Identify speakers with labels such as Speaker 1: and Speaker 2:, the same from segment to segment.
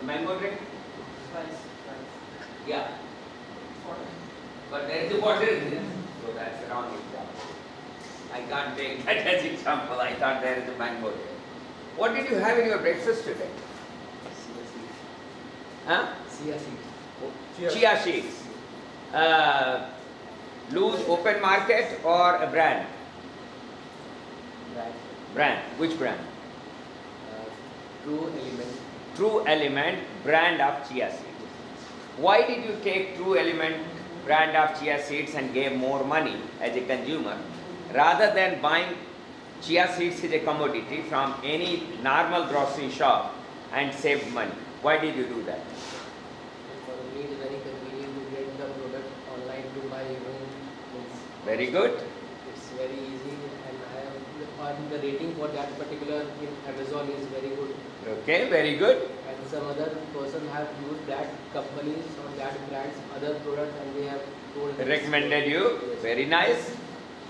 Speaker 1: Mango drink?
Speaker 2: Rice.
Speaker 1: Yeah. But there is a water in this. So that's a wrong example. I can't take that as example. I thought there is a mango drink. What did you have in your breakfast today? Huh?
Speaker 2: Chia seed.
Speaker 1: Chia seeds. Loose open market or a brand?
Speaker 2: Right.
Speaker 1: Brand. Which brand?
Speaker 2: True element.
Speaker 1: True Element brand of chia seeds. Why did you take True Element brand of chia seeds and gave more money as a consumer rather than buying chia seeds as a commodity from any normal grocery shop and save money? Why did you do that?
Speaker 2: For me, it is very convenient to get the product online to buy even.
Speaker 1: Very good.
Speaker 2: It's very easy, and the rating for that particular in Amazon is very good.
Speaker 1: Okay, very good.
Speaker 2: And some other person have used that companies or that brand's other product, and they have told
Speaker 1: Recommended you.
Speaker 2: Yes.
Speaker 1: Very nice.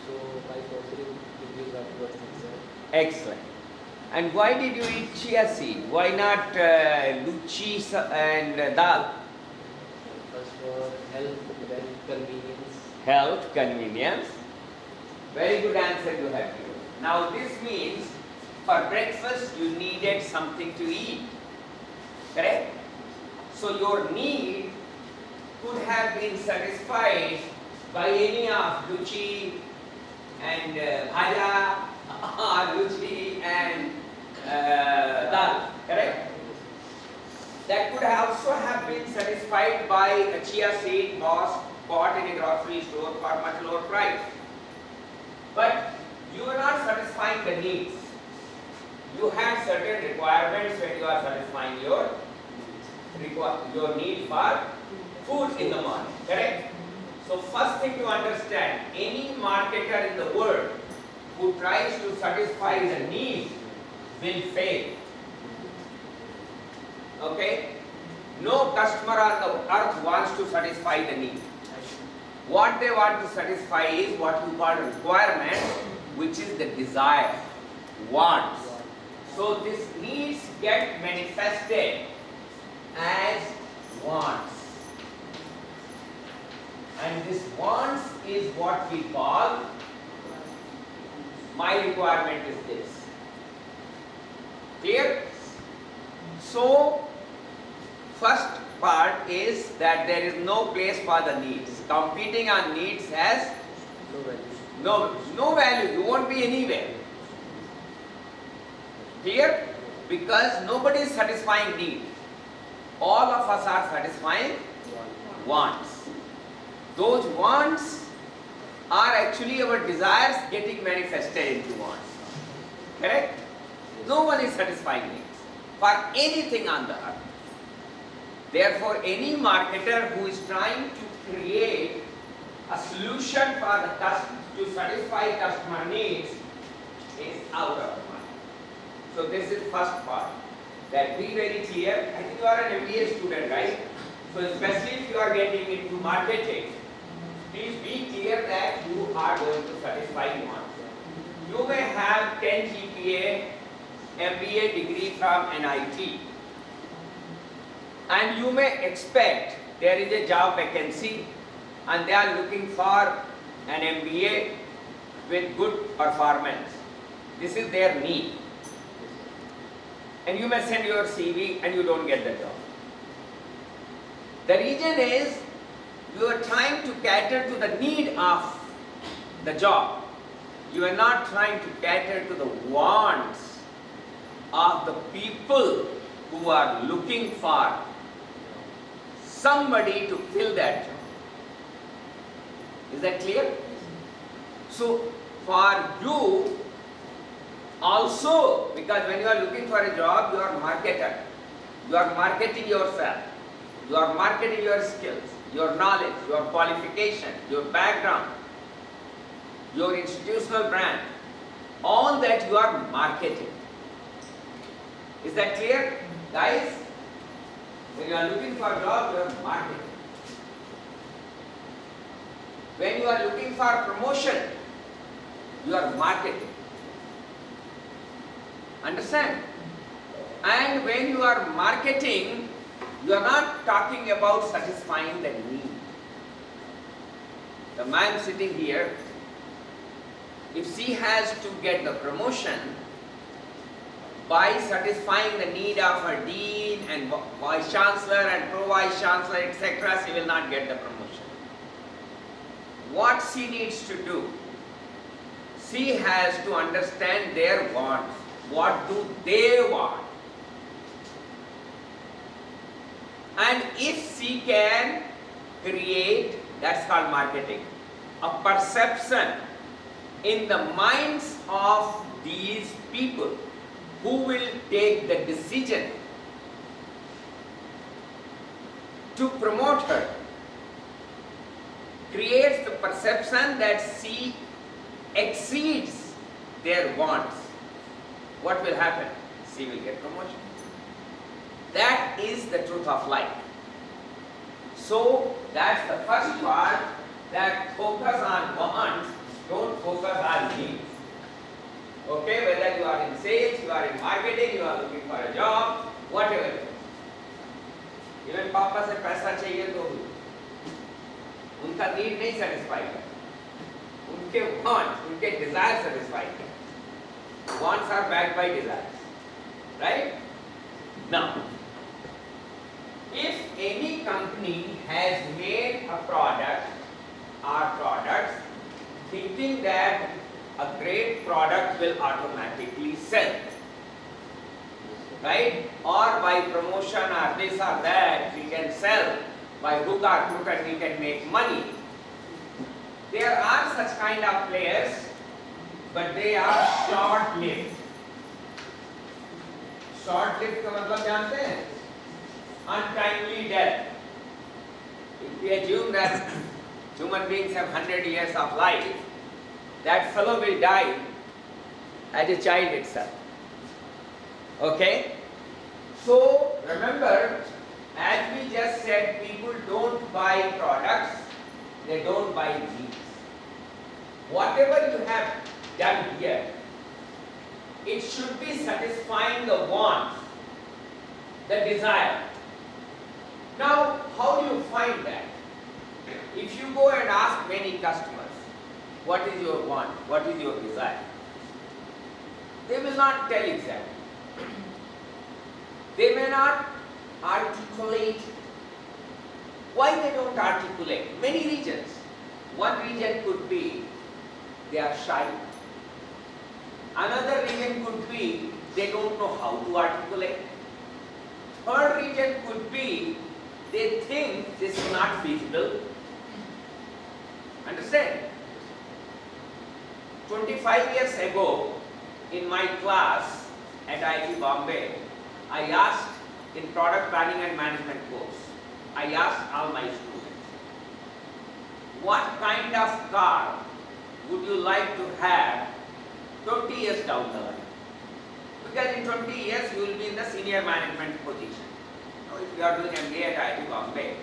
Speaker 2: So by considering reviews afterwards,
Speaker 1: Excellent. And why did you eat chia seed? Why not luchi and dal?
Speaker 2: first for health, then convenience.
Speaker 1: Health, convenience. Very good answer you have given. Now this means for breakfast you needed something to eat. Correct? So your need could have been satisfied by any of luchi and bhaja or luchi and dal. Correct? That could also have been satisfied by a chia seed bought in a grocery store for much lower price. But you are not satisfying the needs. You have certain requirements when you are satisfying your need for food in the morning. Correct? So first thing to understand, any marketer in the world who tries to satisfy the need will fail. Okay? No customer on the earth wants to satisfy the need. What they want to satisfy is what you call requirement, which is the desire, wants. So these needs get manifested as wants. And this wants is what we call, my requirement is this. Clear? So, first part is that there is no place for the needs. Competing on needs has
Speaker 2: No value.
Speaker 1: no value. You won't be anywhere. Clear? Because nobody is satisfying need. All of us are satisfying wants. Those wants are actually our desires getting manifested into wants. Correct? No one is satisfying needs for anything on the earth. Therefore, any marketer who is trying to create a solution for the to satisfy customer needs is out of mind. So this is first part. That be very clear. I think you are an MBA student, right? So especially if you are getting into marketing, please be clear that you are going to satisfy wants. You may have 10 GPA, MBA degree from NIT, and you may expect there is a job vacancy and they are looking for an MBA with good performance. This is their need. And you may send your CV and you don't get the job. The reason is you are trying to cater to the need of the job. You are not trying to cater to the wants of the people who are looking for somebody to fill that job. Is that clear? So for you also, because when you are looking for a job, you are a marketer. You are marketing yourself. You are marketing your skills, your knowledge, your qualification, your background, your institutional brand. All that you are marketing. Is that clear? Guys, when you are looking for a job, you are marketing. When you are looking for promotion, you are marketing. Understand? And when you are marketing, You are not talking about satisfying the need. The man sitting here, if she has to get the promotion by satisfying the need of her dean and vice chancellor and pro-vice chancellor, etc., she will not get the promotion. What she needs to do, she has to understand their wants. What do they want? And if she can create, that's called marketing, a perception in the minds of these people who will take the decision to promote her, creates the perception that she exceeds their wants, what will happen? She will get promotion. That is the truth of life. So that's the first part, that focus on wants, don't focus on needs. Okay, whether you are in sales, you are in marketing, you are looking for a job, whatever it is. Even पापा से पैसा चाहिए तो उनका need नहीं satisfy कर, उनके wants, उनके डिजायर सेटिस्फाई कर. Wants are backed by desires, right? Now, if any company has made a product or products thinking that a great product will automatically sell, right? Or by promotion or this or that we can sell, by hook or crook and we can make money. There are such kind of players, but they are short-lived. Short-lived का मतलब जानते हैं? Untimely death. If we assume that human beings have 100 years of life, that fellow will die as a child itself. Okay? So remember, as we just said, people don't buy products, they don't buy needs. Whatever you have done here, it should be satisfying the wants, the desire. Now, how do you find that? If you go and ask many customers, what is your want, what is your desire? They will not tell exactly. They may not articulate. Why they don't articulate? Many reasons. One reason could be they are shy. Another reason could be they don't know how to articulate. Third reason could be they think this is not feasible. Understand? 25 years ago, in my class at IIT Bombay, I asked in product planning and management course, I asked all my students, what kind of car would you like to have 20 years down the line? Because in 20 years you will be in the senior management position. Now if you are doing MBA at IIT Bombay,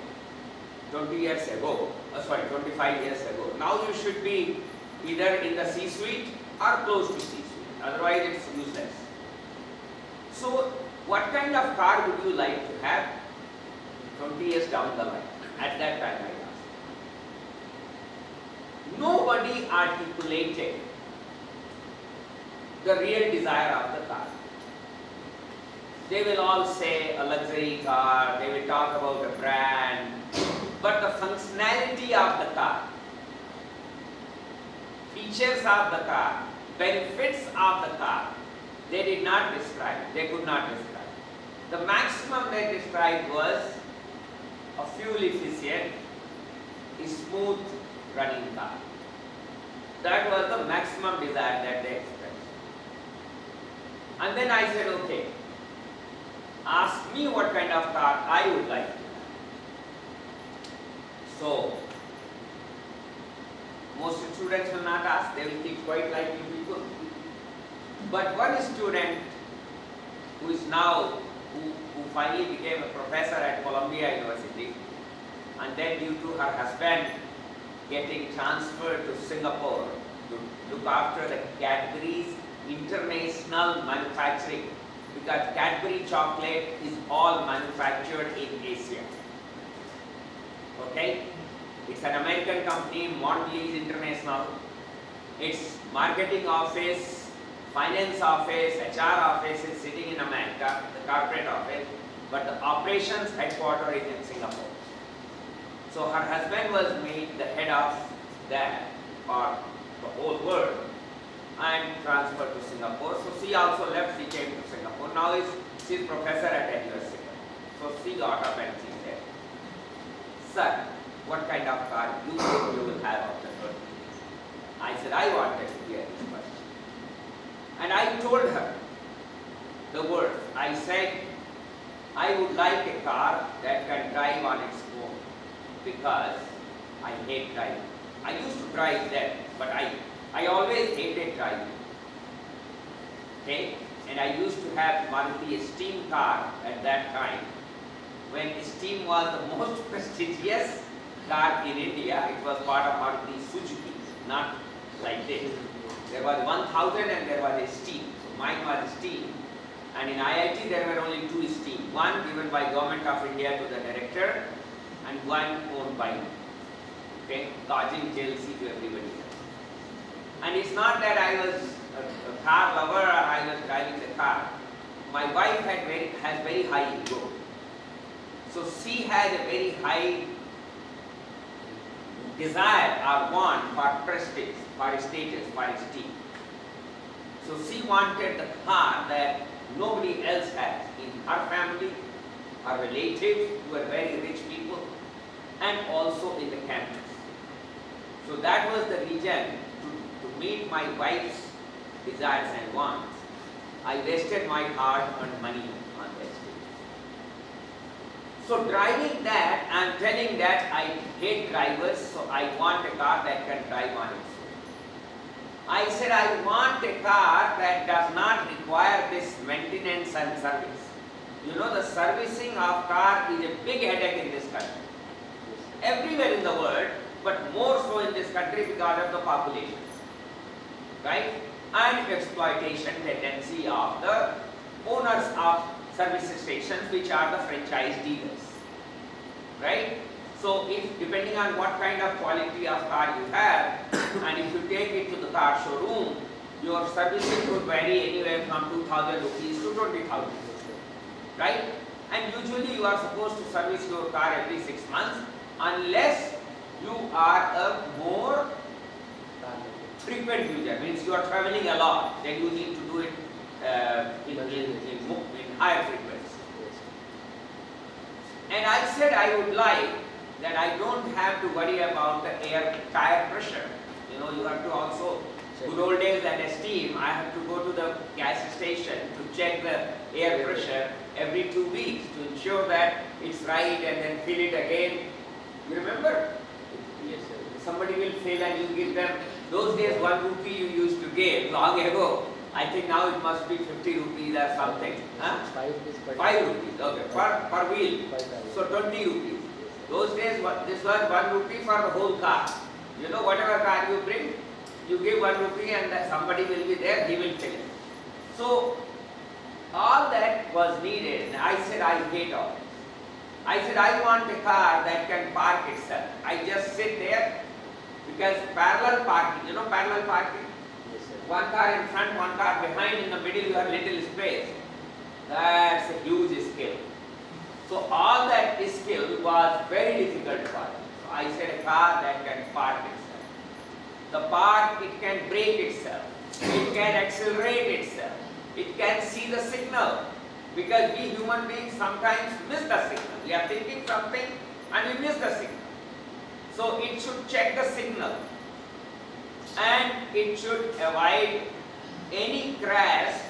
Speaker 1: 25 years ago, now you should be either in the C-suite or close to C-suite, otherwise it's useless. So what kind of car would you like to have 20 years down the line? At that time I asked. Nobody articulated the real desire of the car. They will all say a luxury car, they will talk about a brand, but the functionality of the car, features of the car, benefits of the car, they did not describe, they could not describe. The maximum they described was a fuel efficient, smooth running car. That was the maximum desire that they expressed. And then I said, okay, ask me what kind of car I would like to have. So, most students will not ask, they will think quite like you people. But one student who is now, who finally became a professor at Columbia University, and then due to her husband getting transferred to Singapore to look after the Cadbury's international manufacturing because Cadbury chocolate is all manufactured in Asia. Okay? It's an American company, Mondelez International. Its marketing office, finance office, HR office is sitting in America, the corporate office, but the operations headquarters is in Singapore. So her husband was made the head of that for the whole world and transferred to Singapore. So she also left, she came to Singapore. Now she's professor at NUS Singapore. So she got up and she said, "Sir, what kind of car you think you will have after 20 years?" I said, I wanted to hear this question. And I told her the words. I said, I would like a car that can drive on its own because I hate driving. I used to drive then, but I always hated driving. Okay? And I used to have Maruti steam car at that time. When steam was the most prestigious car in India, it was part of Maruti Suzuki, not like this. There was 1000 and there was a steam. So mine was steam. And in IIT there were only two steam. One given by Government of India to the director and one owned by me. Okay, causing jealousy to everybody else. And it's not that I was a car lover or I was driving the car. My wife has very high ego. So she has a very high desire or want for prestige, for status, for esteem. So she wanted the car that nobody else has in her family, her relatives who were very rich people, and also in the campus. So that was the reason to meet my wife's desires and wants. I wasted my hard-earned money on that stage. So driving that, I am telling that I hate drivers, so I want a car that can drive on its own. I said I want a car that does not require this maintenance and service. You know, the servicing of car is a big headache in this country. Everywhere in the world, but more so in this country because of the population. Right? And exploitation tendency of the owners of service stations, which are the franchise dealers. Right? So if depending on what kind of quality of car you have, and if you take it to the car showroom, your servicing would vary anywhere from 2,000 rupees to 20,000. Right? And usually you are supposed to service your car every 6 months unless you are a more frequent user, means you are traveling a lot, then you need to do it in higher frequency. And I said I would like that I don't have to worry about the tire pressure. You know, you have to also, good old days at steam, I have to go to the gas station to check the air pressure every 2 weeks to ensure that it's right and then fill it again. You remember?
Speaker 2: Yes, sir.
Speaker 1: Somebody will fail and you give them, those days 1 rupee you used to give long ago. I think now it must be 50 rupees or something. Huh?
Speaker 2: 5 rupees per
Speaker 1: 5 rupees, okay, per wheel. So 20 rupees. Those days this was 1 rupee for the whole car. You know, whatever car you bring, you give 1 rupee and somebody will be there, he will fill it. So all that was needed, and I said I hate all this. I said I want a car that can park itself. I just sit there because parallel parking, you know parallel parking?
Speaker 2: Yes, sir.
Speaker 1: One car in front, one car behind, in the middle you have little space. That's a huge skill. So all that skill was very difficult for me. So I said a car that can park itself. The park, it can brake itself. It can accelerate itself. It can see the signal. Because we human beings sometimes miss the signal. We are thinking something and we miss the signal. So it should check the signal. And it should avoid any crash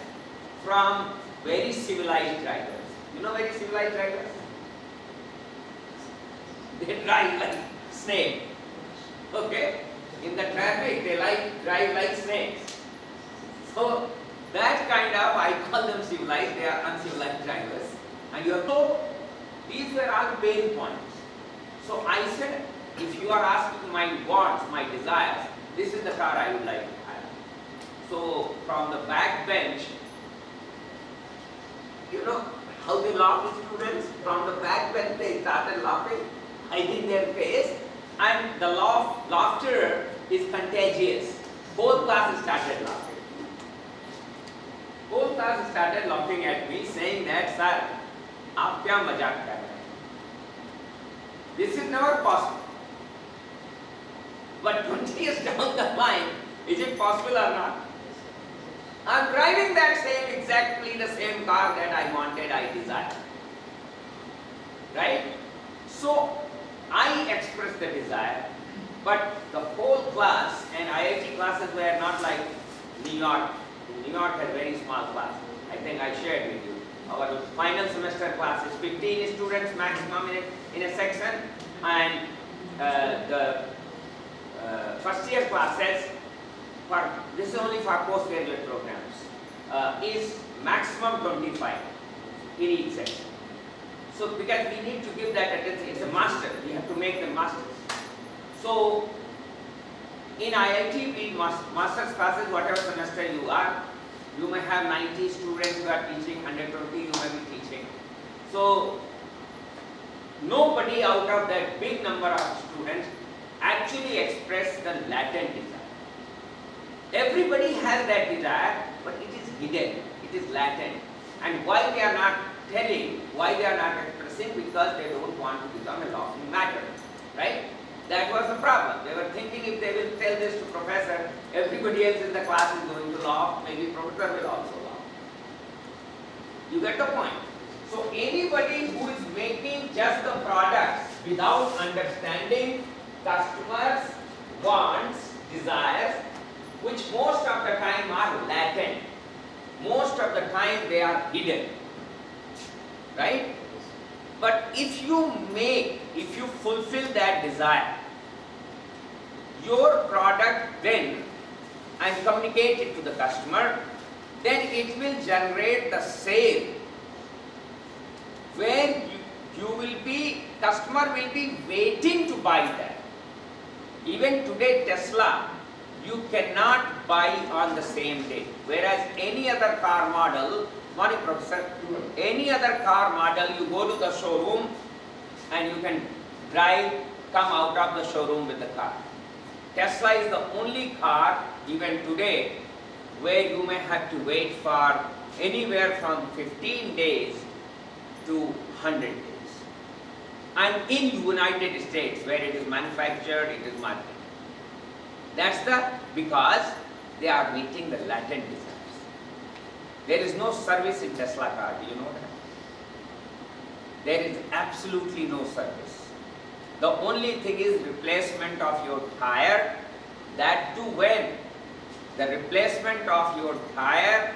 Speaker 1: from very civilized drivers. You know very civilized drivers? They drive like snake. Okay? In the traffic, they drive like snakes. So that kind of, I call them civilized, they are uncivilized drivers. And you have to, these were all pain points. So I said, if you are asking my wants, my desires, this is the car I would like to have. So from the back bench, You know how they laughed, students from the back when they started laughing, hiding their face, and the laughter is contagious. Whole class started laughing. Whole class started laughing at me, saying that, sir, आप क्या मजाक कर रहे हैं? This is never possible. But 20 years down the line, is it possible or not? I'm driving that exactly the same car that I wanted, I desired. Right? So, I expressed the desire, but the whole class, and IIT classes were not like New York. New York has very small class. I think I shared with you. Our final semester class is 15 students maximum in a section, and the first year classes, this is only for postgraduate programs, is maximum 25 in each section. So because we need to give that attention, it's a master, we have to make them masters. So in IIT, we master's classes, whatever semester you are, you may have 90 students who are teaching, 120 you may be teaching. So nobody out of that big number of students actually express the latent desire. Everybody has that desire, but it is hidden, it is latent. And why they are not telling, why they are not expressing? Because they don't want to become a laughing matter, right? That was the problem. They were thinking if they will tell this to professor, everybody else in the class is going to laugh, maybe professor will also laugh. You get the point? So anybody who is making just the products without understanding customers' wants, desires, which most of the time are latent, most of the time they are hidden, right? But if you fulfill that desire, your product then, and communicate it to the customer, then it will generate the sale when customer will be waiting to buy that. Even today Tesla, you cannot buy on the same day, whereas any other car model, morning professor, any other car model, you go to the showroom and you can drive, come out of the showroom with the car. Tesla is the only car, even today, where you may have to wait for anywhere from 15 days to 100 days. And in United States, where it is manufactured, it is marketed. That's because they are meeting the latent desires. There is no service in Tesla car, do you know that? There is absolutely no service. The only thing is replacement of your tire, that too when? The replacement of your tire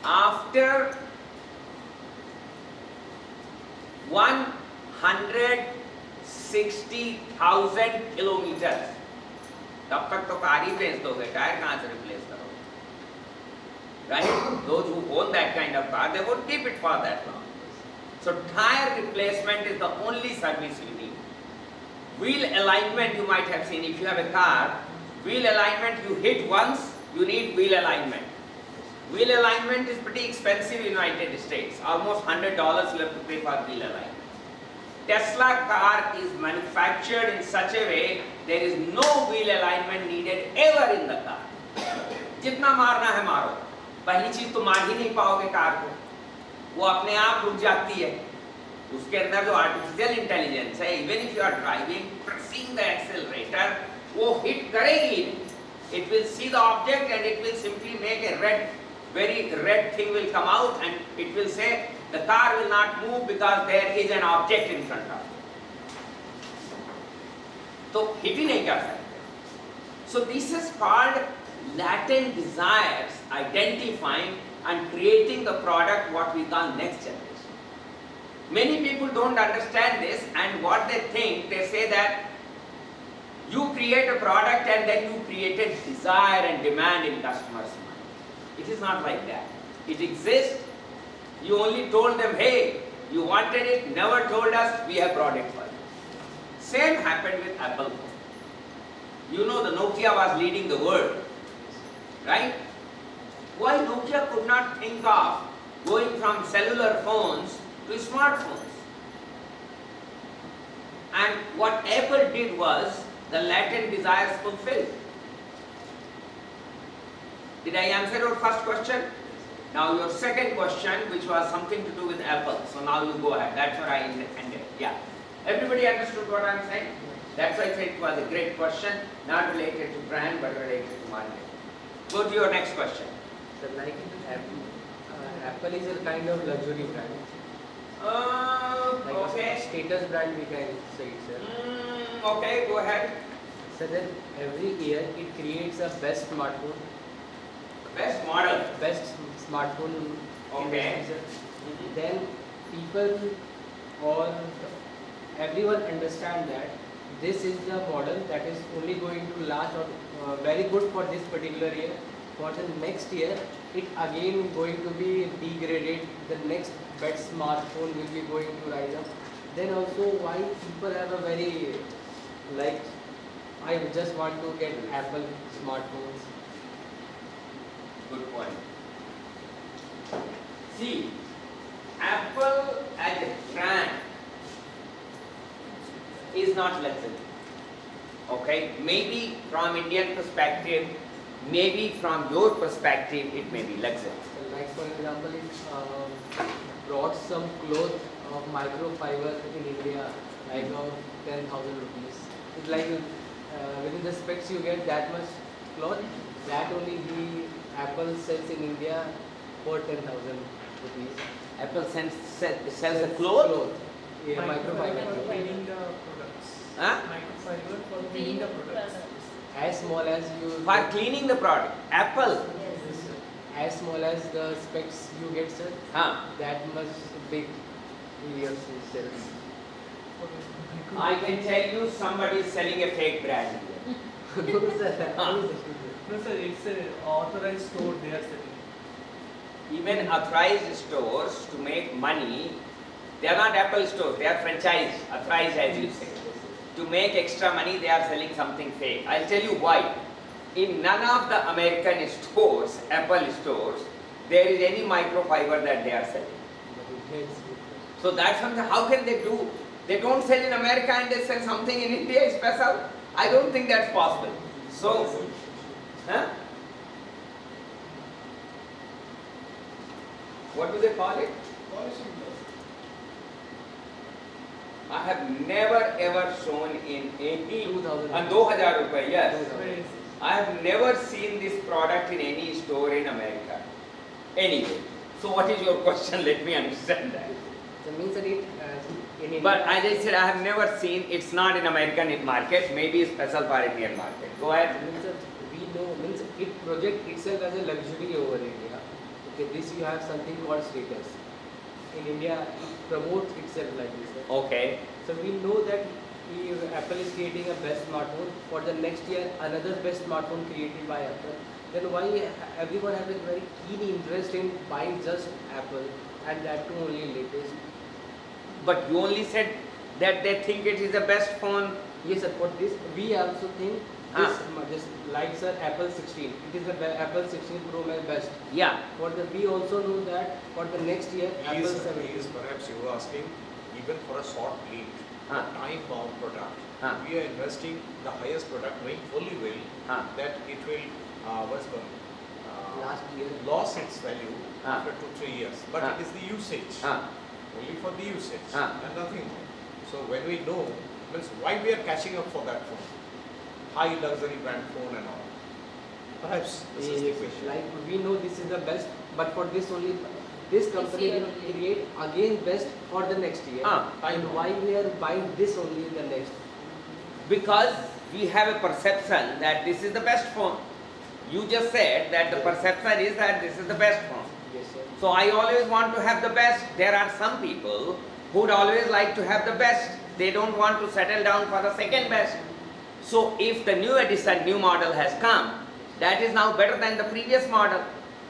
Speaker 1: after 160,000 kilometers. तब तक तो car ही बेच दोगे, tyre कहाँ से replace करोगे? Right? Those who own that kind of car, they won't keep it for that long. So tire replacement is the only service you need. Wheel alignment you might have seen. If you have a car, wheel alignment, you hit once, you need wheel alignment. Wheel alignment is pretty expensive in the United States. Almost $100 you have to pay for wheel alignment. Tesla car is manufactured in such a way there is no wheel alignment needed ever in the car. जितना मारना है मारो, पहली चीज तो मार ही नहीं पाओगे कार को, वो अपने आप रुक जाती है. उसके अंदर जो आर्टिफिशियल इंटेलिजेंस है, even if you are driving, pressing the accelerator, वो हिट करेगी ही नहीं. It will see the object and it will simply make a very red thing will come out and it will say the car will not move because there is an object in front of it. तो hit ही नहीं कर सकते. So this is called latent desires, identifying and creating the product what we call next generation. Many people don't understand this, and what they think, they say that you create a product and then you created desire and demand in customers' mind. It is not like that. It exists. You only told them, hey, you wanted it, never told us, we have brought it for you. Same happened with Apple. You know the Nokia was leading the world, right? Why Nokia could not think of going from cellular phones to smartphones. And what Apple did was the latent desires fulfilled. Did I answer your first question? Now your second question, which was something to do with Apple. So now you go ahead. That's where I ended. Yeah. Everybody understood what I'm saying? That's why I said it was a great question, not related to brand but related to market. Go to your next question.
Speaker 2: So like Apple is a kind of luxury brand. Like
Speaker 1: Okay.
Speaker 2: a status brand we can say it, sir.
Speaker 1: Okay, go ahead.
Speaker 2: So then every year it creates a best smartphone,
Speaker 1: Best model.
Speaker 2: best smartphone
Speaker 1: Okay.
Speaker 2: industry, sir. Then people or everyone understand that this is the model that is only going to last or very good for this particular year. For the next year, it again going to be degraded. The next best smartphone will be going to rise up. Then also why people have a very like I just want to get Apple smartphones.
Speaker 1: Good point. See, Apple as a brand is not luxury. Okay, maybe from Indian perspective, maybe from your perspective, it may be luxury.
Speaker 2: So like for example, if brought some cloth of microfiber in India, like of 10,000 rupees. It's like within the specs you get that much cloth. That only the Apple sells in India for 10,000 rupees.
Speaker 1: Apple sells the cloth.
Speaker 2: Yeah, microfiber.
Speaker 3: For cleaning the products.
Speaker 1: Huh?
Speaker 3: Microfiber for cleaning the products.
Speaker 2: As small as you.
Speaker 1: For cleaning the product. Apple.
Speaker 3: Yes, sir.
Speaker 2: As small as the specs you get, sir.
Speaker 1: Huh?
Speaker 2: That much big your sells.
Speaker 3: For
Speaker 1: I can tell you somebody is selling a fake brand.
Speaker 2: No, sir. Apple is
Speaker 3: No, sir, it's an authorized store they are selling.
Speaker 1: Even authorized stores to make money, they are not Apple stores, they are franchise, authorized as you say. To make extra money, they are selling something fake. I'll tell you why. In none of the American stores, Apple stores, there is any microfiber that they are selling. So that's something, how can they do? They don't sell in America and they sell something in India special? I don't think that's possible. So, huh? What do they call it? I have never ever shown in any
Speaker 2: 2000
Speaker 1: and 2000 rupees, yes.
Speaker 3: Where is it?
Speaker 1: I have never seen this product in any store in America. Anyway, so what is your question? Let me understand that.
Speaker 2: So means that it in India.
Speaker 1: But as I said, I have never seen, it's not in American market, maybe special for Indian market. Go ahead.
Speaker 2: Means that we know means it project itself as a luxury over India. Okay, this you have something called status. In India, it promotes itself like this. Sir.
Speaker 1: Okay.
Speaker 2: So we know that if Apple is creating a best smartphone for the next year, another best smartphone created by Apple. Then why everyone has a very keen interest in buying just Apple and that too only latest?
Speaker 1: But you only said that they think it is the best phone.
Speaker 2: Yes, sir. For this, we also think
Speaker 1: Ah.
Speaker 2: this like sir Apple 16. It is the Apple 16 Pro Max best.
Speaker 1: Yeah.
Speaker 2: For the we also know that for the next year
Speaker 4: He
Speaker 2: Apple
Speaker 4: is
Speaker 2: 17.
Speaker 4: perhaps you were asking, even for a short lead,
Speaker 1: Huh.
Speaker 4: time-bound product,
Speaker 1: Huh.
Speaker 4: we are investing the highest product, knowing fully well
Speaker 1: Huh.
Speaker 4: that it will
Speaker 2: Last year.
Speaker 4: lost its value
Speaker 1: Huh.
Speaker 4: after 2-3 years. But
Speaker 1: Huh.
Speaker 4: it is the usage,
Speaker 1: Huh.
Speaker 4: only for the usage
Speaker 1: Huh.
Speaker 4: and nothing more. So when we know, means why we are catching up for that phone, high luxury brand phone and all. Perhaps this is the question.
Speaker 2: Like we know this is the best, but for this only this company
Speaker 5: year
Speaker 2: will
Speaker 5: only.
Speaker 2: create again best for the next year.
Speaker 1: Ah,
Speaker 2: And why we are buying this only in the next?
Speaker 1: Because we have a perception that this is the best phone. You just said that the perception is that this is the best phone.
Speaker 2: Yes, sir.
Speaker 1: So I always want to have the best. There are some people who would always like to have the best. They don't want to settle down for the second best. So if the new edition, new model has come, that is now better than the previous model.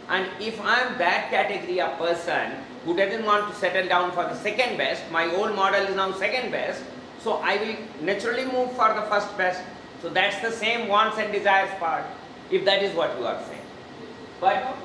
Speaker 1: And if I am that category of person who doesn't want to settle down for the second best, my old model is now second best, so I will naturally move for the first best. So that's the same wants and desires part, if that is what you are saying. But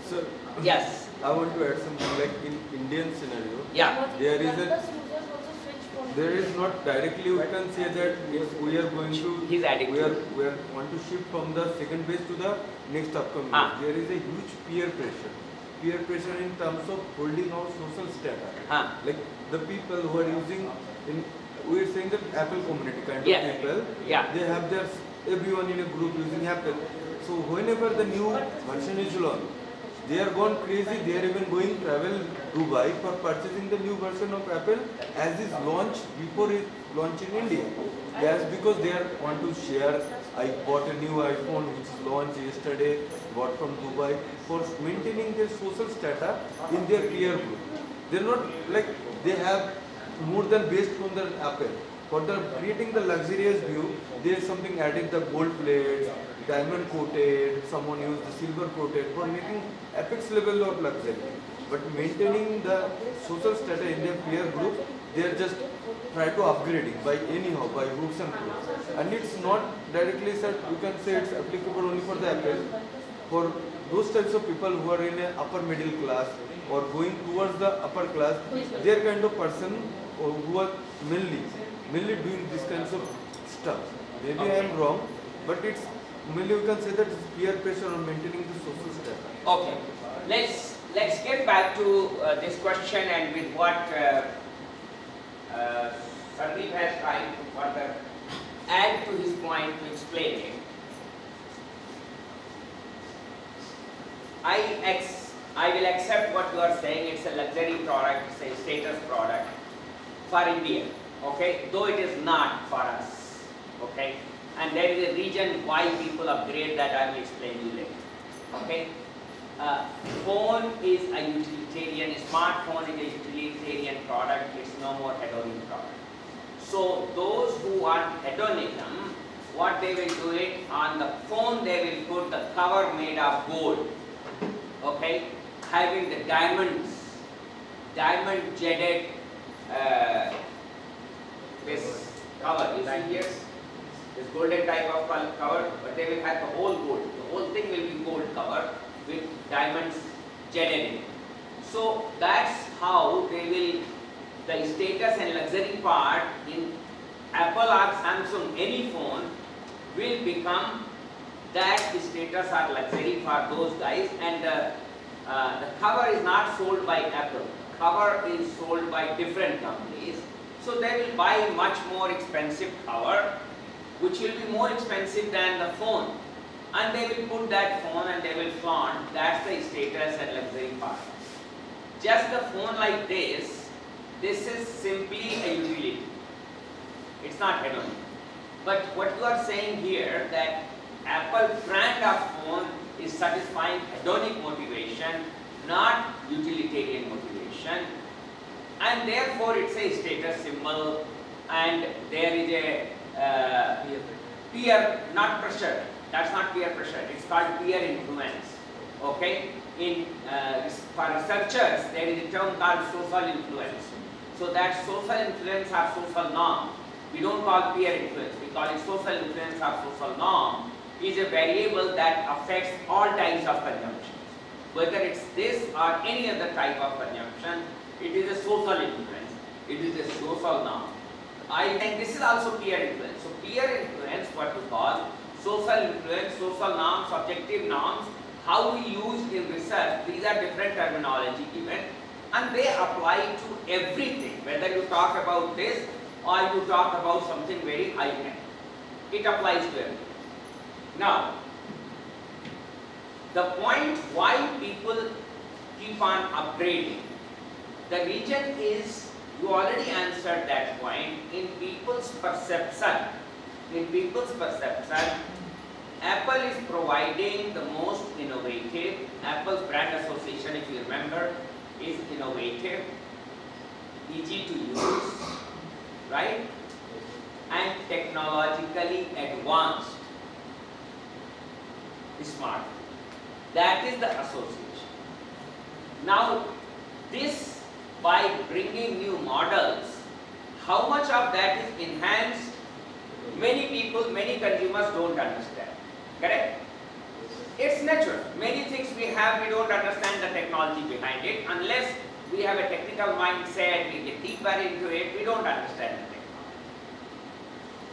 Speaker 6: Sir,
Speaker 1: Yes.
Speaker 5: I want to add something like in Indian scenario.
Speaker 1: Yeah.
Speaker 5: There is a-
Speaker 6: Campus users also switch for
Speaker 5: There is not directly we can say that if we are going to
Speaker 1: He's adding to it.
Speaker 5: we are want to shift from the second base to the next upcoming
Speaker 1: Ah.
Speaker 5: base. There is a huge peer pressure. Peer pressure in terms of holding our social status.
Speaker 1: Huh.
Speaker 5: Like the people who are using in we are saying that Apple community kind
Speaker 1: Yes.
Speaker 5: of people.
Speaker 1: Yeah.
Speaker 5: They have their everyone in a group using Apple. So whenever the new version is launched, they are gone crazy. They are even going travel Dubai for purchasing the new version of Apple as is launched before it launched in India. Yes, because they are want to share. I bought a new iPhone which is launched yesterday, bought from Dubai for maintaining their social status in their peer group. They're not like they have more than based from the Apple. For the creating the luxurious view, there is something added the gold plates, diamond coated, someone used the silver coated for making apex level of luxury. But maintaining the social status in their peer group, they are just try to upgrading by anyhow, by hooks and crooks. And it's not directly said, you can say it's applicable only for the Apple. For those types of people who are in a upper middle class or going towards the upper class, they are kind of person who are mainly doing these kinds of stuff. Maybe I am wrong, but it's mainly we can say that it's peer pressure on maintaining the social status.
Speaker 1: Okay. Let's get back to this question and with what Sandeep has tried to further add to his point to explain it. I will accept what you are saying. It's a luxury product, it's a status product for India. Okay, though it is not for us. Okay, and there is a reason why people upgrade that I will explain you later. Okay, phone is a utilitarian, smartphone is a utilitarian product. It's no more hedonic product. So those who want hedonism, what they will do it on the phone, they will put the cover made of gold. Okay, having the diamond jetted this cover. You see here, this golden type of cover, but they will have the whole gold. The whole thing will be gold cover with diamonds jetted in it. So that's how they will, the status and luxury part in Apple or Samsung, any phone will become that status or luxury for those guys, and the cover is not sold by Apple. Cover is sold by different companies. So they will buy much more expensive cover, which will be more expensive than the phone. And they will put that phone and they will flaunt. That's the status and luxury part. Just the phone like this is simply a utility. It's not hedonic. But what you are saying here, that Apple brand of phone is satisfying hedonic motivation, not utilitarian motivation, and therefore it's a status symbol, and there is a peer, not pressure. That's not peer pressure. It's called peer influence. Okay. In for researchers, there is a term called social influence. So that social influence or social norm, we don't call peer influence. We call it social influence or social norm. Is a variable that affects all types of consumption. Whether it's this or any other type of consumption, it is a social influence. It is a social norm. And this is also peer influence. So peer influence, what we call social influence, social norms, subjective norms, how we use in research, these are different terminology given, and they apply to everything, whether you talk about this or you talk about something very high-end. It applies to everything. Now, the point why people keep on upgrading, the reason is, you already answered that point, in people's perception. In people's perception, Apple is providing the most innovative, Apple's brand association, if you remember, is innovative, easy to use, right? And technologically advanced, smart. That is the association. Now, this, by bringing new models, how much of that is enhanced? Many people, many consumers don't understand. Correct? It's natural. Many things we have, we don't understand the technology behind it. Unless we have a technical mindset, we get deeper into it, we don't understand the technology.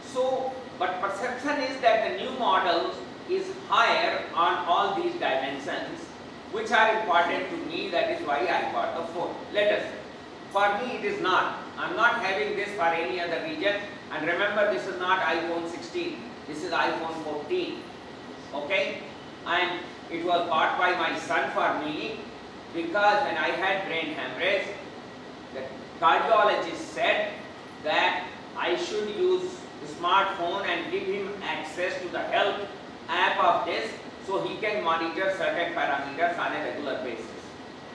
Speaker 1: So, but perception is that the new model is higher on all these dimensions, which are important to me. That is why I bought the phone. Let us say. For me, it is not. I'm not having this for any other region. And remember, this is not iPhone 16. This is iPhone 14. Okay? And it was bought by my son for me because when I had brain hemorrhage, the cardiologist said that I should use the smartphone and give him access to the health app of this so he can monitor certain parameters on a regular basis.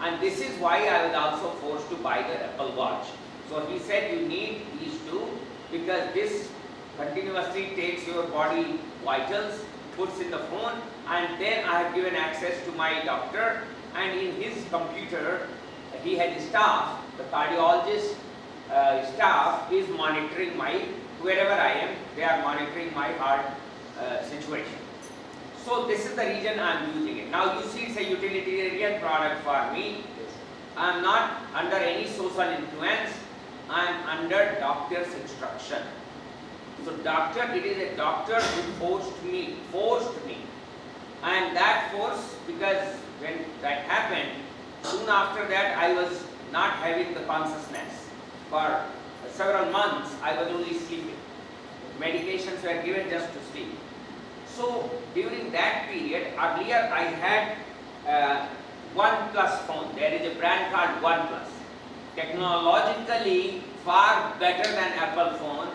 Speaker 1: And this is why I was also forced to buy the Apple Watch. So he said you need these two because this continuously takes your body vitals, puts in the phone, and then I have given access to my doctor, and in his computer he had staff, the cardiologist staff is monitoring my, wherever I am, they are monitoring my heart situation. So this is the reason I am using it. Now you see it's a utilitarian product for me. I am not under any social influence, I am under doctor's instruction. So doctor, it is a doctor who forced me. And that force, because when that happened, soon after that I was not having the consciousness. For several months I was only sleeping. Medications were given just to sleep. So during that period, earlier I had OnePlus phone. There is a brand called OnePlus. Technologically far better than Apple phone.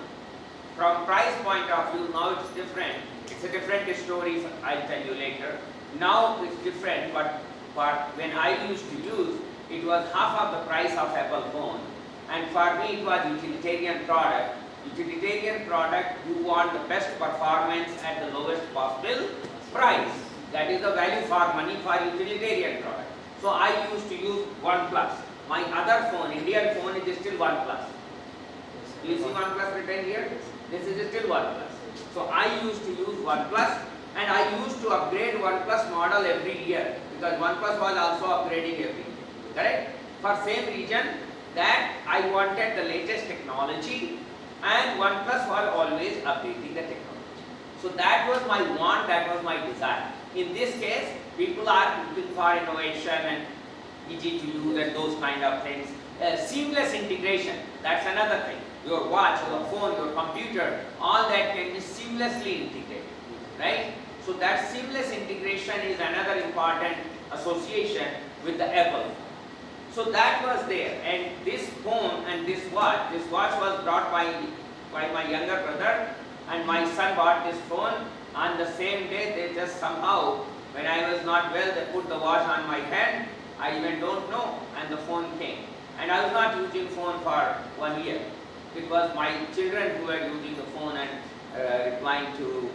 Speaker 1: From price point of view, now it's different. It's a different story, I'll tell you later. Now it's different, but when I used to use, it was half of the price of Apple phone. And for me, it was utilitarian product. Utilitarian product, you want the best performance at the lowest possible price. That is the value for money for utilitarian product. So I used to use OnePlus. My other phone, Indian phone, is still OnePlus. Do you see OnePlus written here? This is still OnePlus. So I used to use OnePlus, and I used to upgrade OnePlus model every year because OnePlus was also upgrading every year. Correct? For same reason that I wanted the latest technology, and OnePlus was always updating the technology. So that was my want, that was my desire. In this case, people are looking for innovation and easy to use and those kind of things. Seamless integration, that's another thing. Your watch, your phone, your computer, all that can be seamlessly integrated, right? So that seamless integration is another important association with the Apple. So that was there, and this phone and this watch was brought by my younger brother, and my son bought this phone. On the same day, they just somehow, when I was not well, they put the watch on my hand. I even don't know, and the phone came. And I was not using phone for 1 year. It was my children who were using the phone and replying to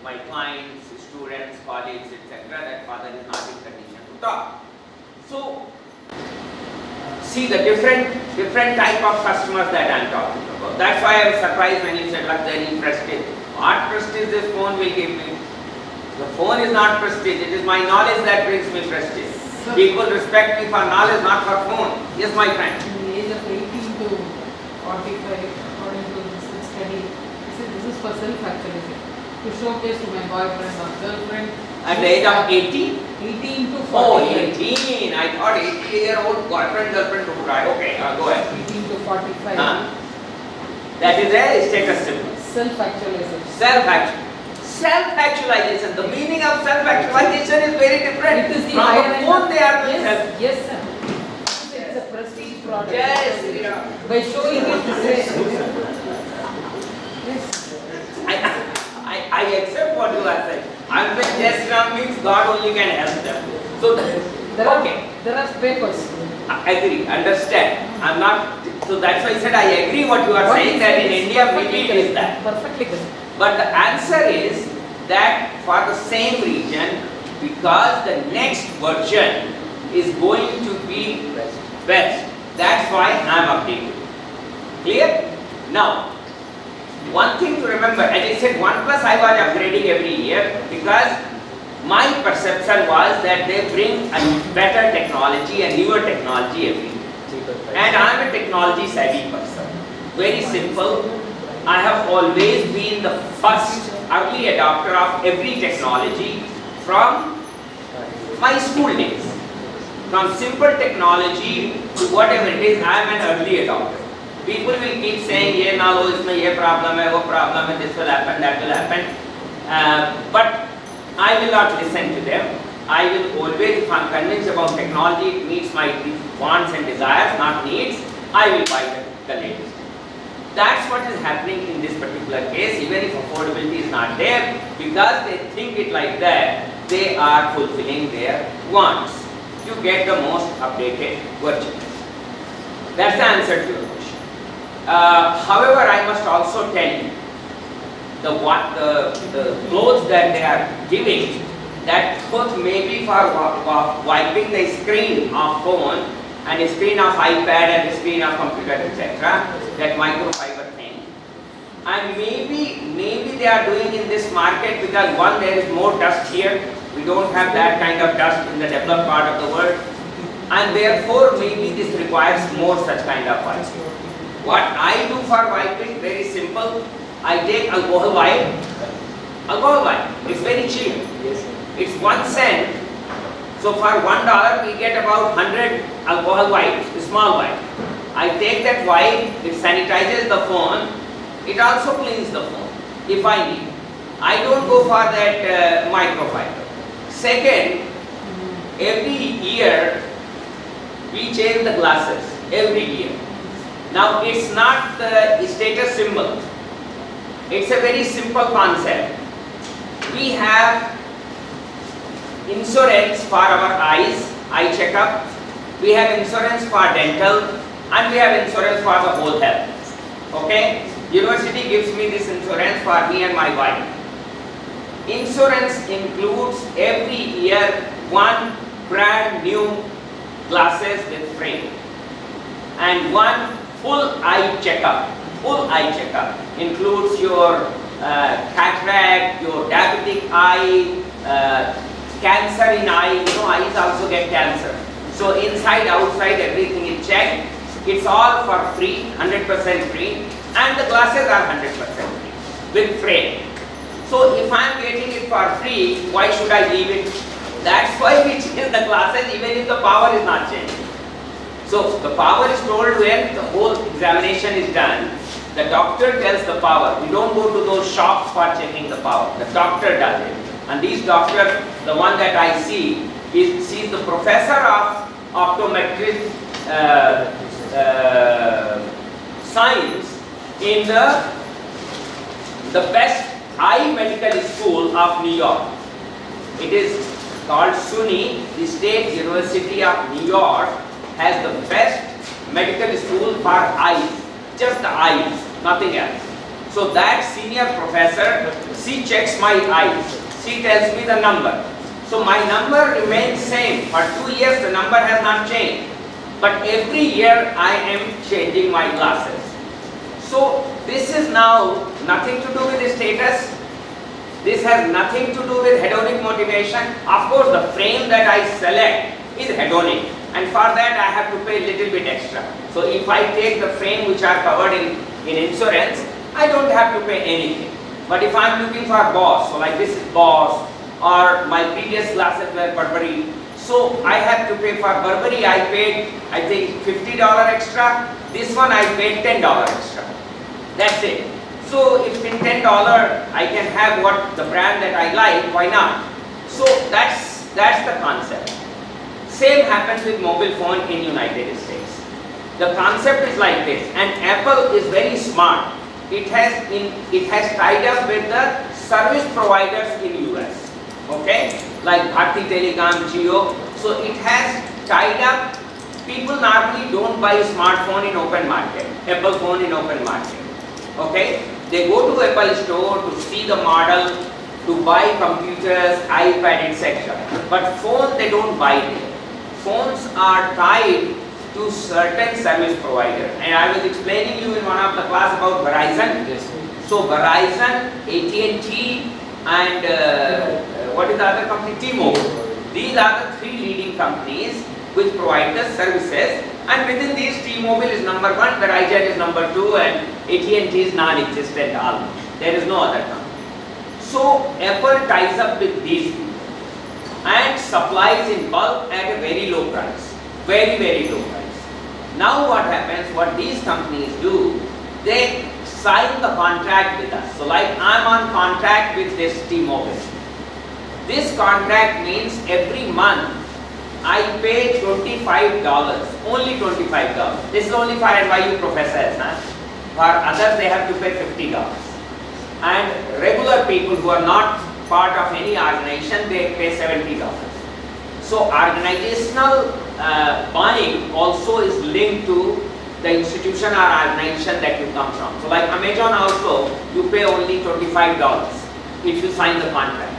Speaker 1: my clients, students, colleagues, etc. That father is not in condition to talk. So, see the different type of customers that I am talking about. That's why I was surprised when you said luxury, prestige. What prestige this phone will give me? The phone is not prestige. It is my knowledge that brings me prestige. People respect me for knowledge, not for phone. Yes, my friend.
Speaker 6: In the age of 18 to 45, according to this study, he said this is for self-actualization. To showcase to my boyfriend or girlfriend.
Speaker 1: At the age of 18?
Speaker 6: 18 to 45.
Speaker 1: Oh, 18. I thought 80-year-old boyfriend, girlfriend would try. Okay, go ahead.
Speaker 6: 18 to 45.
Speaker 1: That is a status symbol.
Speaker 6: Self-actualization.
Speaker 1: Self-actualization. The meaning of self-actualization is very different.
Speaker 6: It is the
Speaker 1: From
Speaker 6: higher
Speaker 1: the
Speaker 6: end
Speaker 1: phone
Speaker 6: of-
Speaker 1: they are doing
Speaker 6: Yes,
Speaker 1: self.
Speaker 6: yes, sir. It is a prestige product.
Speaker 1: Yes, yeah.
Speaker 6: By showing it to say. Yes.
Speaker 1: I accept what you are saying. I am saying yes, Ram means God only can help them. So,
Speaker 6: There are papers.
Speaker 1: I agree, understand. I'm not, so that's why I said I agree what you are
Speaker 6: What
Speaker 1: saying
Speaker 6: he
Speaker 1: that
Speaker 6: said
Speaker 1: in
Speaker 6: is
Speaker 1: India
Speaker 6: perfectly
Speaker 1: maybe it
Speaker 6: correct.
Speaker 1: is that.
Speaker 6: Perfectly correct.
Speaker 1: But the answer is that for the same region, because the next version is going to be best. That's why I am updating. Clear? Now, one thing to remember, as I said, OnePlus I was upgrading every year because My perception was that they bring a better technology and newer technology every year. And I am a technology savvy person. Very simple. I have always been the first early adopter of every technology from my school days. From simple technology to whatever it is, I am an early adopter. People will keep saying, "Ye na lo, isme ye problem hai, wo problem hai, this will happen, that will happen." But I will not listen to them. I will always, if I am convinced about technology, it meets my wants and desires, not needs, I will buy the latest. That's what is happening in this particular case, even if affordability is not there, because they think it like that, they are fulfilling their wants to get the most updated version. That's the answer to your question. However, I must also tell you, the clothes that they are giving, that cloth may be for wiping the screen of phone and the screen of iPad and the screen of computer, etc. That microfiber thing. And maybe they are doing in this market because one, there is more dust here. We don't have that kind of dust in the developed part of the world. And therefore, maybe this requires more such kind of wiping. What I do for wiping, very simple. I take alcohol wipe. Alcohol wipe. It's very cheap.
Speaker 2: Yes, sir.
Speaker 1: It's 1 cent. So for $1 we get about 100 alcohol wipes, small wipe. I take that wipe, it sanitizes the phone, it also cleans the phone if I need. I don't go for that microfiber. Second, every year we change the glasses, every year. Now it's not the status symbol, it's a very simple concept. We have insurance for our eyes, eye checkup, we have insurance for dental, and we have insurance for the whole health. Okay? University gives me this insurance for me and my wife. Insurance includes every year one brand new glasses with frame and one full eye checkup. Full eye checkup includes your cataract, your diabetic eye, cancer in eye, eyes also get cancer. So inside, outside, everything is checked. It's all for free, 100% free, and the glasses are 100% free with frame. So if I am getting it for free, why should I leave it? That's why we change the glasses even if the power is not changing. So the power is told when the whole examination is done. The doctor tells the power. We don't go to those shops for checking the power. The doctor does it. And these doctors, the one that I see, she's the professor of optometric science in the best eye medical school of New York. It is called SUNY, the State University of New York has the best medical school for eyes, just the eyes, nothing else. So that senior professor, she checks my eyes. She tells me the number. So my number remains same. For 2 years the number has not changed. But every year I am changing my glasses. So this is now nothing to do with the status. This has nothing to do with hedonic motivation. Of course the frame that I select is hedonic. And for that I have to pay a little bit extra. So if I take the frame which are covered in insurance, I don't have to pay anything. But if I am looking for Boss, so like this is Boss, or my previous glasses were Burberry, so I have to pay for Burberry. I paid, I think, $50 extra. This one I paid $10 extra. That's it. So if in $10 I can have what the brand that I like, why not? So that's the concept. Same happens with mobile phone in United States. The concept is like this, and Apple is very smart. It has tied up with the service providers in US, okay, like Bharti Telecom, Jio. So it has tied up. People normally don't buy a smartphone in open market, Apple phone in open market, okay. They go to Apple store to see the model, to buy computers, iPad, etc. But phone they don't buy there. Phones are tied to certain service provider, and I was explaining you in one of the class about Verizon.
Speaker 2: Yes, sir.
Speaker 1: So Verizon, AT&T, and what is the other company? T-Mobile. These are the three leading companies which provide the services, and within these T-Mobile is number one, Verizon is number two, and AT&T is non-existent almost. There is no other company. So Apple ties up with these people and supplies in bulk at a very low price, very, very low price. Now what happens, what these companies do, they sign the contract with us. So like I'm on contract with this T-Mobile. This contract means every month I pay $25, only $25. This is only for NYU professors. Huh? For others they have to pay $50. And regular people who are not part of any organization, they pay $70. So organizational buying also is linked to the institution or organization that you come from. So like Amazon also, you pay only $25 if you sign the contract.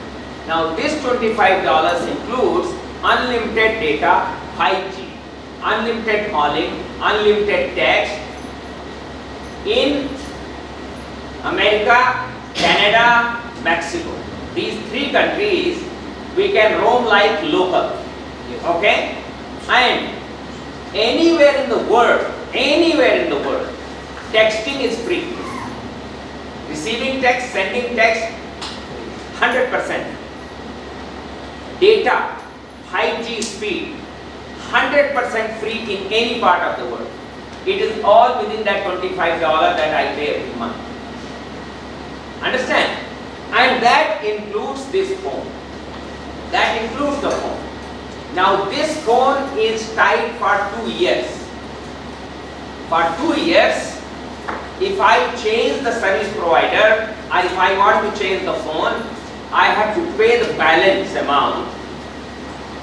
Speaker 1: Now this $25 includes unlimited data, 5G, unlimited calling, unlimited text in America, Canada, Mexico. These three countries we can roam like local. Okay? And anywhere in the world, texting is free. Receiving text, sending text, 100%. Data, 5G speed, 100% free in any part of the world. It is all within that $25 that I pay every month. Understand? And that includes this phone. That includes the phone. Now this phone is tied for 2 years. For 2 years, if I change the service provider or if I want to change the phone, I have to pay the balance amount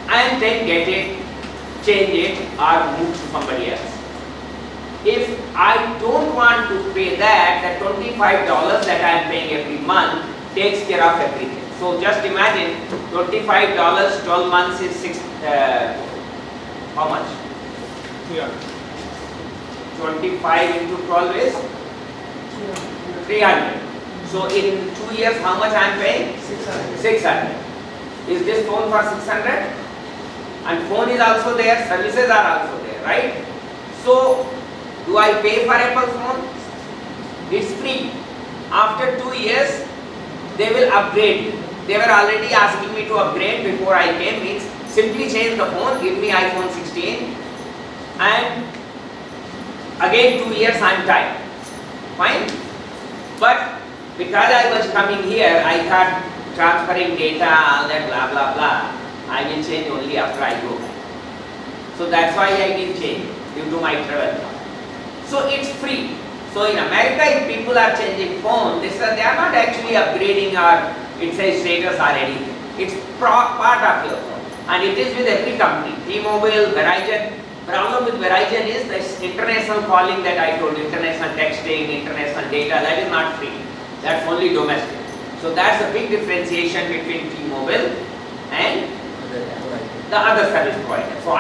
Speaker 1: and then get it, change it or move to somebody else. If I don't want to pay that, the $25 that I am paying every month takes care of everything. So just imagine $25, 12 months is how much? 25 into 12 is 300. So in 2 years, how much I am paying? 600. Is this phone for 600? And phone is also there, services are also there, right? So do I pay for Apple phone? It's free. After 2 years, they will upgrade. They were already asking me to upgrade before I came. Means simply change the phone, give me iPhone 16, and again 2 years I am tied. Fine? But because I was coming here, I thought transferring data, all that blah blah blah, I will change only after I go back. So that's why I didn't change due to my travel. So it's free. So in America, if people are changing phone, they are not actually upgrading or it says status or anything. It's part of your phone. And it is with every company. T-Mobile, Verizon. Problem with Verizon is this international calling that I told, international texting, international data, that is not free. That's only domestic. So that's a big differentiation between T-Mobile and the other service provider. So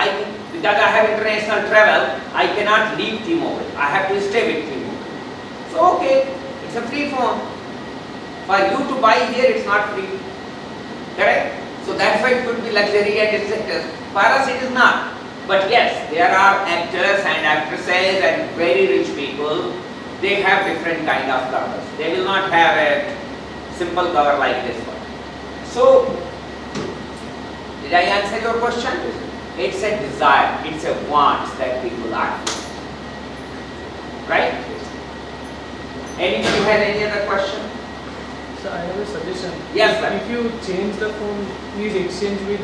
Speaker 1: because I have international travel, I cannot leave T-Mobile. I have to stay with T-Mobile. So okay, it's a free phone. For you to buy here, it's not free. Correct? So that's why it could be luxury and etc. For us, it is not. But yes, there are actors and actresses and very rich people. They have different kind of covers. They will not have a simple cover like this one. So, did I answer your question? It's a desire, it's a want that people are. Right? Anybody has any other question?
Speaker 3: So I have a suggestion.
Speaker 1: Yes, sir.
Speaker 3: If you change the phone, please exchange with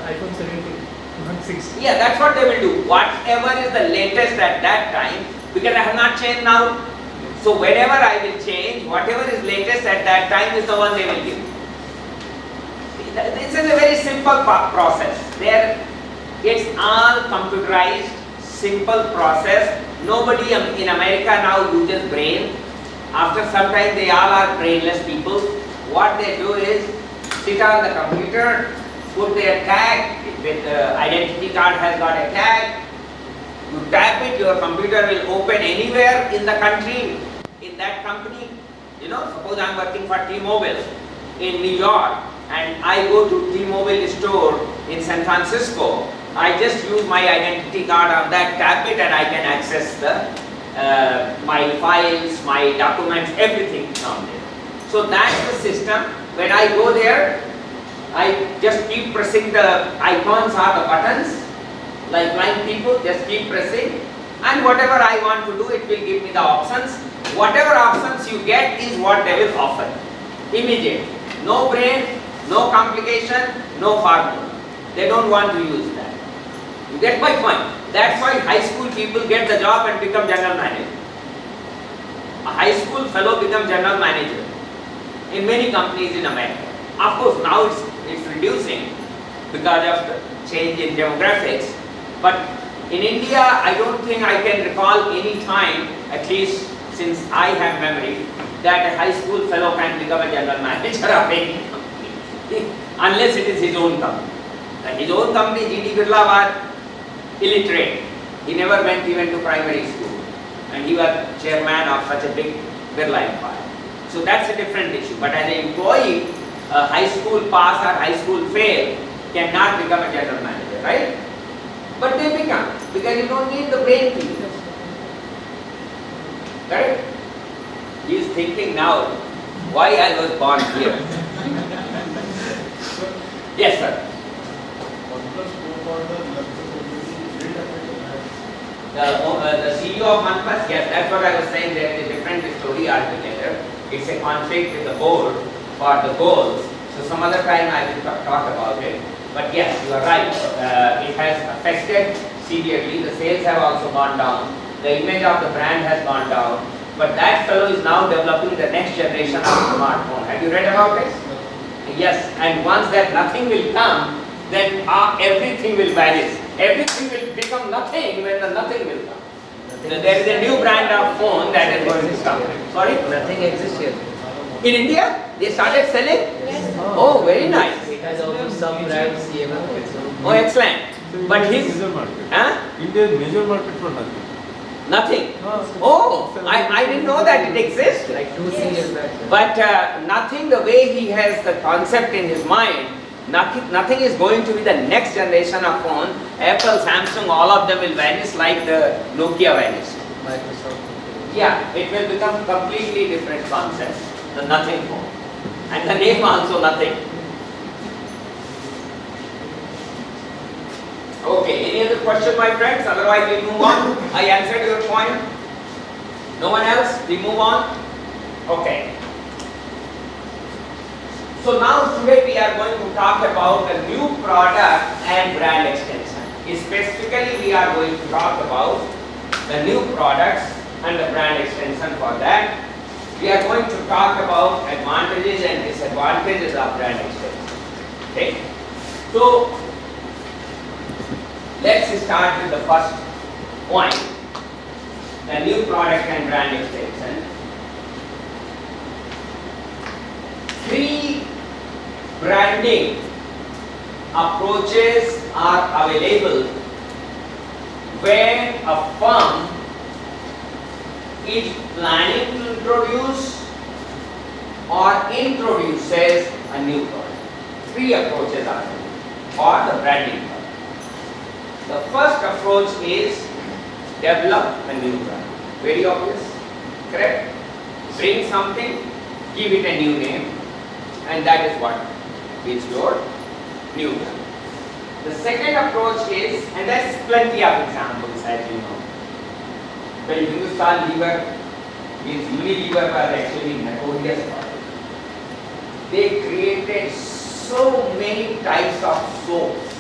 Speaker 3: iPhone 17, not 16.
Speaker 1: Yeah, that's what they will do. Whatever is the latest at that time, because I have not changed now. So whenever I will change, whatever is latest at that time is the one they will give. This is a very simple process. It's all computerized, simple process. Nobody in America now uses brain. After some time, they all are brainless people. What they do is sit on the computer, put their tag. With the identity card has got a tag. You tap it, your computer will open anywhere in the country, in that company. You know, suppose I am working for T-Mobile. in New York and I go to T-Mobile store in San Francisco, I just use my identity card on that, tap it, and I can access the my files, my documents, everything from there. So that's the system. When I go there, I just keep pressing the icons or the buttons, like blind people, just keep pressing, and whatever I want to do, it will give me the options. Whatever options you get is what they will offer. Immediate. No brain, no complication, no formula. They don't want to use that. You get my point? That's why high school people get the job and become general manager. A high school fellow becomes general manager in many companies in America. Of course, now it's reducing because of the change in demographics. But in India, I don't think I can recall any time, at least since I have memory, that a high school fellow can become a general manager of any company, unless it is his own company. And his own company, G.D. Birla, was illiterate. He never went even to primary school. And he was chairman of such a big Birla empire. So that's a different issue. But as an employee, a high school pass or high school fail cannot become a general manager, right? But they become, because you don't need the brain to use. Correct? He is thinking now, why I was born here. Yes, sir. The CEO of OnePlus, yes, that's what I was saying, there is a different story altogether. It's a conflict with the board for the goals. So some other time I will talk about it. But yes, you are right. It has affected severely. The sales have also gone down. The image of the brand has gone down. But that fellow is now developing the next generation of smartphone. Have you read about it? Yes. And once that nothing will come, then everything will vanish. Everything will become nothing when the nothing will come. So there is a new brand of phone that is going to come. Sorry?
Speaker 2: Nothing exists here.
Speaker 1: In India, they started selling?
Speaker 6: Yes.
Speaker 1: Oh, very nice.
Speaker 2: It has also some brands CMF also.
Speaker 1: Oh, excellent.
Speaker 5: So
Speaker 1: But
Speaker 5: India is
Speaker 1: his,
Speaker 5: major market.
Speaker 1: huh?
Speaker 5: India is major market for nothing.
Speaker 1: Nothing. Oh, I didn't know that it exists.
Speaker 2: Like 2-3 years back.
Speaker 1: But nothing, the way he has the concept in his mind, nothing is going to be the next generation of phone. Apple, Samsung, all of them will vanish like the Nokia vanished.
Speaker 2: Microsoft.
Speaker 1: Yeah, it will become completely different concept, the nothing phone. And the name also nothing. Okay, any other question, my friends? Otherwise we move on. I answered your point. No one else? We move on? Okay. So now today we are going to talk about the new product and brand extension. Specifically we are going to talk about the new products and the brand extension. For that we are going to talk about advantages and disadvantages of brand extension. Okay. So let's start with the first point, the new product and brand extension. 3 branding approaches are available when a firm is planning to introduce or introduces a new product. 3 approaches are available for the branding product. The first approach is develop a new brand. Very obvious, correct? Bring something, give it a new name, and that is what is your new brand. The second approach is, and there's plenty of examples as you know. When Hindustan Lever means Unilever was actually notorious for it. They created so many types of soaps.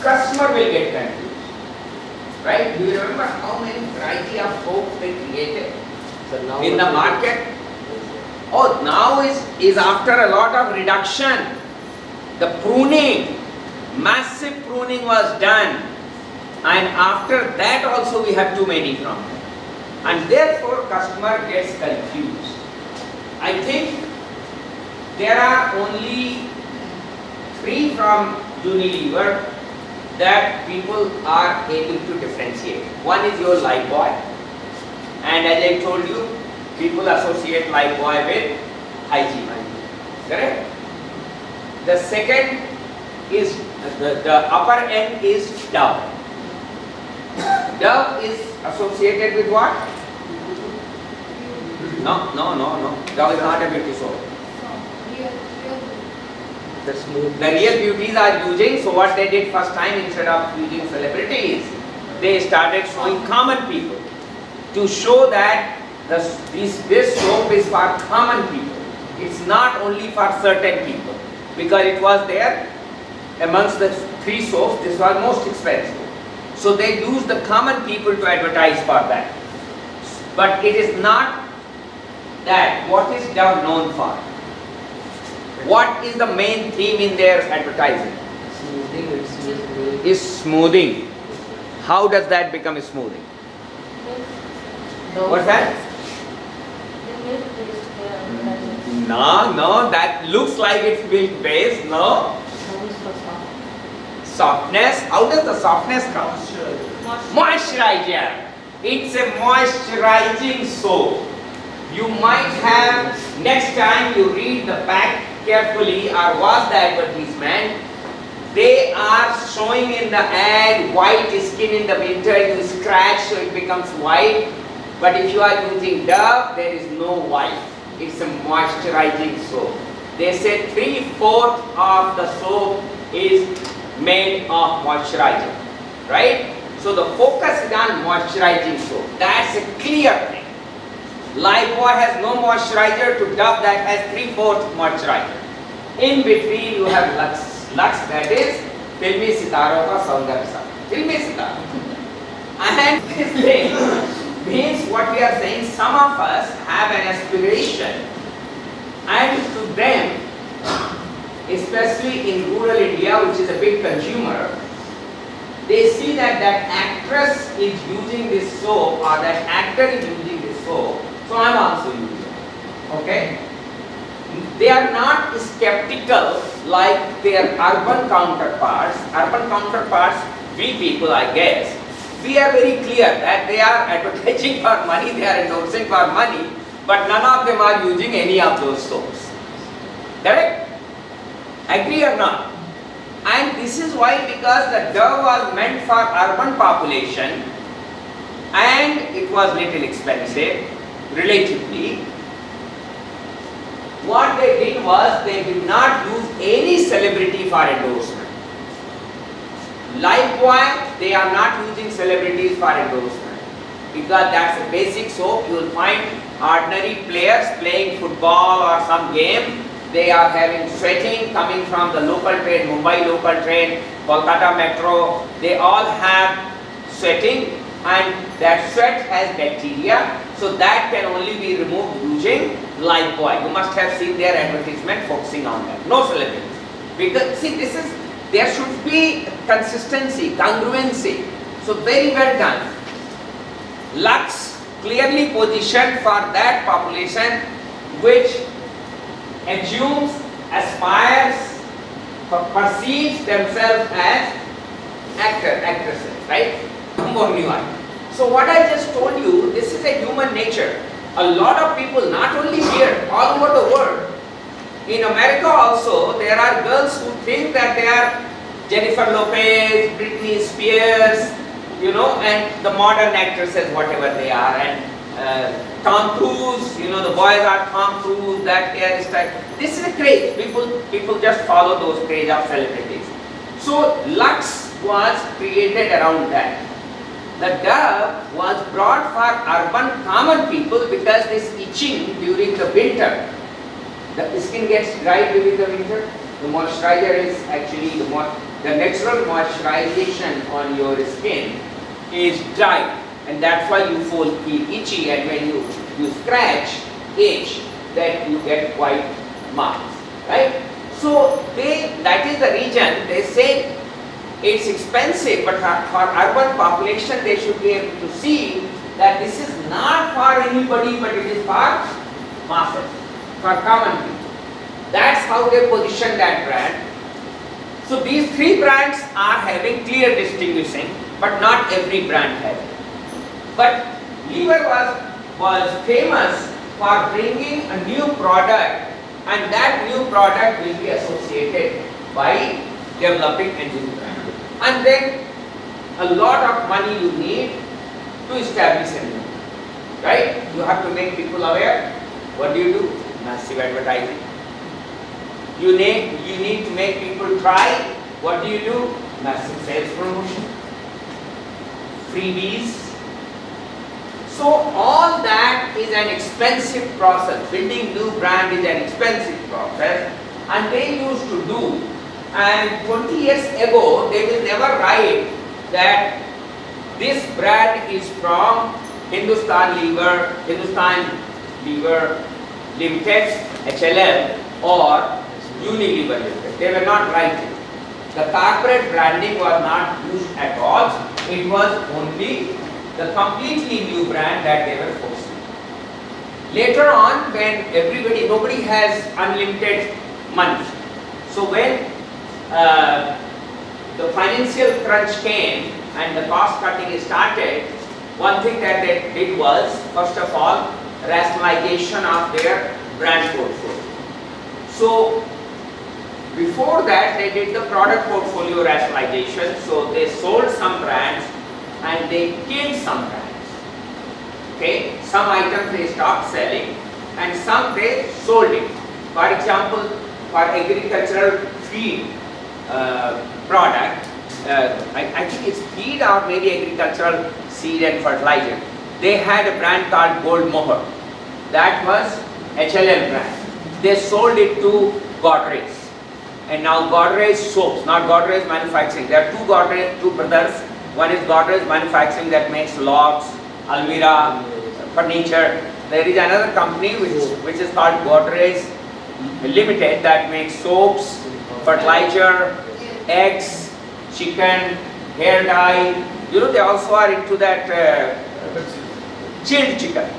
Speaker 1: Customer will get confused, right? Do you remember how many variety of soaps they created
Speaker 2: So now
Speaker 1: in the market? Oh, now is after a lot of reduction. The pruning, massive pruning was done, and after that also we have too many from them, and therefore customer gets confused. I think there are only 3 from Unilever that people are able to differentiate. One is your Lifebuoy, and as I told you, people associate Lifebuoy with hygiene. Correct? The second is, the upper end is Dove. Dove is associated with what? No. Dove is not a beauty soap.
Speaker 2: The smooth.
Speaker 1: The real beauties are using, so what they did first time, instead of using celebrities, they started showing common people to show that this soap is for common people. It's not only for certain people, because it was there amongst the three soaps, this was most expensive. So they used the common people to advertise for that. But it is not that. What is Dove known for? What is the main theme in their advertising?
Speaker 2: Smoothing, it's smooth.
Speaker 1: Is smoothing. How does that become smoothing? What's that? No, that looks like it's milk based, no? Softness, how does the softness come? Moisturizer. It's a moisturizing soap. You might have, next time you read the back carefully or watch the advertisement, they are showing in the ad white skin in the winter, you scratch so it becomes white. But if you are using Dove, there is no white. It's a moisturizing soap. They say 3/4 of the soap is made of moisturizer, right? So the focus is on moisturizing soap. That's a clear thing. Lifebuoy has no moisturizer to Dove that has 3/4 moisturizer. In between you have Lux. Lux, that is filmi sitaron ka saundarya. Filmi sitara. And this thing means what we are saying, some of us have an aspiration, and to them, especially in rural India, which is a big consumer, they see that that actress is using this soap or that actor is using this soap, so I am also using it. Okay? They are not skeptical like their urban counterparts. Urban counterparts, we people, I guess, we are very clear that they are advertising for money, they are endorsing for money, but none of them are using any of those soaps. Correct? Agree or not? And this is why, because the Dove was meant for urban population and it was little expensive relatively, what they did was they did not use any celebrity for endorsement. Lifebuoy, they are not using celebrities for endorsement, because that's a basic soap. You will find ordinary players playing football or some game, they are having sweating coming from the local train, Mumbai local train, Kolkata metro, they all have sweating, and that sweat has bacteria, so that can only be removed using Lifebuoy. You must have seen their advertisement focusing on that. No celebrity. Because see, this is, there should be consistency, congruency. So very well done. Lux clearly positioned for that population which assumes, aspires, perceives themselves as actresses, right? More new one. So what I just told you, this is a human nature. A lot of people, not only here, all over the world, in America also, there are girls who think that they are Jennifer Lopez, Britney Spears, you know, and the modern actresses, whatever they are, and Tom Cruise, you know, the boys are Tom Cruise, that hairstyle. This is a craze. People just follow those craze of celebrities. So Lux was created around that. The Dove was brought for urban common people because this itching during the winter, the skin gets dry during the winter. The moisturizer is actually the natural moisturization on your skin is dry, and that's why you feel itchy, and when you scratch, itch, that you get white marks, right? So that is the reason they say it's expensive, but for urban population they should be able to see that this is not for anybody, but it is for masses, for common people. That's how they position that brand. So these three brands are having clear distinguishing, but not every brand has it. But Lever was famous for bringing a new product and that new product will be associated by developing a new brand. And then a lot of money you need to establish a new brand, right? You have to make people aware. What do? Massive advertising. You need to make people try. What do? Massive sales promotion. Freebies. So all that is an expensive process. Building new brand is an expensive process, and they used to do. And 20 years ago, they will never write that this brand is from Hindustan Lever Limited, HLL, or Unilever Limited. They were not writing. The corporate branding was not used at all. It was only the completely new brand that they were forcing. Later on, when nobody has unlimited money. So when the financial crunch came and the cost cutting started, one thing that they did was, first of all, rationalization of their brand portfolio. So before that, they did the product portfolio rationalization. So they sold some brands and they killed some brands. Okay, some items they stopped selling and some they sold it. For example, for agricultural feed product, I think it's feed or maybe agricultural seed and fertilizer. They had a brand called Gold Mohur. That was HLL brand. They sold it to Godrej. And now Godrej soaps, not Godrej manufacturing. There are two brothers. One is Godrej manufacturing that makes logs, almirah, furniture. There is another company which is called Godrej Limited that makes soaps, fertilizer, eggs, chicken, hair dye. You know, they also are into that chilled chicken,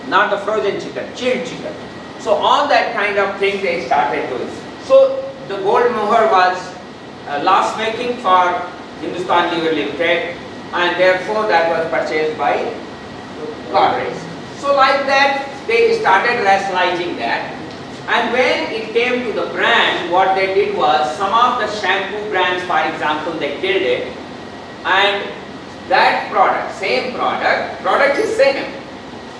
Speaker 1: not the frozen chicken, chilled chicken. So all that kind of thing they started doing. So the Gold Mohur was loss making for Hindustan Lever Limited, and therefore that was purchased by Godrej. So like that they started rationalizing that. And when it came to the brand, what they did was, some of the shampoo brands, for example, they killed it, and that product, same product is same,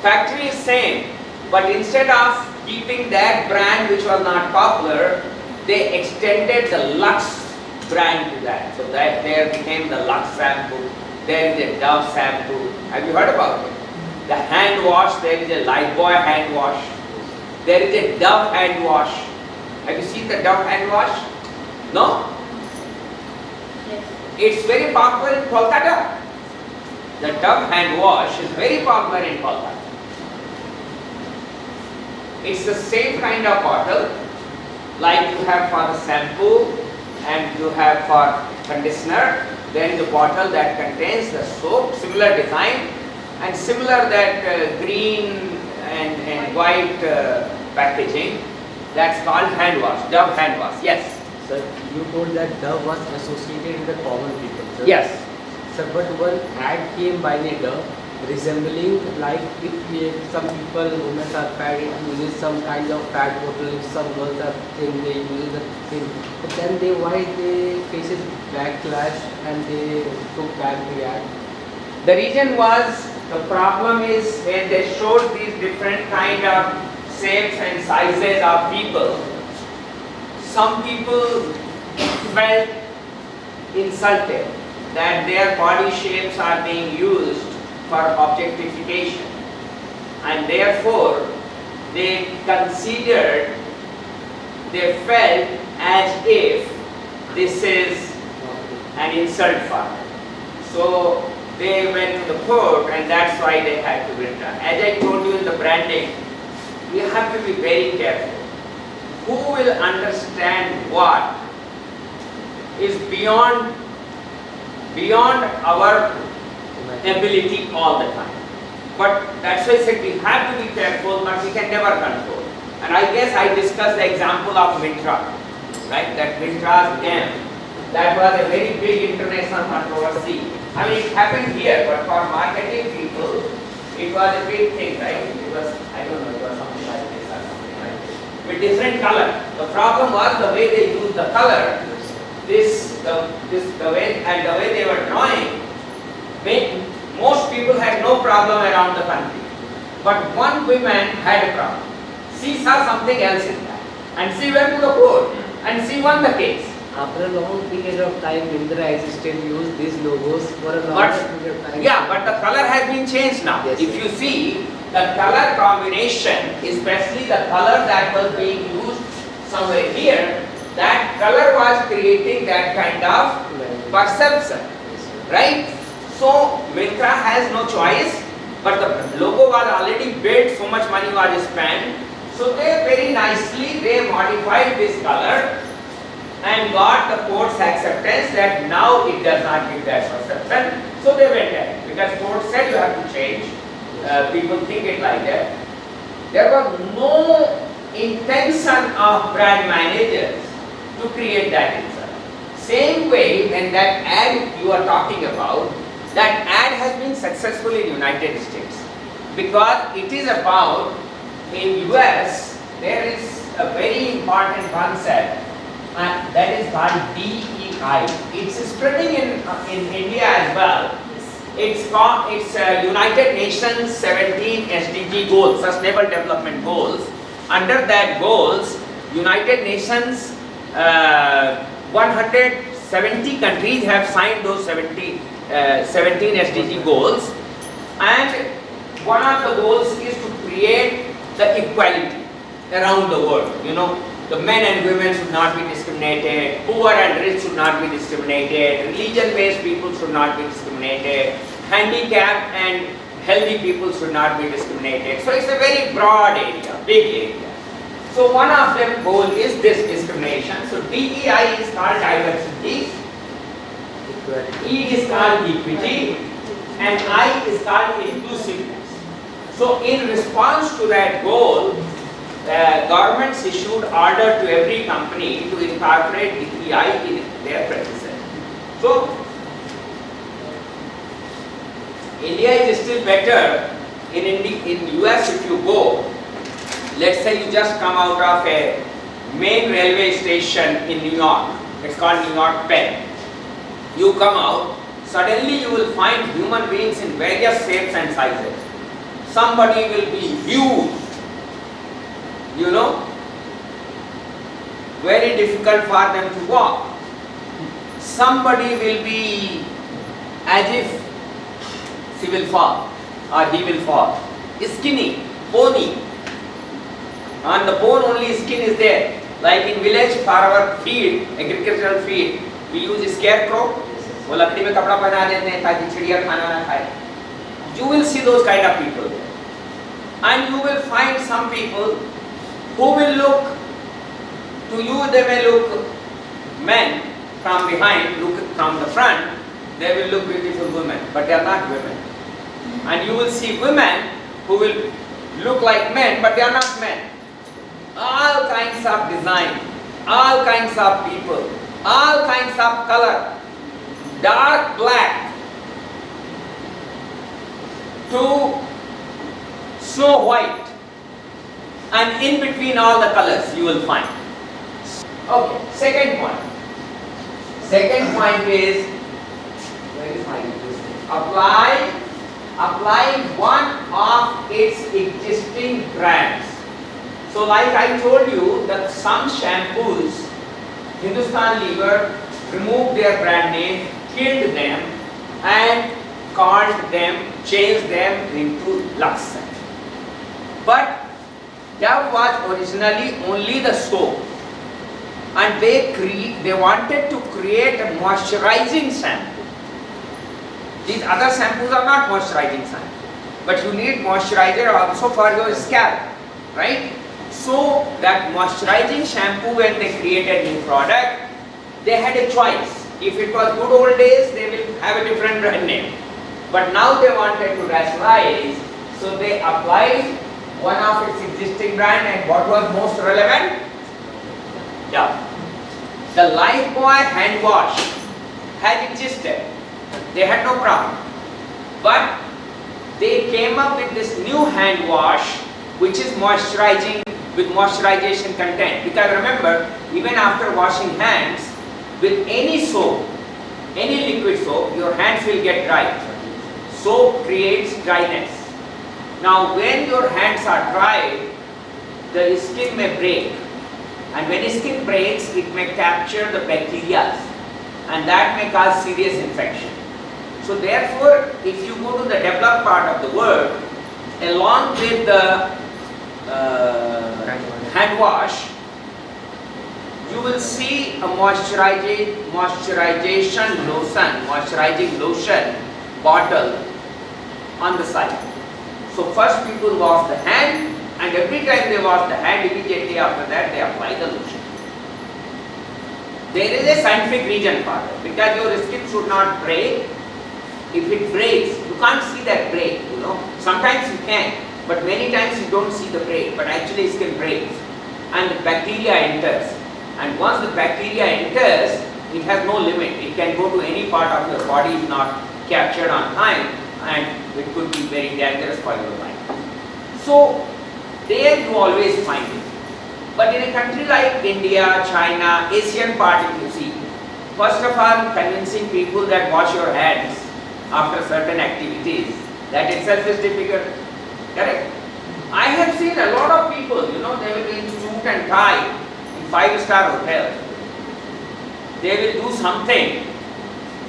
Speaker 1: factory is same, but instead of keeping that brand which was not popular, they extended the Lux brand to that. So that there became the Lux shampoo, there is a Dove shampoo. Have you heard about it? The hand wash, there is a Lifebuoy hand wash. There is a Dove hand wash. Have you seen the Dove hand wash? No?
Speaker 7: Yes.
Speaker 1: It's very popular in Kolkata. The Dove hand wash is very popular in Kolkata. It's the same kind of bottle like you have for the shampoo and you have for conditioner. There is a bottle that contains the soap, similar design and similar that green and white packaging. That's called hand wash, Dove hand wash. Yes.
Speaker 2: Sir, you told that Dove was associated with the common people. Sir.
Speaker 1: Yes.
Speaker 2: Sir, but one ad came by the Dove resembling like if some people, women are fat, it uses some kind of fat bottle, if some girls are thin, they use the thin. But then why they faces backlash and they took back the ad?
Speaker 1: The reason was, the problem is when they showed these different kind of shapes and sizes of people, some people felt insulted that their body shapes are being used for objectification, and therefore they felt as if this is an insult for them. So they went to the court, and that's why they had to return. As I told you in the branding, we have to be very careful. Who will understand what is beyond our ability all the time. But that's why I said we have to be careful, but we can never control. And I guess I discussed the example of Myntra, right? That Myntra's M. That was a very big international controversy. I mean, it happened here, but for marketing people, it was a big thing, right? It was, I don't know, it was something like this or something like this. We different color. The problem was the way they used the color, the way they were drawing. Most people had no problem around the country, but one woman had a problem. She saw something else in that, and she went to the court, and she won the case.
Speaker 2: After a long period of time, Indra has still used these logos for a long
Speaker 1: But
Speaker 2: period of time.
Speaker 1: yeah, but the color has been changed now.
Speaker 2: Yes,
Speaker 1: If
Speaker 2: sir.
Speaker 1: you see the color combination, especially the color that was being used somewhere here, that color was creating that kind of perception, right? So Myntra has no choice, but the logo was already built, so much money was spent. So they very nicely modified this color and got the court's acceptance that now it does not give that perception. So they went ahead because court said you have to change. People think it like that. There was no intention of brand managers to create that insult. Same way when that ad you are talking about, that ad has been successful in United States because it is about, in US there is a very important concept that is called DEI. It's spreading in India as well. It's United Nations 17 SDG goals, Sustainable Development Goals. Under that goals, United Nations 170 countries have signed those 17 SDG goals, and one of the goals is to create the equality around the world. You know, the men and women should not be discriminated, poor and rich should not be discriminated, religion-based people should not be discriminated, handicapped and healthy people should not be discriminated. So it's a very broad area, big area. So one of them goal is this discrimination. So DEI is called diversity, E is called equity, and I is called inclusiveness. So in response to that goal, governments issued order to every company to incorporate DEI in their practices. So India is still better. In US, if you go, let's say you just come out of a main railway station in New York, it's called New York Penn. You come out, suddenly you will find human beings in various shapes and sizes. Somebody will be huge, you know, very difficult for them to walk. Somebody will be as if she will fall or he will fall. Skinny, bony. On the bone only skin is there. Like in village for our feed, agricultural feed, we use scarecrow. वो लकड़ी में कपड़ा पहना देते हैं ताकि चिड़िया खाना ना खाए. You will see those kind of people there. And you will find some people who will look, to you they may look men from behind, look from the front, they will look beautiful women, but they are not women. And you will see women who will look like men, but they are not men. All kinds of design, all kinds of people, all kinds of color, dark black to snow white, and in between all the colors you will find. Okay, second point. Second point is, where is my apply one of its existing brands. So like I told you that some shampoos, Hindustan Lever removed their brand name, killed them and called them, changed them into Lux. But Dove was originally only the soap, and they wanted to create a moisturizing shampoo. These other shampoos are not moisturizing shampoo, but you need moisturizer also for your scalp, right? So that moisturizing shampoo, when they created new product, they had a choice. If it was good old days, they will have a different brand name. But now they wanted to rationalize, so they applied one of its existing brand, and what was most relevant? Yeah. The Lifebuoy hand wash had existed. They had no problem. But they came up with this new hand wash which is moisturizing with moisturization content. Because remember, even after washing hands, with any soap, any liquid soap, your hands will get dry. Soap creates dryness. Now when your hands are dry, the skin may break. And when the skin breaks, it may capture the bacteria and that may cause serious infection. So therefore, if you go to the developed part of the world, along with the hand wash, you will see a moisturizing lotion bottle on the side. So first people wash the hand, and every time they wash the hand, immediately after that they apply the lotion. There is a scientific reason for it, because your skin should not break. If it breaks, you can't see that break, you know. Sometimes you can, but many times you don't see the break, but actually skin breaks and the bacteria enters. And once the bacteria enters, it has no limit. It can go to any part of your body if not captured on time, and it could be very dangerous for your life. So there you always find it. But in a country like India, China, Asian part if you see, first of all, convincing people that wash your hands after certain activities, that itself is difficult. Correct? I have seen a lot of people, you know, they will be in suit and tie in 5-star hotels. They will do something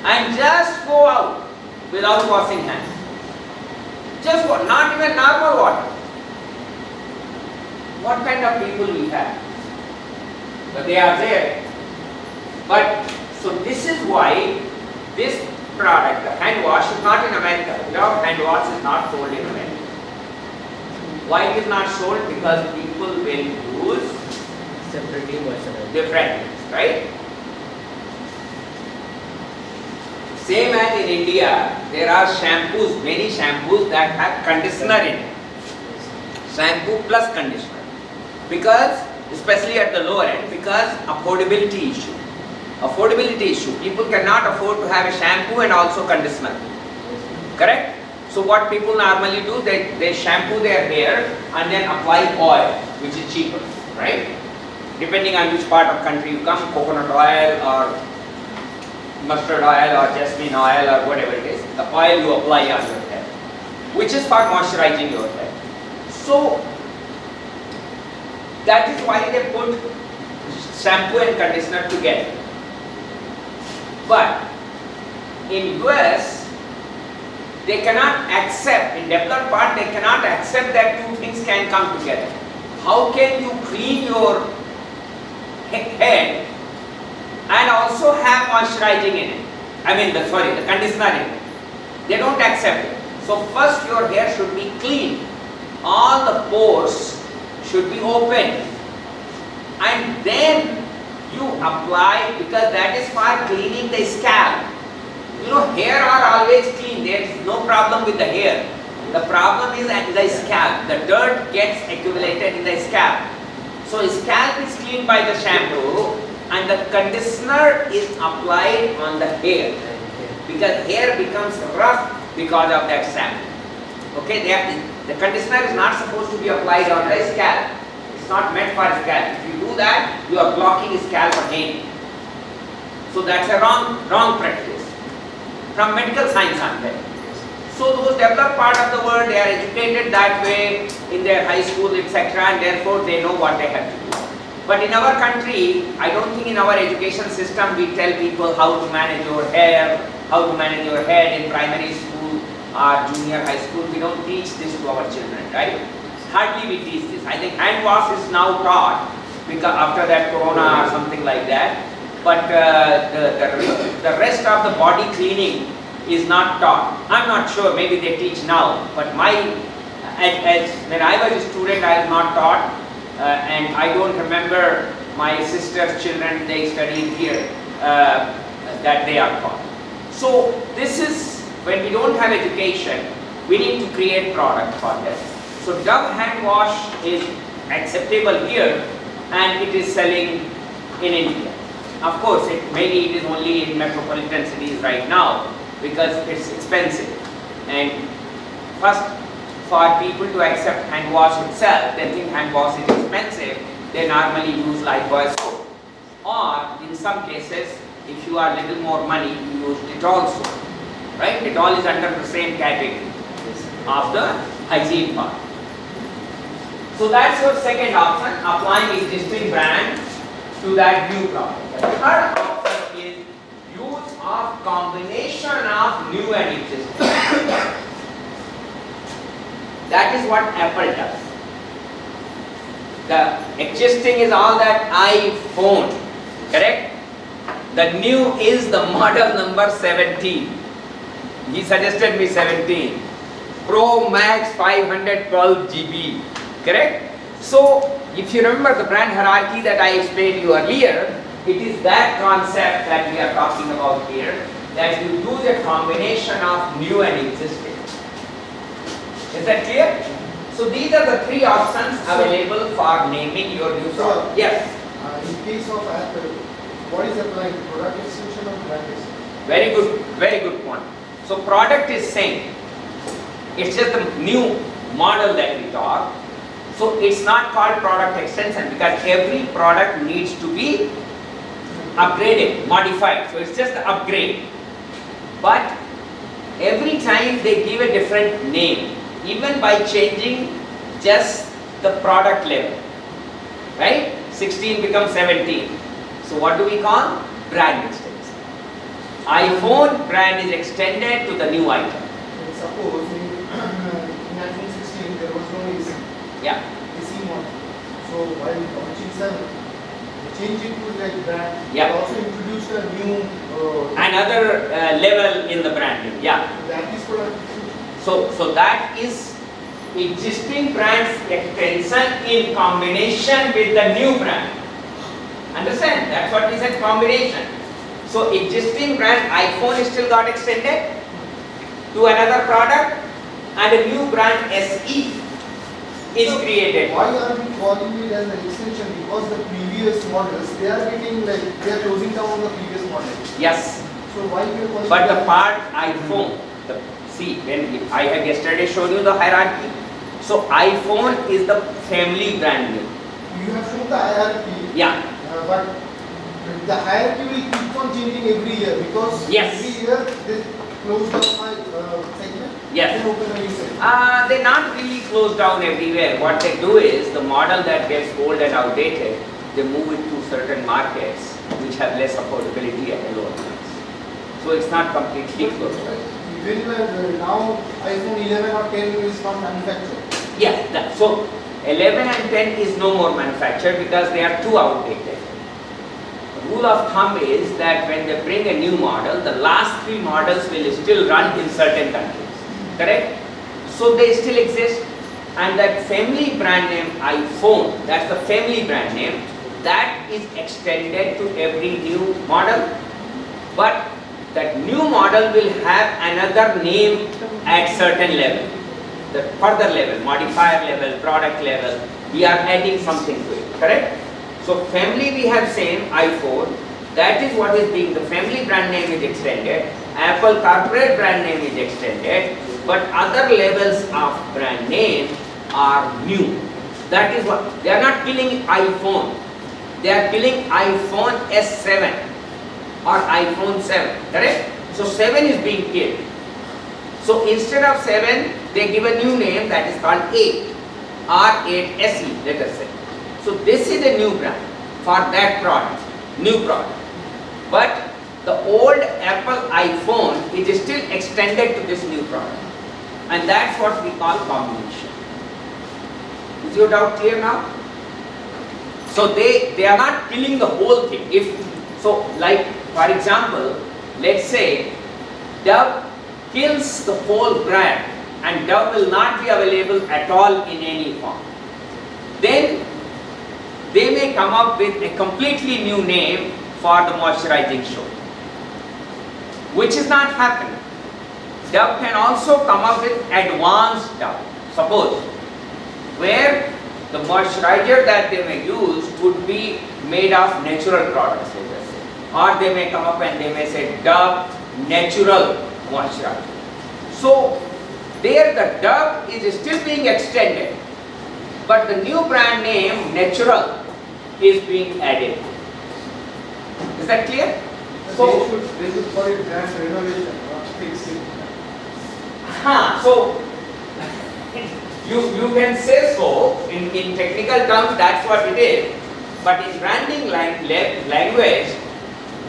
Speaker 1: and just go out without washing hands. Just what? Not even normal water. What kind of people we have? But they are there. But so this is why this product, the hand wash, is not in America. Without hand wash is not sold in America. Why it is not sold? Because people will use
Speaker 2: Separately moisturizer.
Speaker 1: different things, right? Same as in India, there are shampoos, many shampoos that have conditioner in it. Shampoo plus conditioner. Because, especially at the lower end, because affordability issue. Affordability issue. People cannot afford to have a shampoo and also conditioner. Correct? So what people normally do, they shampoo their hair and then apply oil, which is cheaper, right? Depending on which part of country you come, coconut oil or mustard oil or jasmine oil or whatever it is, the oil you apply on your hair, which is for moisturizing your hair. So that is why they put shampoo and conditioner together. But in US, they cannot accept, in developed part, they cannot accept that two things can come together. How can you clean your head and also have moisturizing in it? The conditioner in it. They don't accept it. So first your hair should be clean. All the pores should be open. And then you apply, because that is for cleaning the scalp. You know, hair are always clean. There is no problem with the hair. The problem is at the scalp. The dirt gets accumulated in the scalp. So scalp is cleaned by the shampoo and the conditioner is applied on the hair. Because hair becomes rough because of that shampoo. Okay, the conditioner is not supposed to be applied on the scalp. It's not meant for scalp. If you do that, you are blocking scalp again. So that's a wrong practice. From medical science on that. So those developed part of the world, they are educated that way in their high school, etc., and therefore they know what they have to do. But in our country, I don't think in our education system we tell people how to manage your hair, how to manage your head in primary school or junior high school. We don't teach this to our children, right? Hardly we teach this. I think hand wash is now taught because after that corona or something like that. But the rest of the body cleaning is not taught. I'm not sure, maybe they teach now, but when I was a student, I was not taught, and I don't remember my sister's children, they studied here, that they are taught. So this is, when we don't have education, we need to create product for this. So Dove hand wash is acceptable here, and it is selling in India. Of course, maybe it is only in metropolitan cities right now because it's expensive. And first, for people to accept hand wash itself. They think hand wash is expensive. They normally use Lifebuoy soap. Or in some cases, if you are little more money, you use Dettol soap. Right? Dettol is under the same category of the hygiene part. So that's your second option, applying existing brand to that new product. The third option is use of combination of new and existing. That is what Apple does. The existing is all that iPhone, correct? The new is the model number 17. He suggested me 17. Pro Max 512 GB, correct? So, if you remember the brand hierarchy that I explained you earlier, it is that concept that we are talking about here, that you do the combination of new and existing. Is that clear? So these are the three options available for naming your new product. Yes,
Speaker 8: In case of Apple, what is applying? Product extension or brand extension?
Speaker 1: very good point. So product is same. It's just the new model that we talk. So it's not called product extension because every product needs to be upgraded, modified. So it's just an upgrade. But every time they give a different name, even by changing just the product level. Right? 16 becomes 17. So what do we call? Brand extension. iPhone brand is extended to the new item.
Speaker 8: And suppose in iPhone 16 there was no AC,
Speaker 1: Yeah.
Speaker 8: AC model. So while launching 7, they changed it to like brand.
Speaker 1: Yeah.
Speaker 8: They also introduced a new.
Speaker 1: Another level in the branding. Yeah.
Speaker 8: That is product extension.
Speaker 1: So that is existing brand's extension in combination with the new brand. Understand? That's what we said, combination. So existing brand iPhone is still got extended to another product and a new brand SE is
Speaker 8: So
Speaker 1: created.
Speaker 8: Why are we calling it as an extension? Because the previous models, they are getting like, they are closing down the previous model.
Speaker 1: Yes.
Speaker 8: So why we are calling
Speaker 1: But
Speaker 8: it
Speaker 1: the
Speaker 8: as-
Speaker 1: part iPhone, see, when I have yesterday shown you the hierarchy. So iPhone is the family brand name.
Speaker 8: You have shown the hierarchy.
Speaker 1: Yeah.
Speaker 8: But the hierarchy will keep on changing every year because
Speaker 1: Yes.
Speaker 8: every year they close down my segment.
Speaker 1: Yes.
Speaker 8: Then open a new segment.
Speaker 1: They not really close down everywhere. What they do is the model that gets old and outdated, they move it to certain markets which have less affordability at a lower price. So it's not completely closed.
Speaker 8: Even now iPhone 11 or 10 is not manufactured.
Speaker 1: Yes, so 11 and 10 is no more manufactured because they are too outdated. The rule of thumb is that when they bring a new model, the last 3 models will still run in certain countries. Correct? So they still exist. And that family brand name iPhone, that's the family brand name, that is extended to every new model. But that new model will have another name at certain level. The further level, modifier level, product level, we are adding something to it, correct? So family we have same, iPhone, that is what is being, the family brand name is extended, Apple corporate brand name is extended, but other levels of brand name are new. That is what, they are not killing iPhone, they are killing iPhone S7 or iPhone 7, correct? So 7 is being killed. So instead of 7, they give a new name that is called 8 or 8 SE, let us say. So this is a new brand for that product, new product. But the old Apple iPhone is still extended to this new product. And that's what we call combination. Is your doubt clear now? So they are not killing the whole thing. So like for example, let's say Dove kills the whole brand and Dove will not be available at all in any form. Then they may come up with a completely new name for the moisturizing soap, which is not happening. Dove can also come up with advanced Dove, suppose, where the moisturizer that they may use would be made of natural products, let us say. Or they may come up and they may say Dove Natural Moisturizer. So there the Dove is still being extended, but the new brand name Natural is being added. Is that clear? So,
Speaker 8: they should call it brand renovation, not fixing.
Speaker 1: so you can say so in technical terms, that's what it is, but in branding language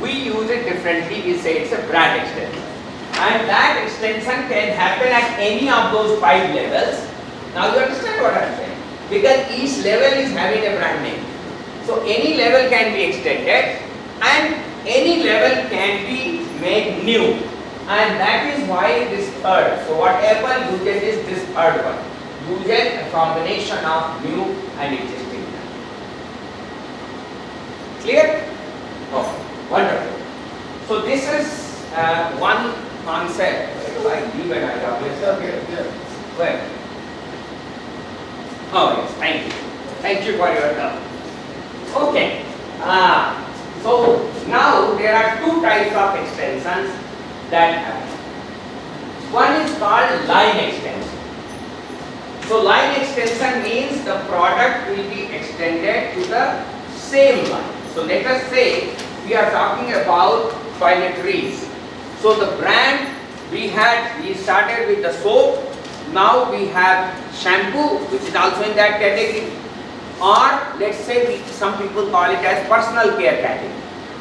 Speaker 1: we use it differently. We say it's a brand extension, and that extension can happen at any of those 5 levels. Now you understand what I'm saying, because each level is having a brand name, so any level can be extended and any level can be made new, and that is why this third. So what Apple uses is this third one, uses a combination of new and existing. Clear? Oh, wonderful. So this is one concept. I leave it. I got this.
Speaker 8: Okay, yeah.
Speaker 1: Where? Oh yes, thank you. Thank you for your help. Okay. So now there are 2 types of extensions that happen. One is called line extension. So line extension means the product will be extended to the same line. So let us say we are talking about toiletries. So the brand we started with the soap, now we have shampoo, which is also in that category. Or let's say some people call it as personal care category.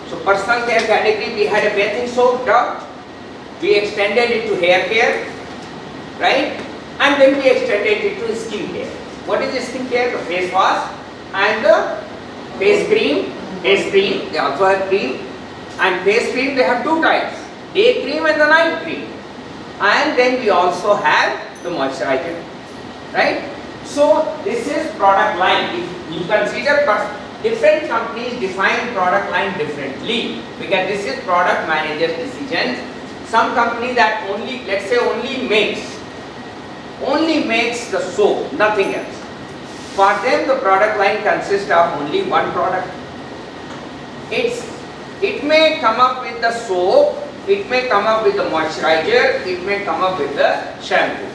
Speaker 1: So personal care category, we had a bathing soap, Dove. We extended it to hair care, right? And then we extended it to skin care. What is the skin care? The face wash and the face cream. Face cream, they also have cream. And face cream, they have 2 types, day cream and the night cream. And then we also have the moisturizer, right? So this is product line. If you consider different companies define product line differently, because this is product manager's decision. Some company that only, let's say only makes the soap, nothing else. For them the product line consists of only one product. It may come up with the soap, it may come up with the moisturizer, it may come up with the shampoo.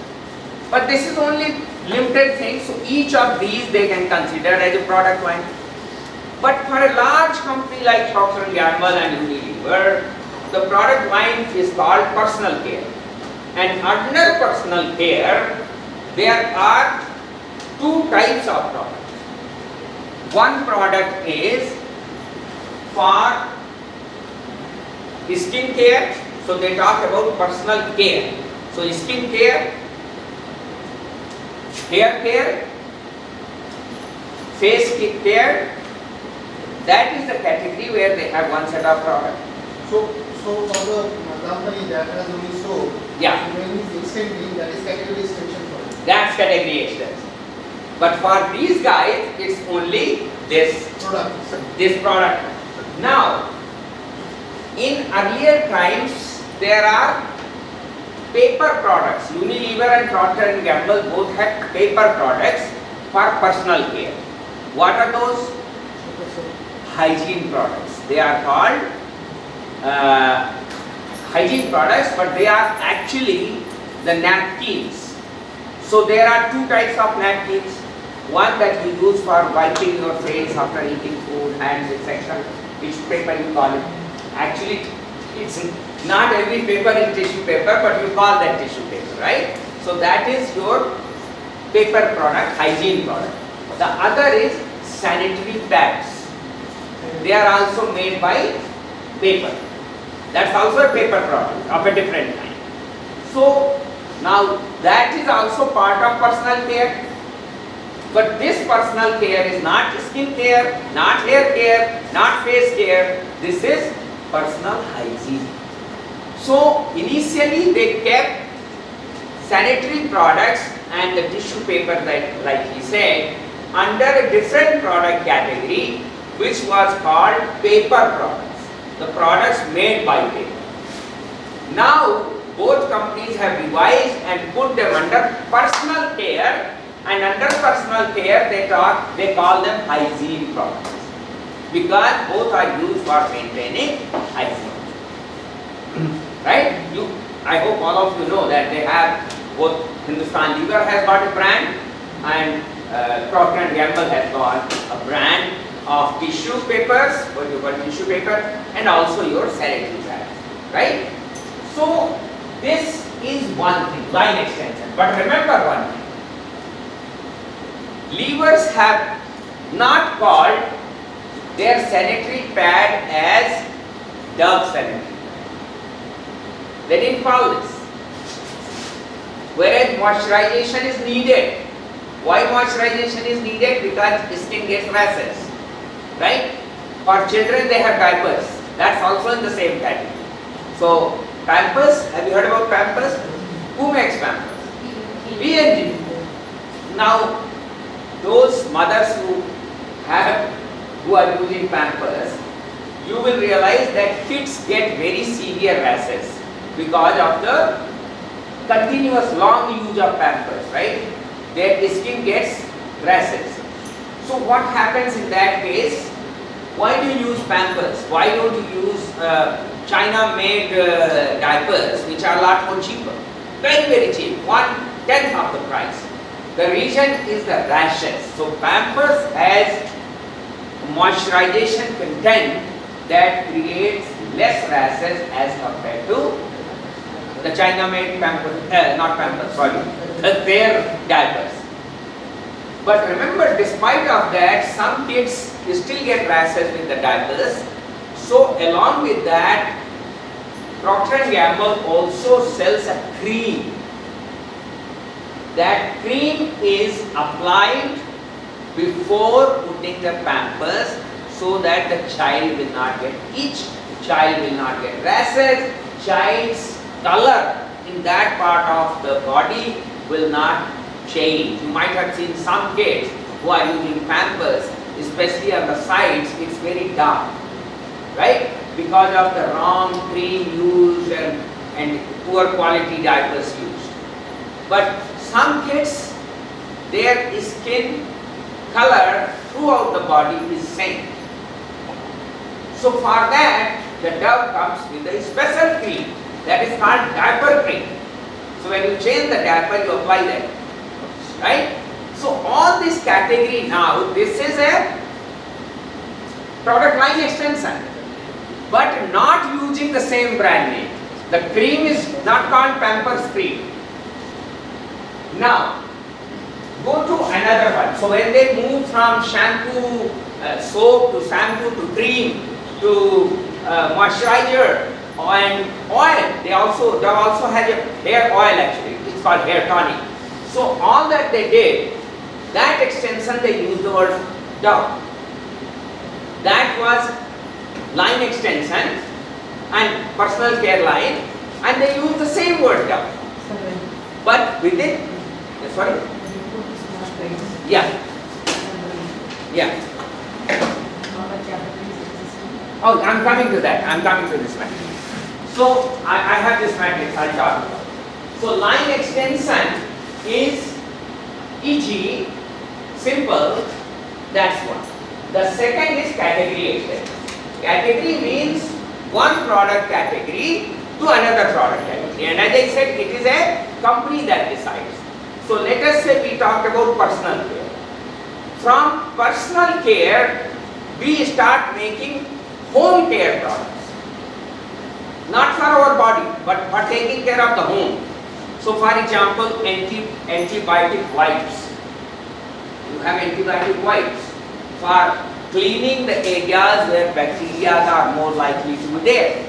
Speaker 1: But this is only limited things, so each of these they can consider as a product line. But for a large company like Procter & Gamble and Unilever, the product line is called personal care. And under personal care, there are 2 types of products. One product is for skin care, so they talk about personal care. So skin care, hair care, face care, that is the category where they have one set of products.
Speaker 8: So for the company that has only soap,
Speaker 1: Yeah.
Speaker 8: when it's extending, that is category extension for it.
Speaker 1: That's category extension. But for these guys, it's only this product. Now, in earlier times, there are paper products. Unilever and Procter & Gamble both had paper products for personal care. What are those? Hygiene products. They are called hygiene products, but they are actually the napkins. So there are 2 types of napkins. One that you use for wiping your face after eating food, hands, etc. Tissue paper you call it. Actually, it's not every paper is tissue paper, but you call that tissue paper, right? So that is your paper product, hygiene product. The other is sanitary pads. They are also made by paper. That's also a paper product of a different kind. So now that is also part of personal care. But this personal care is not skin care, not hair care, not face care. This is personal hygiene. So initially they kept sanitary products and the tissue paper, that like he said, under a different product category, which was called paper products, the products made by paper. Now both companies have revised and put them under personal care, and under personal care they call them hygiene products, because both are used for maintaining hygiene. Right? I hope all of you know that they have both Hindustan Lever has got a brand and Procter and Gamble has got a brand of tissue papers, what you call tissue paper, and also your sanitary pads, right? So this is one thing, line extension. But remember one thing, levers have not called their sanitary pad as Dove sanitary. They didn't call this. Whereas moisturization is needed. Why moisturization is needed? Because skin gets rashes, right? For children they have diapers. That's also in the same category. So Pampers, have you heard about Pampers? Who makes Pampers? P&G. Now those mothers who are using Pampers, you will realize that kids get very severe rashes because of the continuous long use of Pampers, right? Their skin gets rashes. So what happens in that case? Why do you use Pampers? Why don't you use China-made diapers, which are a lot more cheaper? Very, very cheap, 1/10 of the price. The reason is the rashes. So Pampers has moisturization content that creates less rashes as compared to the China-made Pampers, not Pampers, sorry, their diapers. But remember, despite of that, some kids still get rashes with the diapers. So along with that, Procter & Gamble also sells a cream. That cream is applied before putting the Pampers so that the child will not get itch, child will not get rashes, child's color in that part of the body will not change. You might have seen some kids who are using Pampers, especially on the sides, it's very dark, right? Because of the wrong cream used and poor quality diapers used. But some kids, their skin color throughout the body is same. So for that, the Dove comes with a special cream that is called diaper cream. So when you change the diaper, you apply that, right? So all this category now, this is a product line extension, but not using the same brand name. The cream is not called Pampers cream. Now, go to another one. So when they move from shampoo, soap to shampoo to cream to moisturizer and oil, Dove also has a hair oil actually. It's called hair tonic. So all that they did, that extension they used the word Dove. That was line extension and personal care line, and they used the same word Dove. But within, sorry? Yeah. Yeah. Oh, I'm coming to that. I'm coming to this matrix. So I have this matrix I'll talk about. So line extension is e.g. simple, that's one. The second is category extension. Category means one product category to another product category. And as I said, it is a company that decides. So let us say we talked about personal care. From personal care, we start making home care products. Not for our body, but for taking care of the home. So for example, antibiotic wipes. You have antibiotic wipes for cleaning the areas where bacteria are more likely to be there.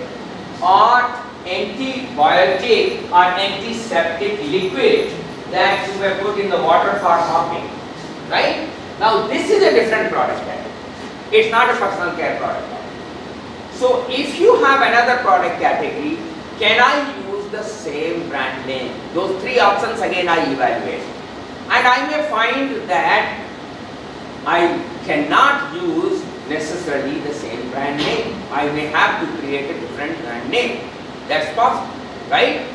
Speaker 1: Or antibiotic or antiseptic liquid that you may put in the water for mopping. Right? Now this is a different product category. It's not a personal care product category. So if you have another product category, can I use the same brand name? Those three options again I evaluate. And I may find that I cannot use necessarily the same brand name. I may have to create a different brand name. That's possible, right?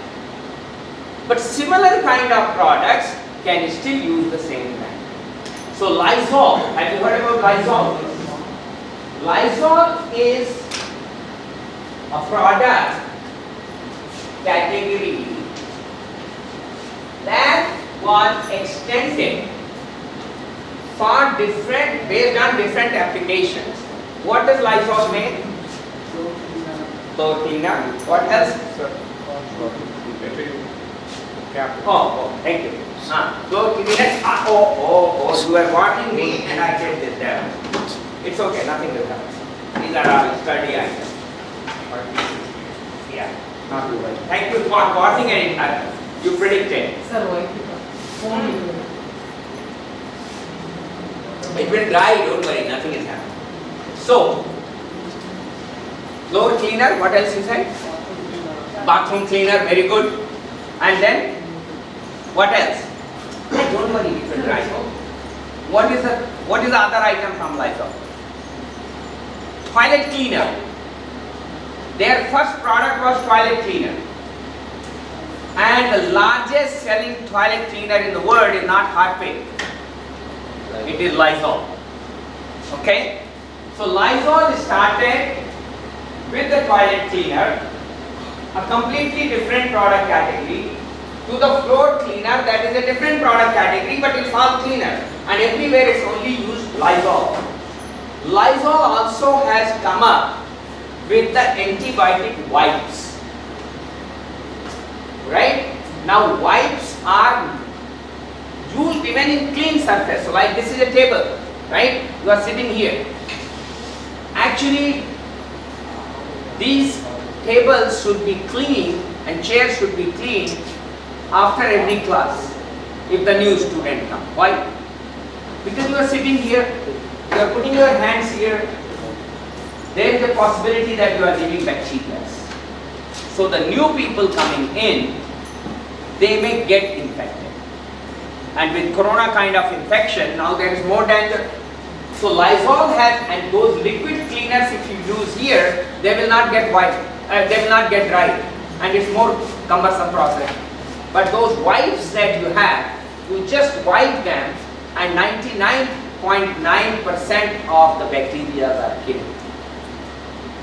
Speaker 1: But similar kind of products can still use the same brand. So Lysol, have you heard about Lysol? Lysol is a product category that was extended for different, based on different applications. What does Lysol make? Floor cleaner. What else?
Speaker 4: Cap.
Speaker 1: Oh, thank you. Floor cleaner. You are warning me and I get this down. It's okay, nothing will happen. These are all study items. Yeah, not too much. Thank you for warning and you predicted.
Speaker 6: Sir, why? Phone.
Speaker 1: It will dry, don't worry, nothing is happening. So, floor cleaner, what else you said? Bathroom cleaner, very good. And then, what else? Hey, don't worry, it will dry. What is the other item from Lysol? Toilet cleaner. Their first product was toilet cleaner. And the largest selling toilet cleaner in the world is not Harpic. It is Lysol. Okay? So Lysol started with the toilet cleaner, a completely different product category, to the floor cleaner, that is a different product category, but it's all cleaner. And everywhere it's only used Lysol. Lysol also has come up with the antibiotic wipes. Right? Now wipes are used even in clean surface. So like this is a table, right? You are sitting here. Actually, these tables should be clean and chairs should be clean after every class if the new student comes. Why? Because you are sitting here, you are putting your hands here, there is a possibility that you are leaving bacteria. So the new people coming in, they may get infected. And with corona kind of infection, now there is more danger. So Lysol has, and those liquid cleaners if you use here, they will not get wiped, they will not get dry, and it's more cumbersome process. But those wipes that you have, you just wipe them and 99.9% of the bacteria are killed.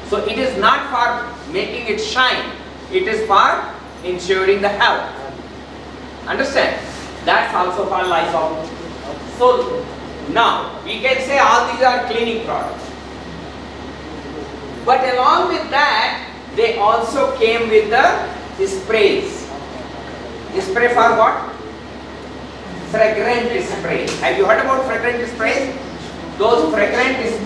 Speaker 1: So it is not for making it shine, it is for ensuring the health. Understand? That's also called Lysol. So now we can say all these are cleaning products. But along with that, they also came with the sprays. Spray for what? Fragrant spray. Have you heard about fragrant sprays? Those fragrant is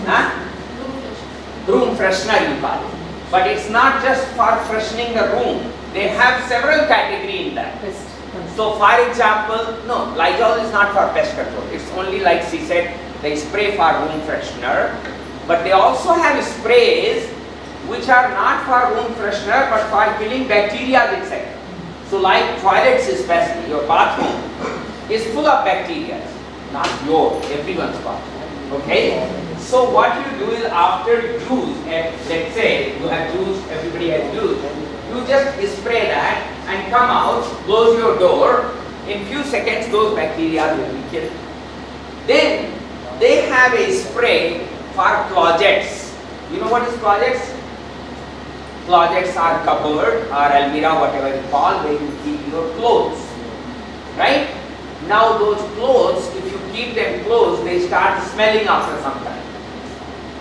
Speaker 1: room freshener you call it. But it's not just for freshening the room. They have several categories in that. So for example, no, Lysol is not for pest control. It's only like she said, they spray for room freshener. But they also have sprays which are not for room freshener but for killing bacteria inside. So like toilets especially, your bathroom is full of bacteria. Not your, everyone's bathroom. Okay? So what you do is after use, let's say you have used, everybody has used, you just spray that and come out, close your door, in few seconds those bacteria will be killed. Then they have a spray for closets. You know what is closets? Closets are cupboard or almirah, whatever you call, where you keep your clothes. Right? Now those clothes, if you keep them closed, they start smelling after some time.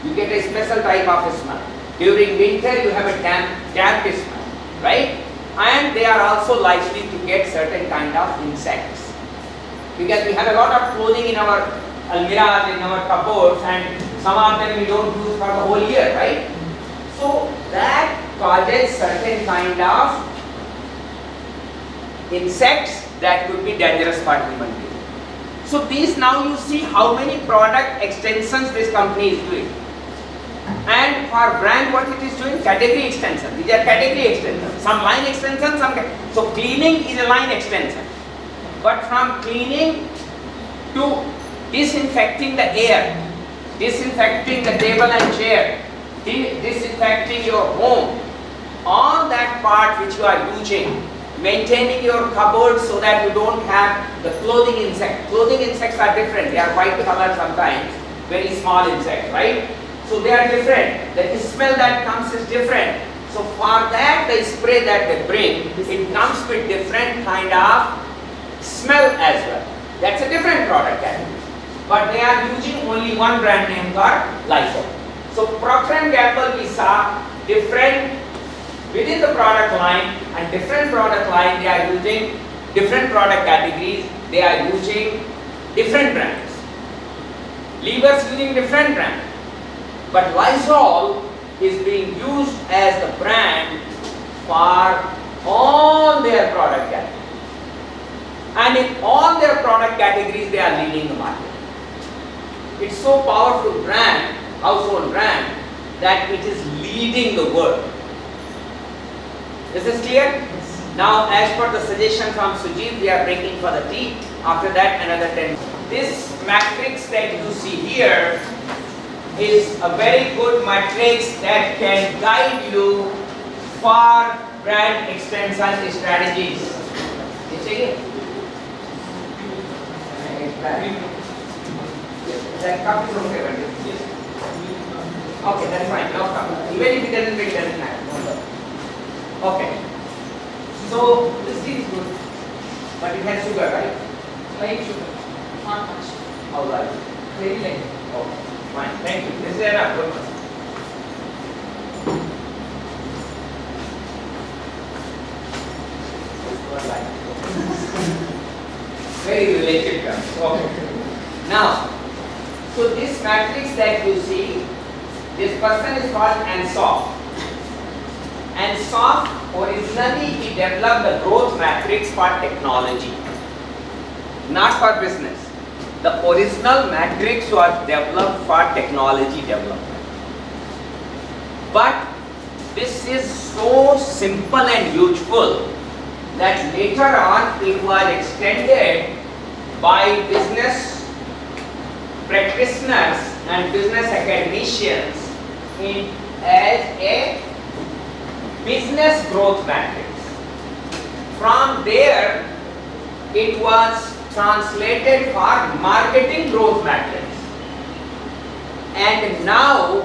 Speaker 1: You get a special type of smell. During winter you have a damp smell. Right? And they are also likely to get certain kind of insects. Because we have a lot of clothing in our almirahs, in our cupboards, and some of them we don't use for the whole year, right? So that causes certain kind of insects that could be dangerous for human beings. So these now you see how many product extensions this company is doing. And for brand what it is doing? Category extension. These are category extensions. Some line extension, so cleaning is a line extension. But from cleaning to disinfecting the air, disinfecting the table and chair, disinfecting your home, all that part which you are using, maintaining your cupboard so that you don't have the clothing insects. Clothing insects are different. They are white color sometimes, very small insects, right? So they are different. The smell that comes is different. So for that, the spray that they bring, it comes with different kind of smell as well. That's a different product category. But they are using only one brand name called Lysol. So Procter and Gamble, we saw different within the product line, and different product line they are using different product categories. They are using different brands. Lever's using different brand, but Lysol is being used as the brand for all their product categories. And in all their product categories, they are leading the market. It's so powerful brand, household brand, that it is leading the world. Is this clear? Now, as per the suggestion from Sujit, we are breaking for the tea. After that, another 10. This matrix that you see here is a very good matrix that can guide you for brand extension strategies. That copy is okay, but yes. Okay, that's fine, no problem. Even if it doesn't make, doesn't matter. Okay. So this tea is good, but it has sugar, right?
Speaker 6: Light sugar, not much.
Speaker 1: How light?
Speaker 6: Very light.
Speaker 1: Okay, fine. Thank you. This is enough. Good. Very related terms. Okay. Now, so this matrix that you see, this person is called Ansoff. Ansoff, originally he developed the growth matrix for technology, not for business. The original matrix was developed for technology development. But this is so simple and useful that later on it was extended by business practitioners and business academicians as a business growth matrix. From there, it was translated for marketing growth matrix. And now,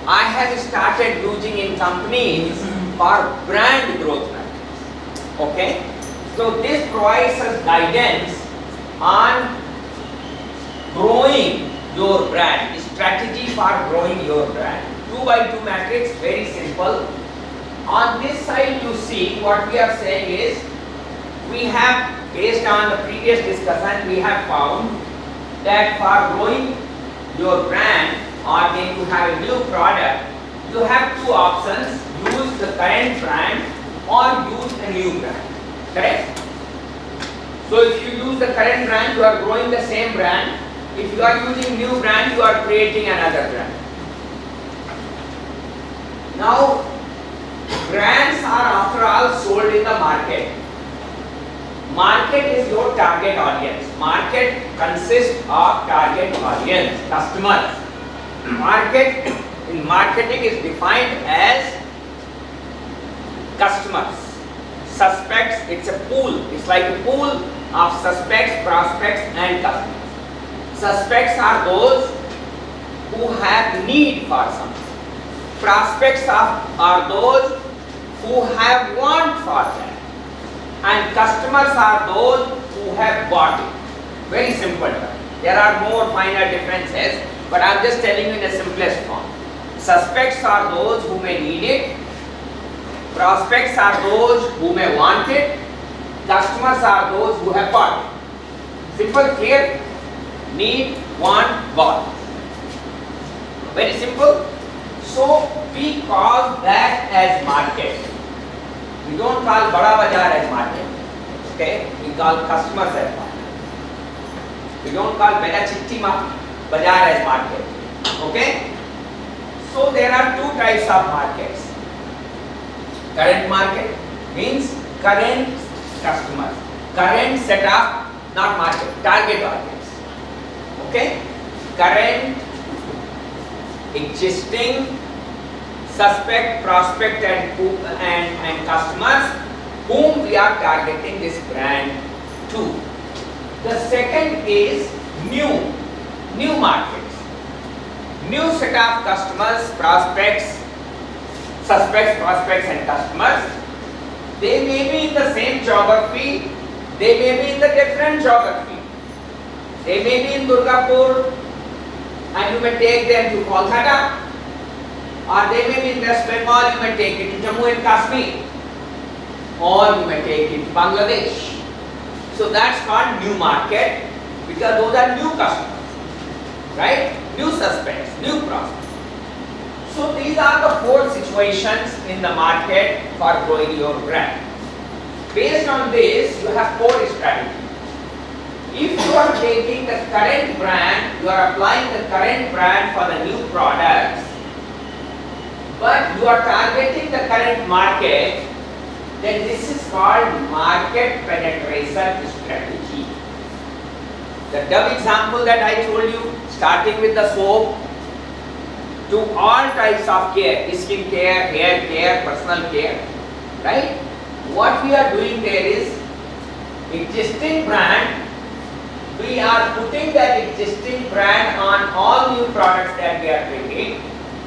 Speaker 1: I have started using in companies for brand growth matrix. Okay? So this provides us guidance on growing your brand, strategy for growing your brand. 2x2 matrix, very simple. On this side you see what we are saying is, we have, based on the previous discussion, we have found that for growing your brand or then to have a new product, you have two options: use the current brand or use a new brand. Correct? So if you use the current brand, you are growing the same brand. If you are using new brand, you are creating another brand. Now, brands are after all sold in the market. Market is your target audience. Market consists of target audience, customers. Market in marketing is defined as customers. Suspects, it's a pool. It's like a pool of suspects, prospects and customers. Suspects are those who have need for something. Prospects are those who have want for that. And customers are those who have bought it. Very simple. There are more finer differences, but I am just telling you in the simplest form. Suspects are those who may need it. Prospects are those who may want it. Customers are those who have bought it. Simple, clear? Need, want, bought. Very simple. So we call that as market. We don't call Bada Bazaar as market. Okay? We call customers as market. We don't call Beda Chitti Bazaar as market. Okay? So there are two types of markets. Current market means current customers. Current set of, not market, target audience. Okay? Current, existing, suspect, prospect and customers whom we are targeting this brand to. The second is new markets. New set of customers, prospects, suspects, prospects and customers. They may be in the same geography, They may be in the different geography. They may be in Durgapur and you may take them to Kolkata, or they may be in West Bengal, you may take it to Jammu and Kashmir, or you may take it to Bangladesh. So that's called new market because those are new customers, right? New suspects, new prospects. So these are the 4 situations in the market for growing your brand. Based on this, you have 4 strategies. If you are taking the current brand, you are applying the current brand for the new products, but you are targeting the current market, then this is called market penetration strategy. The dumb example that I told you, starting with the soap, to all types of care, skin care, hair care, personal care, right? What we are doing there is existing brand, we are putting that existing brand on all new products that we are bringing,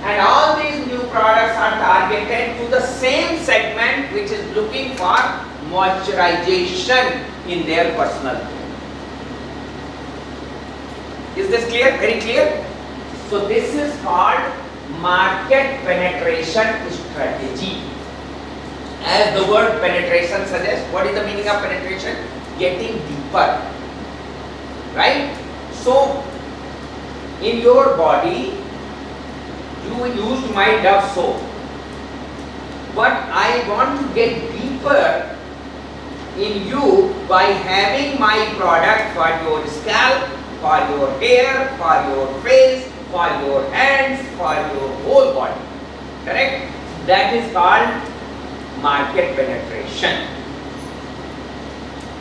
Speaker 1: and all these new products are targeted to the same segment which is looking for moisturization in their personal care. Is this clear? Very clear? So this is called market penetration strategy. As the word penetration suggests, what is the meaning of penetration? Getting deeper. Right? So, in your body, you used my Dove soap. But I want to get deeper in you by having my product for your scalp, for your hair, for your face, for your hands, for your whole body. Correct? That is called market penetration.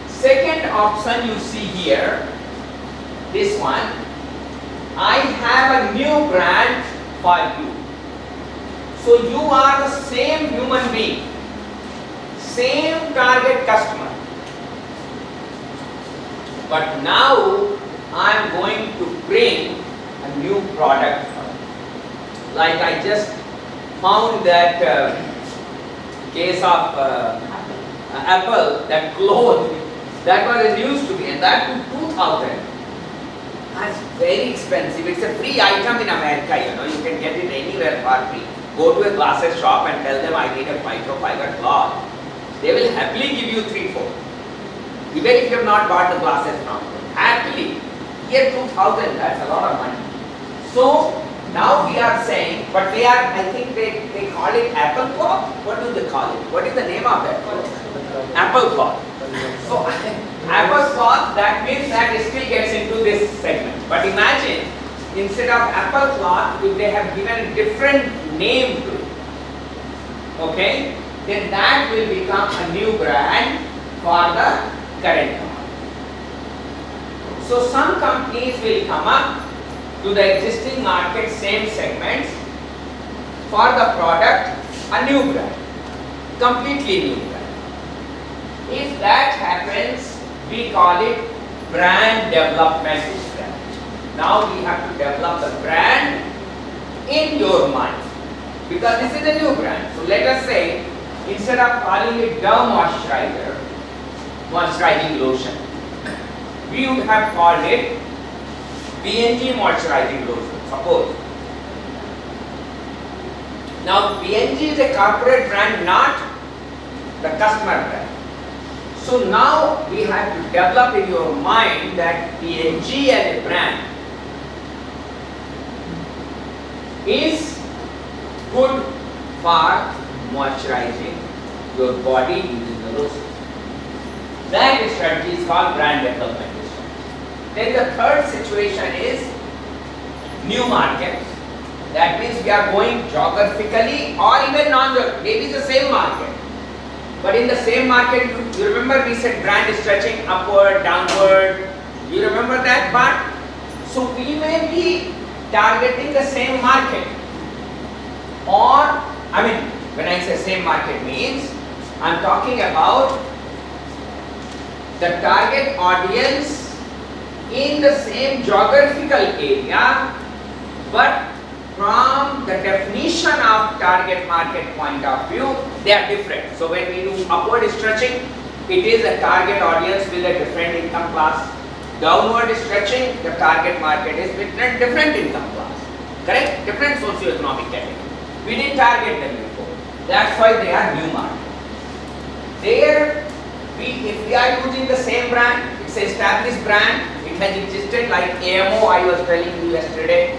Speaker 1: Second option you see here, this one, I have a new brand for you. So you are the same human being, same target customer. But now I am going to bring a new product. Like I just found that case of Apple, that cloth, that was it used to be, and that to 2000. That's very expensive. It's a free item in America, you know, you can get it anywhere for free. Go to a glasses shop and tell them I need a microfiber cloth. They will happily give you 3-4. Even if you have not bought the glasses from them. Happily. Here 2000, that's a lot of money. So now we are saying, but they are, I think they call it apple cloth. What do they call it? What is the name of that cloth? Apple cloth. So apple cloth, that means that it still gets into this segment. But imagine, instead of apple cloth, if they have given a different name to it, okay, then that will become a new brand for the current company. So some companies will come up to the existing market, same segments, for the product, a new brand, completely new brand. If that happens, we call it brand development strategy. Now we have to develop the brand in your mind, because this is a new brand. So let us say, instead of calling it Dove moisturizer, moisturizing lotion, we would have called it P&G moisturizing lotion, suppose. Now P&G is a corporate brand, not the customer brand. So now we have to develop in your mind that P&G as a brand is good for moisturizing your body using the lotion. That strategy is called brand development. Then the third situation is new market. That means we are going geographically or even non-geographically. Maybe the same market. But in the same market, you remember we said brand stretching upward, downward. You remember that part? So we may be targeting the same market. Or, I mean, when I say same market means, I am talking about the target audience in the same geographical area, but from the definition of target market point of view, they are different. So when we do upward stretching, it is a target audience with a different income class. Downward stretching, the target market is with a different income class. Correct? Different socio-economic category. We didn't target them before. That's why they are new market. There, if we are using the same brand, it's an established brand, it has existed like AMO, I was telling you yesterday,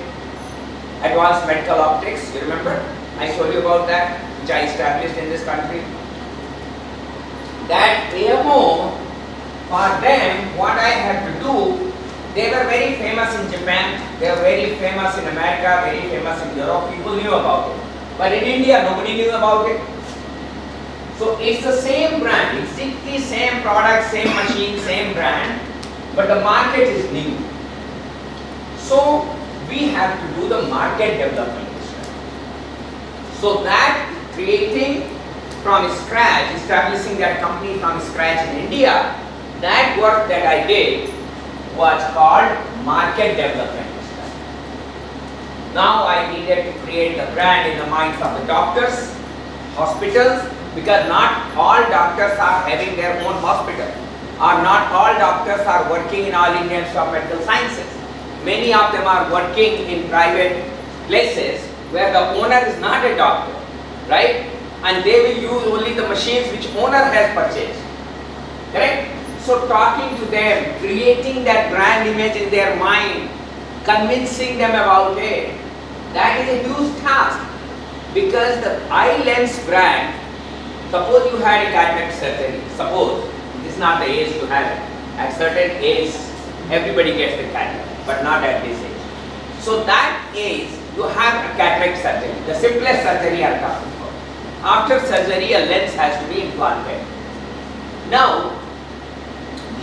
Speaker 1: Advanced Medical Optics, you remember? I told you about that, which I established in this country. That AMO, for them, what I had to do, they were very famous in Japan, they were very famous in America, very famous in Europe, people knew about it. But in India, nobody knew about it. So it's the same brand, exactly same product, same machine, same brand, but the market is new. So we have to do the market development. So that creating from scratch, establishing that company from scratch in India, that work that I did was called market development. Now I needed to create the brand in the minds of the doctors, hospitals, because not all doctors are having their own hospital, or not all doctors are working in All India Institute of Medical Sciences. Many of them are working in private places where the owner is not a doctor, right? And they will use only the machines which owner has purchased, correct? So talking to them, creating that brand image in their mind, convincing them about it, that is a huge task. Because the eye lens brand, suppose you had a cataract surgery, suppose, this is not the age to have it. At certain age, everybody gets the cataract, but not at this age. So that age, you have a cataract surgery, the simplest surgery I am talking about. After surgery, a lens has to be implanted. Now,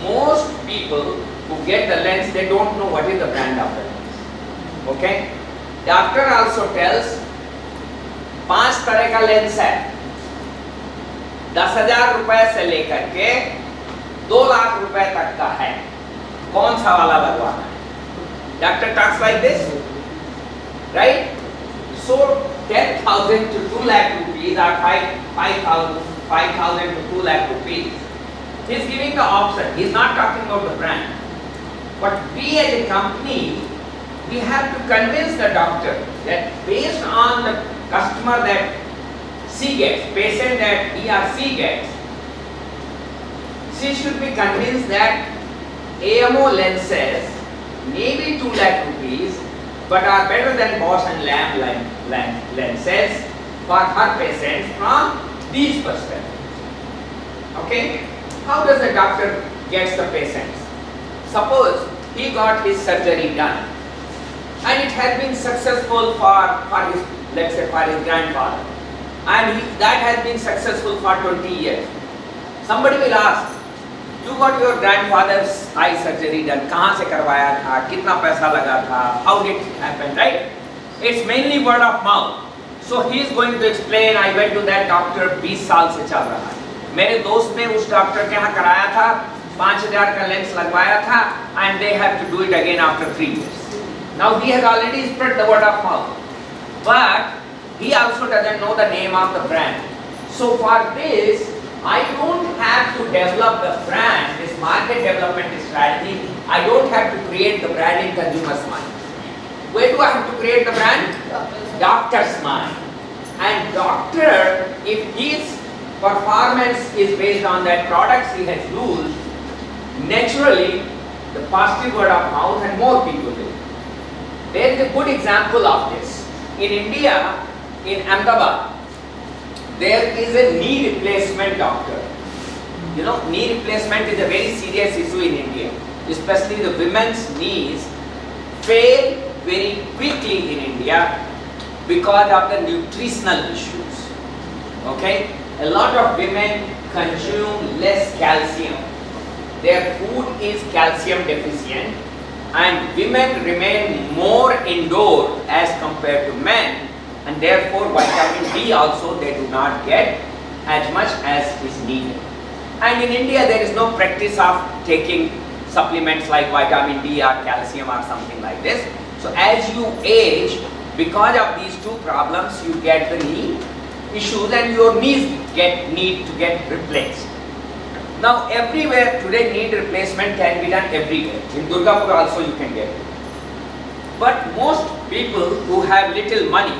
Speaker 1: most people who get the lens, they don't know what is the brand of the lens. Okay? Doctor also tells 5 तरह का lens है, 10,000 रुपए से लेकर के 2 लाख रुपए तक का है, कौन सा वाला लगवाना है? Doctor talks like this, right? So 10,000 to 2 lakh rupees or 5,000 to 2 lakh rupees. He is giving the option. He is not talking about the brand. But we as a company, we have to convince the doctor that based on the customer that she gets, patient that he or she gets, she should be convinced that AMO lenses may be 2 lakh rupees, but are better than Bosch and Lamb lenses for her patients from these perspectives. Okay? How does the doctor get the patients? Suppose he got his surgery done and it has been successful for his, let's say, for his grandfather, and that has been successful for 20 years. Somebody will ask, you got your grandfather's eye surgery done, कहाँ से करवाया था, कितना पैसा लगा था, how did it happen, right? It's mainly word of mouth. So he is going to explain, I went to that doctor 20 साल से चल रहा है, मेरे दोस्त ने उस डॉक्टर के यहाँ कराया था, 5,000 का लेंस लगवाया था, and they have to do it again after 3 years. Now he has already spread the word of mouth, but he also doesn't know the name of the brand. So for this, I don't have to develop the brand, this market development strategy. I don't have to create the brand in consumer's mind. Where do I have to create the brand? Doctor's mind. And doctor, if his performance is based on that products he has used, naturally the positive word of mouth and more people will. There is a good example of this. In India, in Ahmedabad, there is a knee replacement doctor. You know, knee replacement is a very serious issue in India. Especially the women's knees fail very quickly in India because of the nutritional issues. Okay? A lot of women consume less calcium. Their food is calcium deficient, and women remain more indoor as compared to men, and therefore vitamin D also they do not get as much as is needed. And in India there is no practice of taking supplements like vitamin D or calcium or something like this. So as you age, because of these two problems, you get the knee issues and your knees need to get replaced. Now everywhere today knee replacement can be done everywhere. In Durgapur also you can get it. But most people who have little money,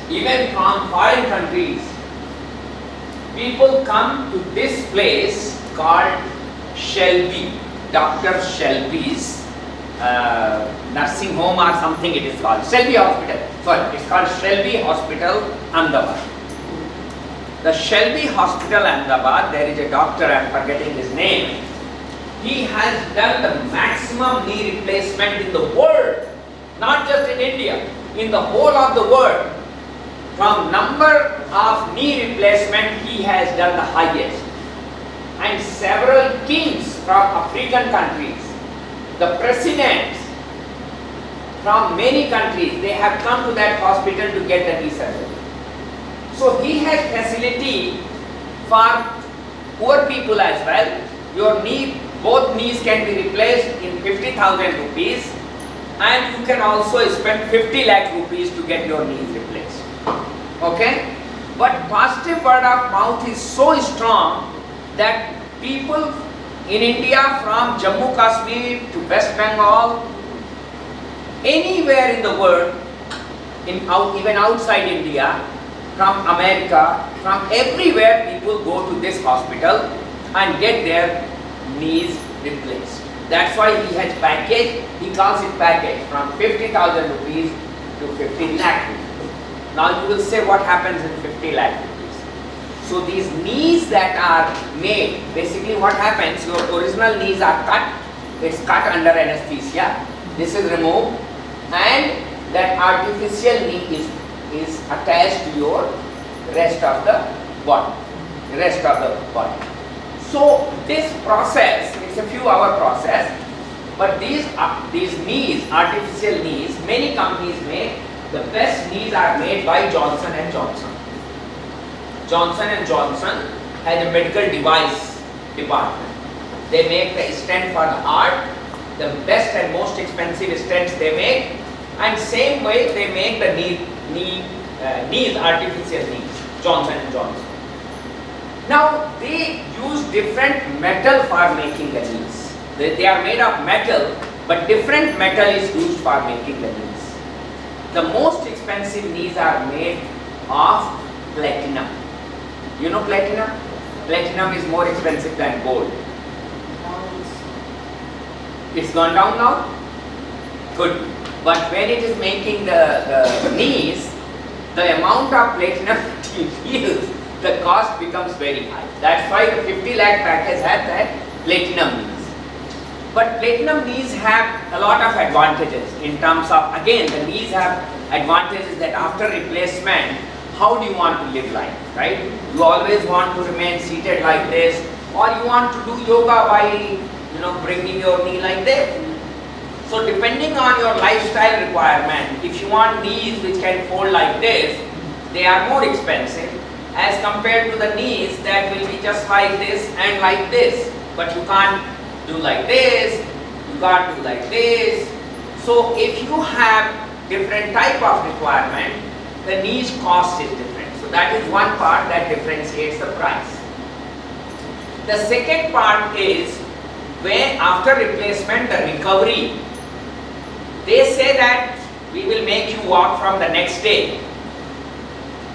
Speaker 1: even from foreign countries, people come to this place called Shelby, Dr. Shelby's nursing home or something it is called, Shelby Hospital. Sorry, it's called Shelby Hospital, Ahmedabad. The Shelby Hospital, Ahmedabad, there is a doctor, I am forgetting his name. He has done the maximum knee replacement in the world, not just in India, in the whole of the world. From number of knee replacement, he has done the highest. And several kings from African countries, the presidents from many countries, they have come to that hospital to get the knee surgery. So he has facility for poor people as well. Your knee, both knees can be replaced in 50,000 rupees, and you can also spend 50 lakh rupees to get your knees replaced. Okay? But positive word of mouth is so strong that people in India, from Jammu Kashmir to West Bengal, anywhere in the world, even outside India, from America, from everywhere, people go to this hospital and get their knees replaced. That's why he has package, he calls it package, from 50,000 rupees to 50 lakh rupees. Now you will say what happens in 50 lakh rupees. So these knees that are made, basically what happens, your original knees are cut, it's cut under anesthesia, this is removed, and that artificial knee is attached to your rest of the body. So this process, it's a few hour process, but these knees, artificial knees, many companies make. The best knees are made by Johnson & Johnson. Johnson & Johnson has a medical device department. They make the stent for the heart, the best and most expensive stents they make, and same way they make the knees, artificial knees, Johnson & Johnson. Now they use different metal for making the knees. They are made of metal, but different metal is used for making the knees. The most expensive knees are made of platinum. You know platinum? Platinum is more expensive than gold. It's gone down now? Good. But when it is making the knees, the amount of platinum you use, the cost becomes very high. That's why the 50 lakh package has that platinum knees. But platinum knees have a lot of advantages in terms of, again, the knees have advantages that after replacement, how do you want to live life, right? You always want to remain seated like this, or you want to do yoga by, bringing your knee like this. So depending on your lifestyle requirement, if you want knees which can fold like this, they are more expensive as compared to the knees that will be just like this and like this. But you can't do like this, you can't do like this. So if you have different type of requirement, the knees cost is different. So that is one part that differentiates the price. The second part is when after replacement, the recovery. They say that we will make you walk from the next day.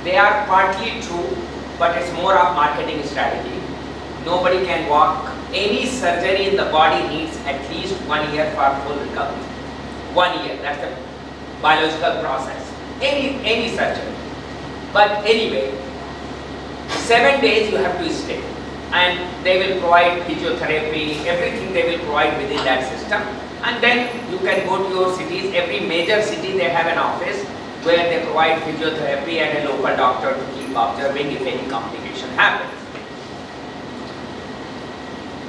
Speaker 1: They are partly true, but it's more of marketing strategy. Nobody can walk. Any surgery in the body needs at least 1 year for full recovery. 1 year, that's the biological process. Any surgery. But anyway, 7 days you have to stay. And they will provide physiotherapy, everything they will provide within that system. And then you can go to your cities. Every major city they have an office where they provide physiotherapy and a local doctor to keep observing if any complication happens.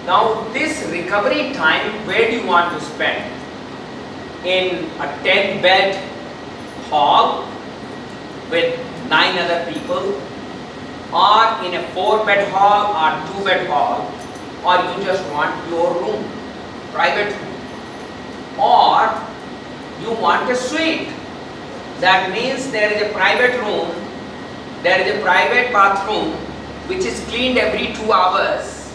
Speaker 1: Now this recovery time, where do you want to spend? In a 10-bed hall with 9 other people, or in a 4-bed hall or 2-bed hall, or you just want your room, private room, or you want a suite. That means there is a private room, there is a private bathroom which is cleaned every 2 hours,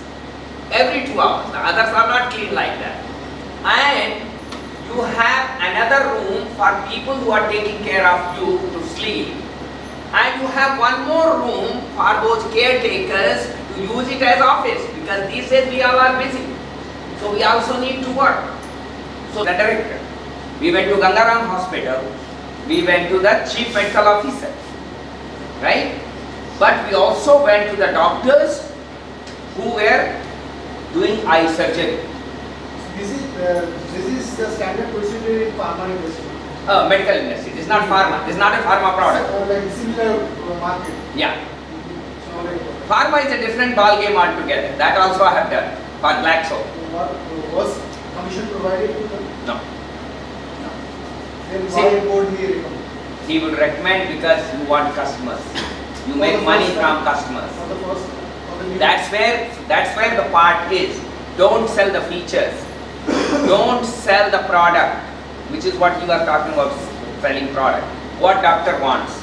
Speaker 1: every 2 hours. The others are not cleaned like that. And you have another room for people who are taking care of you to sleep. And you have one more room for those caretakers to use it as office, because these days we all are busy. So we also need to work. So the director, we went to Gangaram Hospital, we went to the chief medical officer, right? But we also went to the doctors who were doing eye surgery.
Speaker 8: This is the standard procedure in pharma industry.
Speaker 1: Medical industry. This is not pharma. This is not a pharma product.
Speaker 8: Like similar market.
Speaker 1: Yeah.
Speaker 8: So like,
Speaker 1: Pharma is a different ball game altogether. That also I have done for Glaxo.
Speaker 8: what was commission provided to them?
Speaker 1: No.
Speaker 8: Then
Speaker 1: See-
Speaker 8: why would he recommend?
Speaker 1: He would recommend because you want customers. You
Speaker 8: For
Speaker 1: make
Speaker 8: the
Speaker 1: money
Speaker 8: first
Speaker 1: from
Speaker 8: time?
Speaker 1: customers.
Speaker 8: For the first, for the new.
Speaker 1: That's where the part is. Don't sell the features. Don't sell the product, which is what you are talking about, selling product. What doctor wants?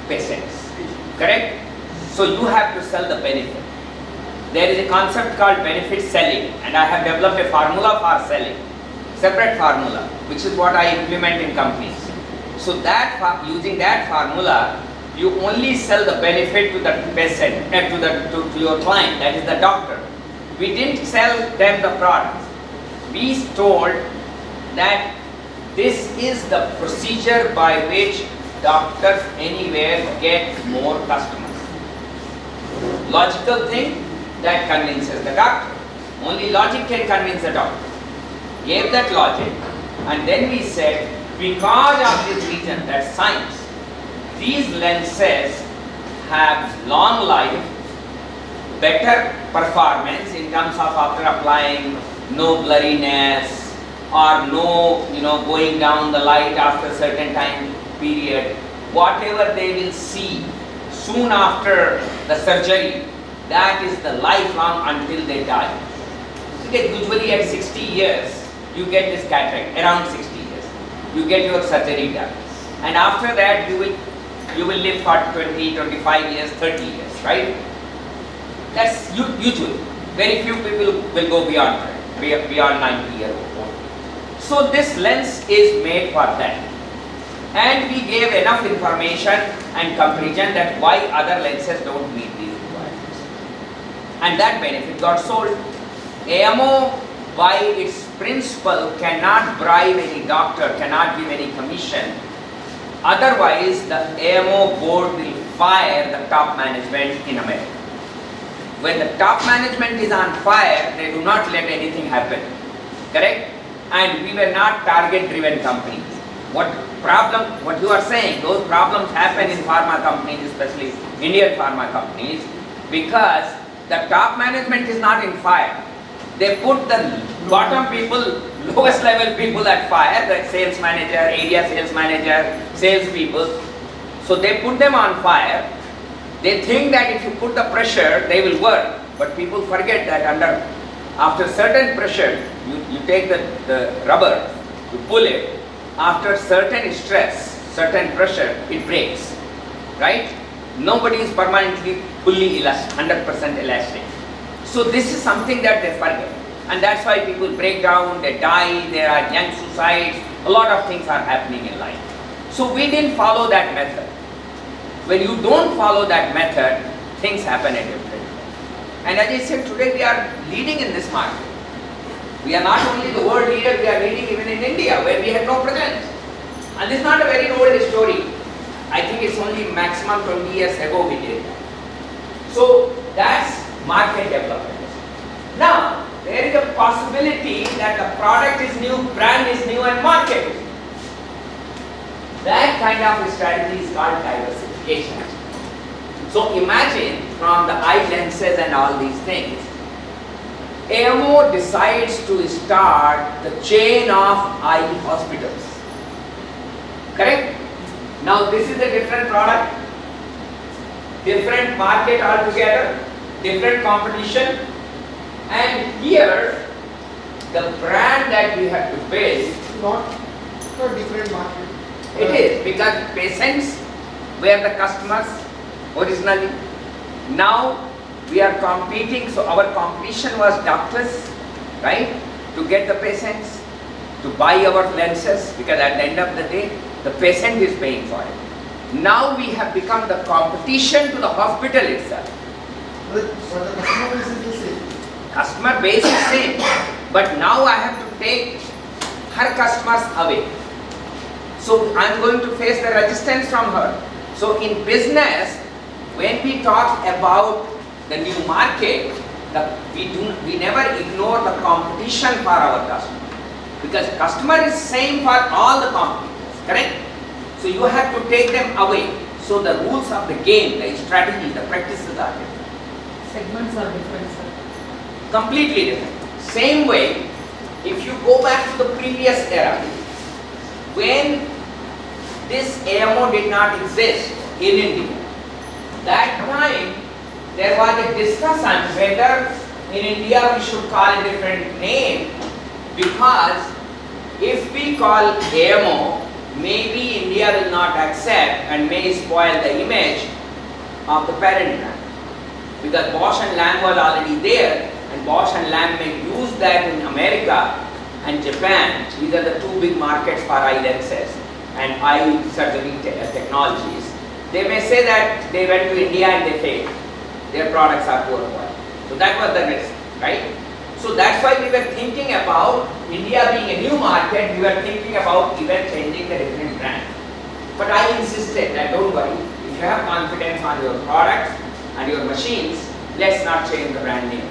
Speaker 1: Patients. Correct? So you have to sell the benefit. There is a concept called benefit selling, and I have developed a formula for selling. Separate formula, which is what I implement in companies. So that using that formula, you only sell the benefit to the patient and to your client, that is the doctor. We didn't sell them the product. We told that this is the procedure by which doctors anywhere get more customers. Logical thing that convinces the doctor. Only logic can convince the doctor. Gave that logic, and then we said, because of this reason, that science, these lenses have long life, better performance in terms of after applying, no blurriness or no going down the light after certain time period. Whatever they will see soon after the surgery, that is the lifelong until they die. You get usually at 60 years, you get this cataract, around 60 years. You get your surgery done. And after that, you will live for 20, 25 years, 30 years, right? That's usual. Very few people will go beyond 90 years old. So this lens is made for that. And we gave enough information and comparison that why other lenses don't meet these requirements. And that benefit got sold. AMO, by its principle, cannot bribe any doctor, cannot give any commission. Otherwise, the AMO board will fire the top management in America. When the top management is on fire, they do not let anything happen. Correct? And we were not target-driven companies. What you are saying, those problems happen in pharma companies, especially Indian pharma companies, because the top management is not in fire. They put the bottom people, lowest level people at fire, the sales manager, area sales manager, sales people. So they put them on fire. They think that if you put the pressure, they will work. But people forget that after certain pressure, you take the rubber, you pull it. After certain stress, certain pressure, it breaks. Right? Nobody is permanently fully elastic, 100% elastic. So this is something that they forget. And that's why people break down, they die, there are young suicides, a lot of things are happening in life. So we didn't follow that method. When you don't follow that method, things happen at different way. And as I said, today we are leading in this market. We are not only the world leader, we are leading even in India, where we had no presence. And this is not a very old story. I think it's only maximum 20 years ago we did. So that's market development. Now, there is a possibility that the product is new, brand is new, and market is new. That kind of strategy is called diversification. So imagine from the eye lenses and all these things, AMO decides to start the chain of eye hospitals. Correct? Now this is a different product, different market altogether, different competition, and here the brand that we have to build,
Speaker 8: Not a different market.
Speaker 1: it is because patients were the customers originally. Now we are competing, so our competition was doctors, right? To get the patients, to buy our lenses, because at the end of the day, the patient is paying for it. Now we have become the competition to the hospital itself.
Speaker 8: But the customer base is the same.
Speaker 1: Customer base is same, but now I have to take her customers away. So I am going to face the resistance from her. So in business, when we talk about the new market, we never ignore the competition for our customer, because customer is same for all the competitors, correct? So you have to take them away. So the rules of the game, the strategy, the practices are different.
Speaker 6: Segments are different, sir.
Speaker 1: Completely different. Same way, if you go back to the previous era, when this AMO did not exist in India, that time there was a discussion whether in India we should call a different name, because if we call AMO, maybe India will not accept and may spoil the image of the parent brand. Because Bosch and Lamb was already there, and Bosch and Lamb may use that in America and Japan. These are the two big markets for eye lenses and eye surgery technologies. They may say that they went to India and they failed. Their products are poor quality. So that was the risk, right? So that's why we were thinking about India being a new market, we were thinking about even changing the different brand. But I insisted that don't worry, if you have confidence on your products and your machines, let's not change the brand name.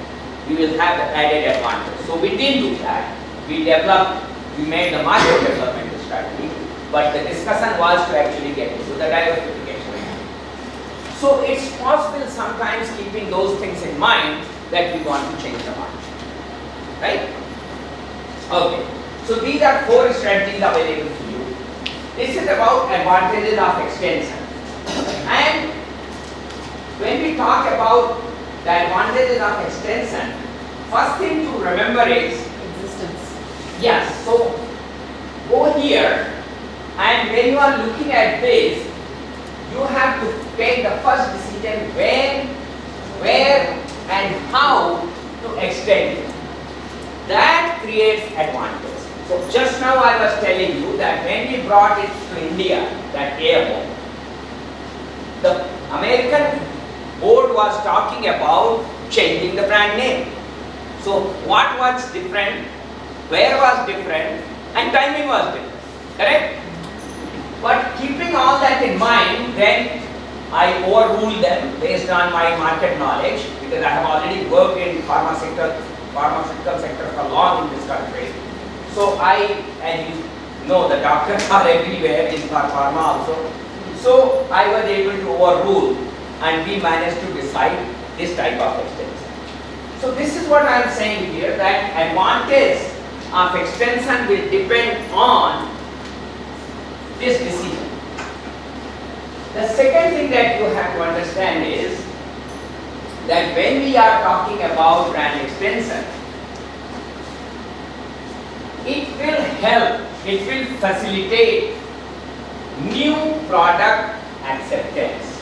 Speaker 1: We will have the added advantage. So we didn't do that. We made the market development strategy, but the discussion was to actually get into the diversification. So it's possible sometimes, keeping those things in mind, that we want to change the market. Right? Okay. So these are 4 strategies available to you. This is about advantages of extension. And when we talk about the advantages of extension, first thing to remember is
Speaker 6: Existence.
Speaker 1: yes. So go here, and when you are looking at this, you have to take the first decision when, where, and how to extend it. That creates advantage. So just now I was telling you that when we brought it to India, that AMO, the American board was talking about changing the brand name. So what was different, where was different, and timing was different, correct? But keeping all that in mind, then I overruled them based on my market knowledge, because I have already worked in pharmaceutical sector for long in this country. So and you know, the doctors are everywhere in pharma also. So I was able to overrule, and we managed to decide this type of extension. So this is what I am saying here, that advantage of extension will depend on this decision. The second thing that you have to understand is that when we are talking about brand extension, it will help, it will facilitate new product acceptance.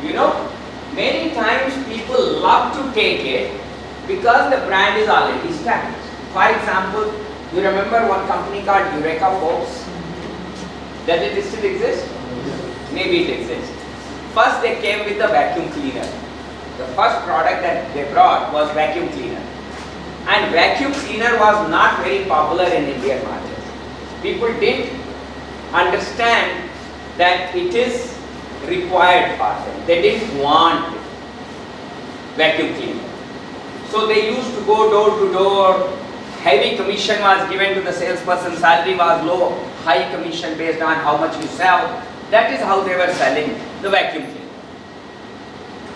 Speaker 1: You know, many times people love to take it because the brand is already established. For example, you remember one company called Eureka Forbes? Does it still exist? Maybe it exists. First they came with the vacuum cleaner. The first product that they brought was vacuum cleaner. And vacuum cleaner was not very popular in Indian market. People didn't understand that it is required for them. They didn't want vacuum cleaner. So they used to go door to door. Heavy commission was given to the salesperson, salary was low, high commission based on how much you sell. That is how they were selling the vacuum cleaner.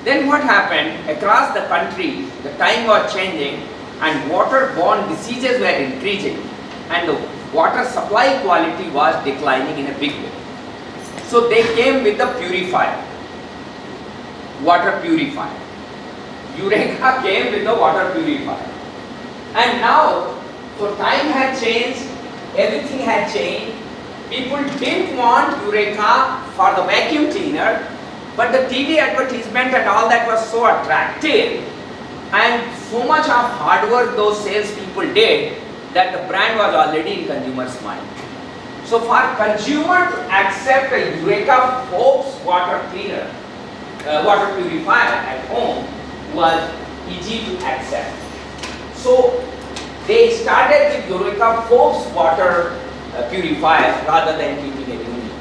Speaker 1: Then what happened? Across the country, the time was changing and waterborne diseases were increasing and the water supply quality was declining in a big way. So they came with the purifier, water purifier. Eureka came with the water purifier. And now, so time had changed, everything had changed. People didn't want Eureka for the vacuum cleaner, But the TV advertisement and all that was so attractive, and so much of hard work those salespeople did, that the brand was already in consumer's mind. So for consumer to accept a Eureka Forbes water cleaner, water purifier at home was easy to accept. So they started with Eureka Forbes water purifier rather than keeping a unit.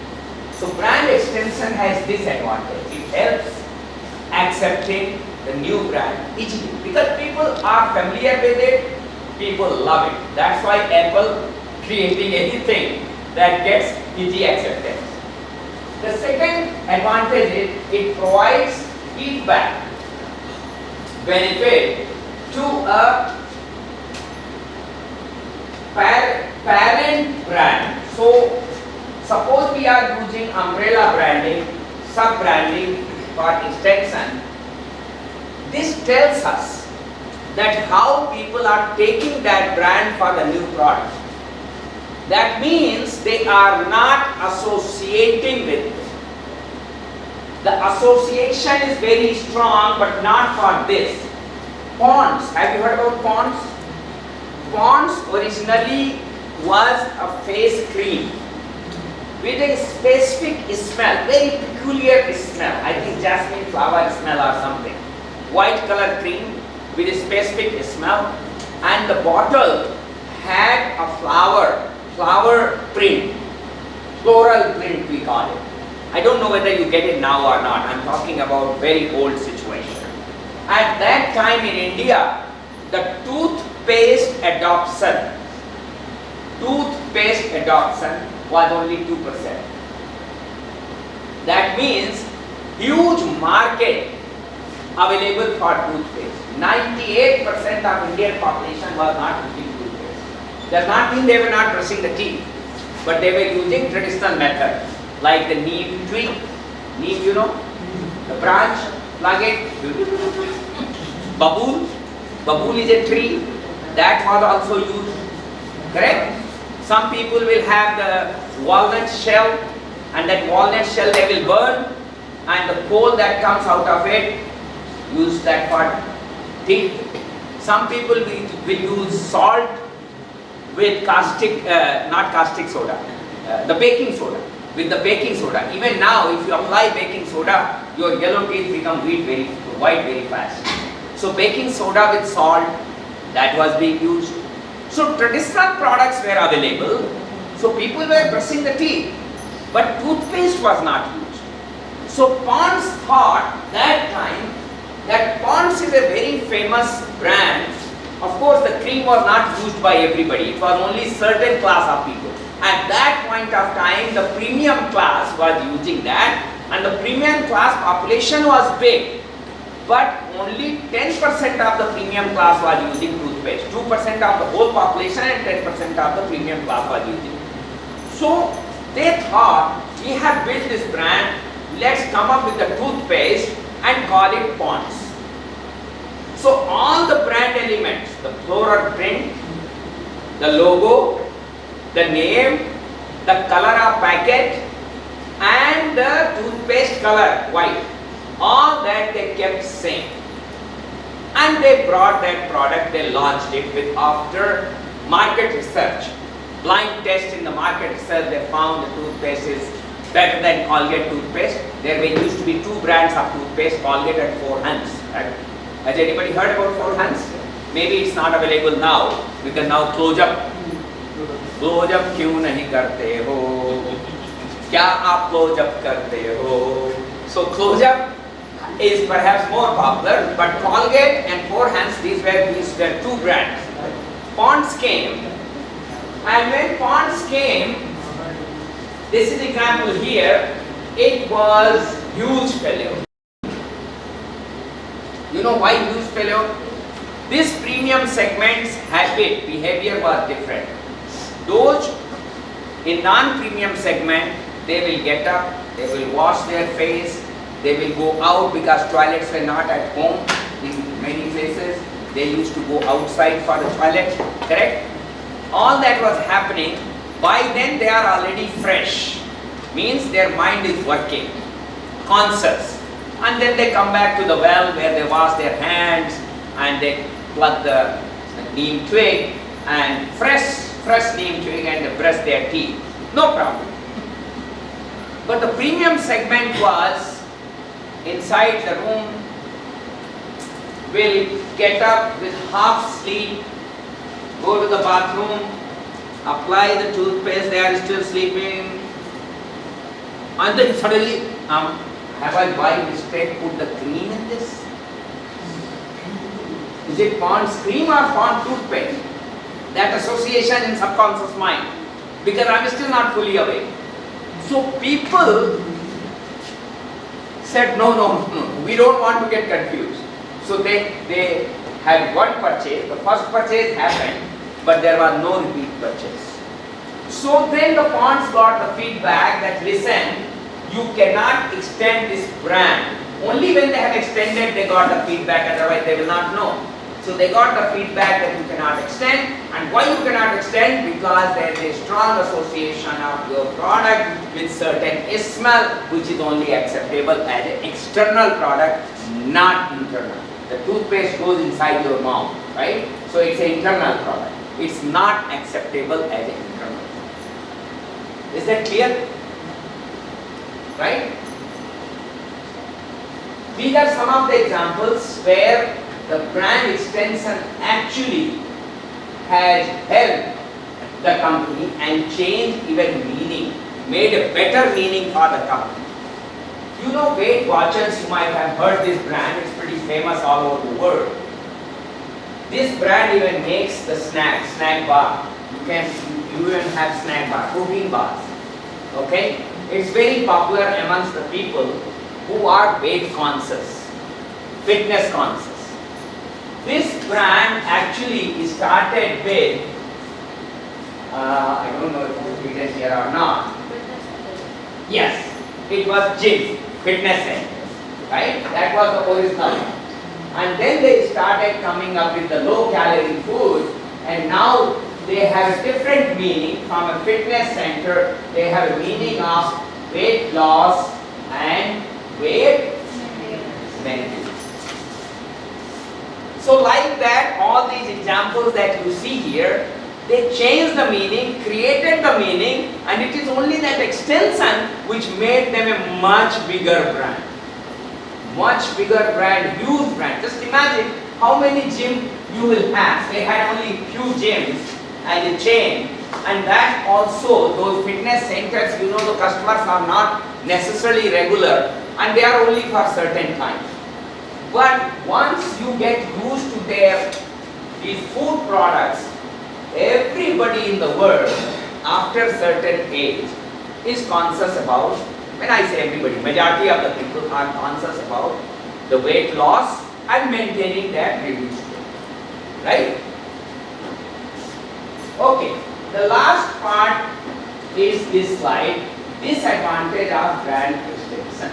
Speaker 1: So brand extension has this advantage. It helps accepting the new brand easily because people are familiar with it, people love it. That's why Apple creating anything that gets easy acceptance. The second advantage is it provides feedback benefit to a parent brand. So suppose we are using umbrella branding, sub-branding for extension. This tells us that how people are taking that brand for the new product. That means they are not associating with it. The association is very strong, but not for this. Pond's, have you heard about Pond's? Pond's originally was a face cream with a specific smell, very peculiar smell. I think jasmine flower smell or something. White color cream with a specific smell, and the bottle had a flower print, floral print we call it. I don't know whether you get it now or not. I'm talking about very old situation. At that time in India, the toothpaste adoption was only 2%. That means huge market available for toothpaste. 98% of Indian population was not using toothpaste. Does not mean they were not brushing the teeth, but they were using traditional method like the neem tree. Neem, you know, the branch, plug it. Babool is a tree that was also used. Correct? Some people will have the walnut shell, and that walnut shell they will burn, and the coal that comes out of it, use that for teeth. Some people will use salt with caustic, not caustic soda, the baking soda. With the baking soda. Even now, if you apply baking soda, your yellow teeth become white very fast. So baking soda with salt, that was being used. So traditional products were available. So people were brushing the teeth, but toothpaste was not used. So Pond's thought that time that Pond's is a very famous brand. Of course, the cream was not used by everybody. It was only certain class of people. At that point of time, the premium class was using that, and the premium class population was big, but only 10% of the premium class was using toothpaste. 2% of the whole population and 10% of the premium class was using. So they thought, we have built this brand, let's come up with the toothpaste and call it Pond's. So all the brand elements, the floral print, the logo, the name, the color of packet, and the toothpaste color, white, all that they kept same. And they brought that product, they launched it with after market research. Blind test in the market research, they found the toothpaste is better than Colgate toothpaste. There used to be two brands of toothpaste, Colgate and Four Hands. Right? Has anybody heard about Four Hands? Maybe it's not available now, because now Close-Up. Close-Up क्यों नहीं करते हो? क्या आप Close-Up करते हो? So Close-Up is perhaps more popular, but Colgate and Four Hands, these were two brands. Pond's came, and when Pond's came, this is example here, it was huge failure. You know why huge failure? This premium segment's habit, behavior was different. Those in non-premium segment, they will get up, they will wash their face, they will go out because toilets were not at home in many places. They used to go outside for the toilet, correct? All that was happening. By then they are already fresh, means their mind is working, conscious. and then they come back to the well where they wash their hands and they pluck the neem twig and fresh neem twig and they brush their teeth. No problem. But the premium segment was inside the room, will get up with half sleep, go to the bathroom, apply the toothpaste, they are still sleeping, and then suddenly, have I by mistake put the cream in this? Is it Pond's cream or Pond toothpaste? That association in subconscious mind, because I am still not fully awake. So people said, no, we don't want to get confused. So they had one purchase, the first purchase happened, but there was no repeat purchase. So then the Ponds got the feedback that, listen, you cannot extend this brand. Only when they have extended, they got the feedback, otherwise they will not know. So they got the feedback that you cannot extend. And why you cannot extend? Because there is a strong association of your product with certain smell, which is only acceptable as an external product, not internal. The toothpaste goes inside your mouth, right? So it's an internal product. It's not acceptable as an internal. Is that clear? Right? These are some of the examples where the brand extension actually has helped the company and changed even meaning, made a better meaning for the company. You know, Weight Watchers, you might have heard this brand, it's pretty famous all over the world. This brand even makes the snack bar. You even have snack bar, protein bars. Okay? It's very popular amongst the people who are weight conscious, fitness conscious. This brand actually started with, I don't know if it's written here or not. Yes, it was gym, fitness center, right? That was the original. And then they started coming up with the low calorie food, and now they have a different meaning. From a fitness center, they have a meaning of weight loss and weight maintenance. So like that, all these examples that you see here, they changed the meaning, created the meaning, and it is only that extension which made them a much bigger brand. Much bigger brand, huge brand. Just imagine how many gyms you will have. They had only few gyms as a chain, and that also, those fitness centers, you know, the customers are not necessarily regular and they are only for certain times. But once you get used to these food products, everybody in the world after certain age is conscious about, when I say everybody, majority of the people are conscious about the weight loss and maintaining that reduced weight, right? Okay, the last part is this slide, disadvantage of brand extension.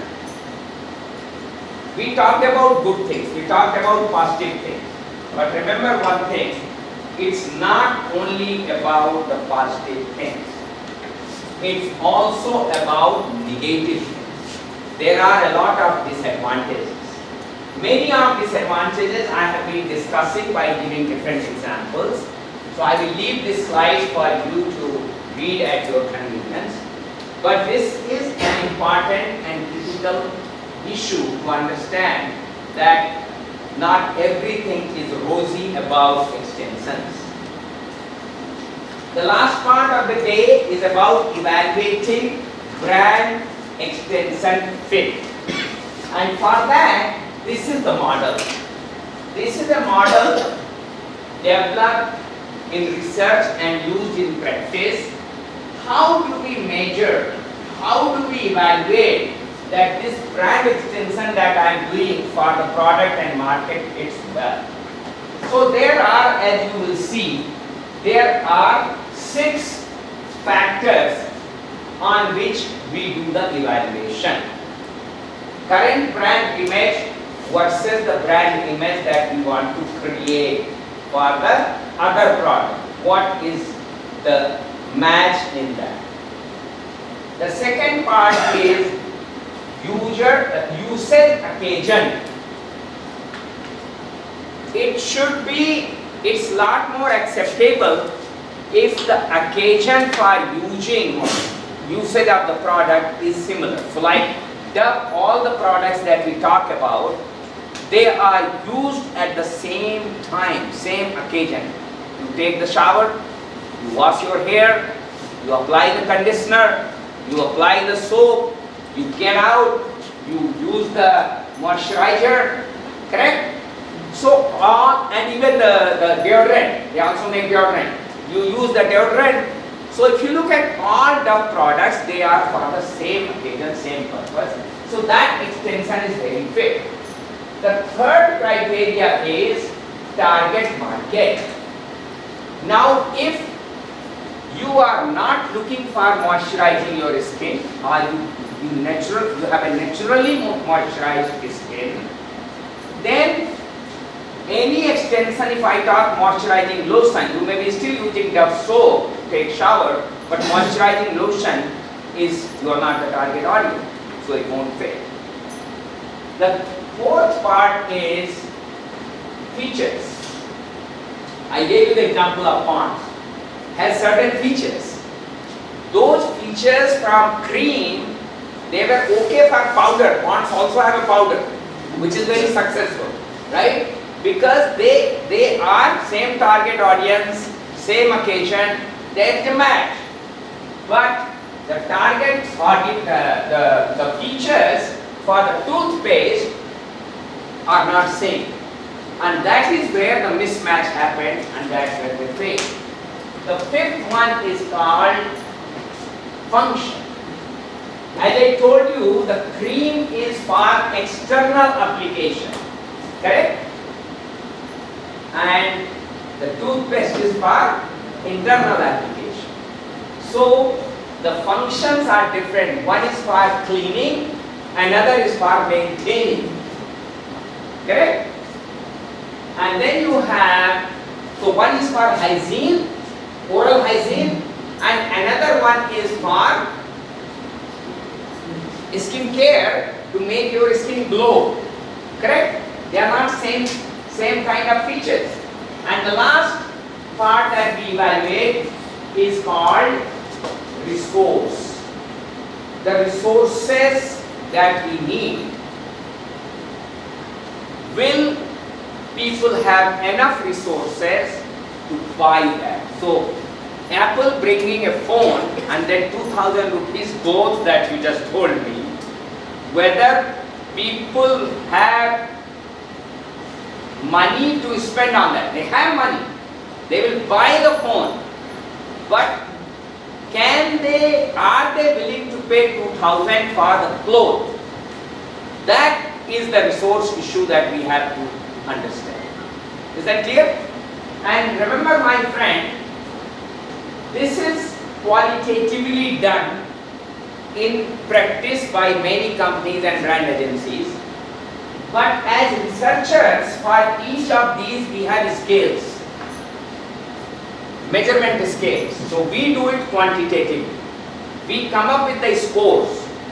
Speaker 1: We talked about good things, we talked about positive things, but remember one thing, it's not only about the positive things, it's also about negative things. There are a lot of disadvantages. Many of disadvantages I have been discussing by giving different examples. So I will leave this slide for you to read at your convenience. But this is an important and critical issue to understand that not everything is rosy about extensions. The last part of the day is about evaluating brand extension fit. And for that, this is the model. This is a model developed in research and used in practice. How do we measure, how do we evaluate that this brand extension that I am doing for the product and market fits well? So there are, as you will see, there are 6 factors on which we do the evaluation. Current brand image versus the brand image that we want to create for the other product. What is the match in that? The second part is usage occasion. It's lot more acceptable if the occasion for usage of the product is similar. So like all the products that we talk about, they are used at the same time, same occasion. You take the shower, you wash your hair, you apply the conditioner, you apply the soap, you get out, you use the moisturizer, correct? So and even the deodorant, they also make deodorant. You use the deodorant. So if you look at all the products, they are for the same occasion, same purpose. So that extension is very fit. The third criteria is target market. Now if you are not looking for moisturizing your skin, or you have a naturally moisturized skin, then any extension, if I talk moisturizing lotion, you may be still using Dove soap to take shower, but moisturizing lotion you are not the target audience, so it won't fit. The fourth part is features. I gave you the example of Pond's. Has certain features. Those features from cream, they were okay for powder. Pond's also have a powder, which is very successful, right? Because they are same target audience, same occasion, they match. But the target audience, the features for the toothpaste are not same. And that is where the mismatch happened, and that's where they fail. The fifth one is called function. As I told you, the cream is for external application, correct? And the toothpaste is for internal application. So the functions are different. One is for cleaning, another is for maintaining, correct? And then you have, so one is for hygiene, oral hygiene, and another one is for skin care, to make your skin glow, correct? They are not same kind of features. And the last part that we evaluate is called resource. The resources that we need. Will people have enough resources to buy that? So Apple bringing a phone and then 2,000 rupees both that you just told me, whether people have money to spend on that. They have money, they will buy the phone, but are they willing to pay 2,000 for the clothes? That is the resource issue that we have to understand. Is that clear? And remember, my friend, this is qualitatively done in practice by many companies and brand agencies. But as researchers, for each of these we have scales, measurement scales. So we do it quantitatively. We come up with the scores,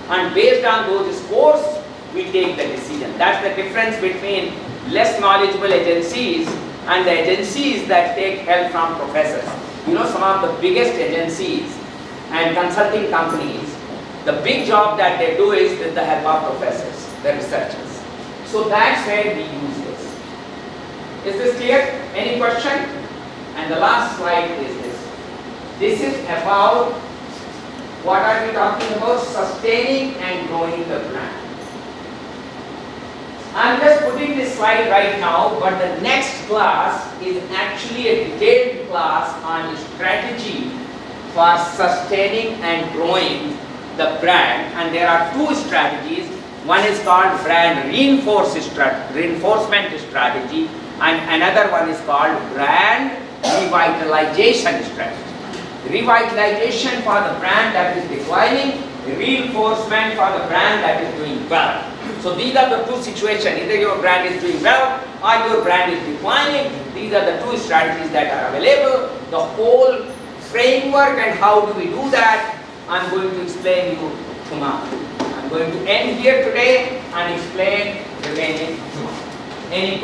Speaker 1: and based on those scores, we take the decision. That's the difference between less knowledgeable agencies and the agencies that take help from professors. You know, some of the biggest agencies and consulting companies, the big job that they do is with the help of professors, the researchers. So that's where we use this. Is this clear? Any question? And the last slide is this. This is about, what are we talking about? Sustaining and growing the brand. I'm just putting this slide right now, but the next class is actually a detailed class on strategy for sustaining and growing the brand. And there are two strategies. One is called brand reinforcement strategy, and another one is called brand revitalization strategy. Revitalization for the brand that is declining, reinforcement for the brand that is doing well. So these are the two situations. Either your brand is doing well or your brand is declining. These are the two strategies that are available. The whole framework and how do we do that, I'm going to explain you tomorrow. I'm going to end here today and explain remaining two. Any questions?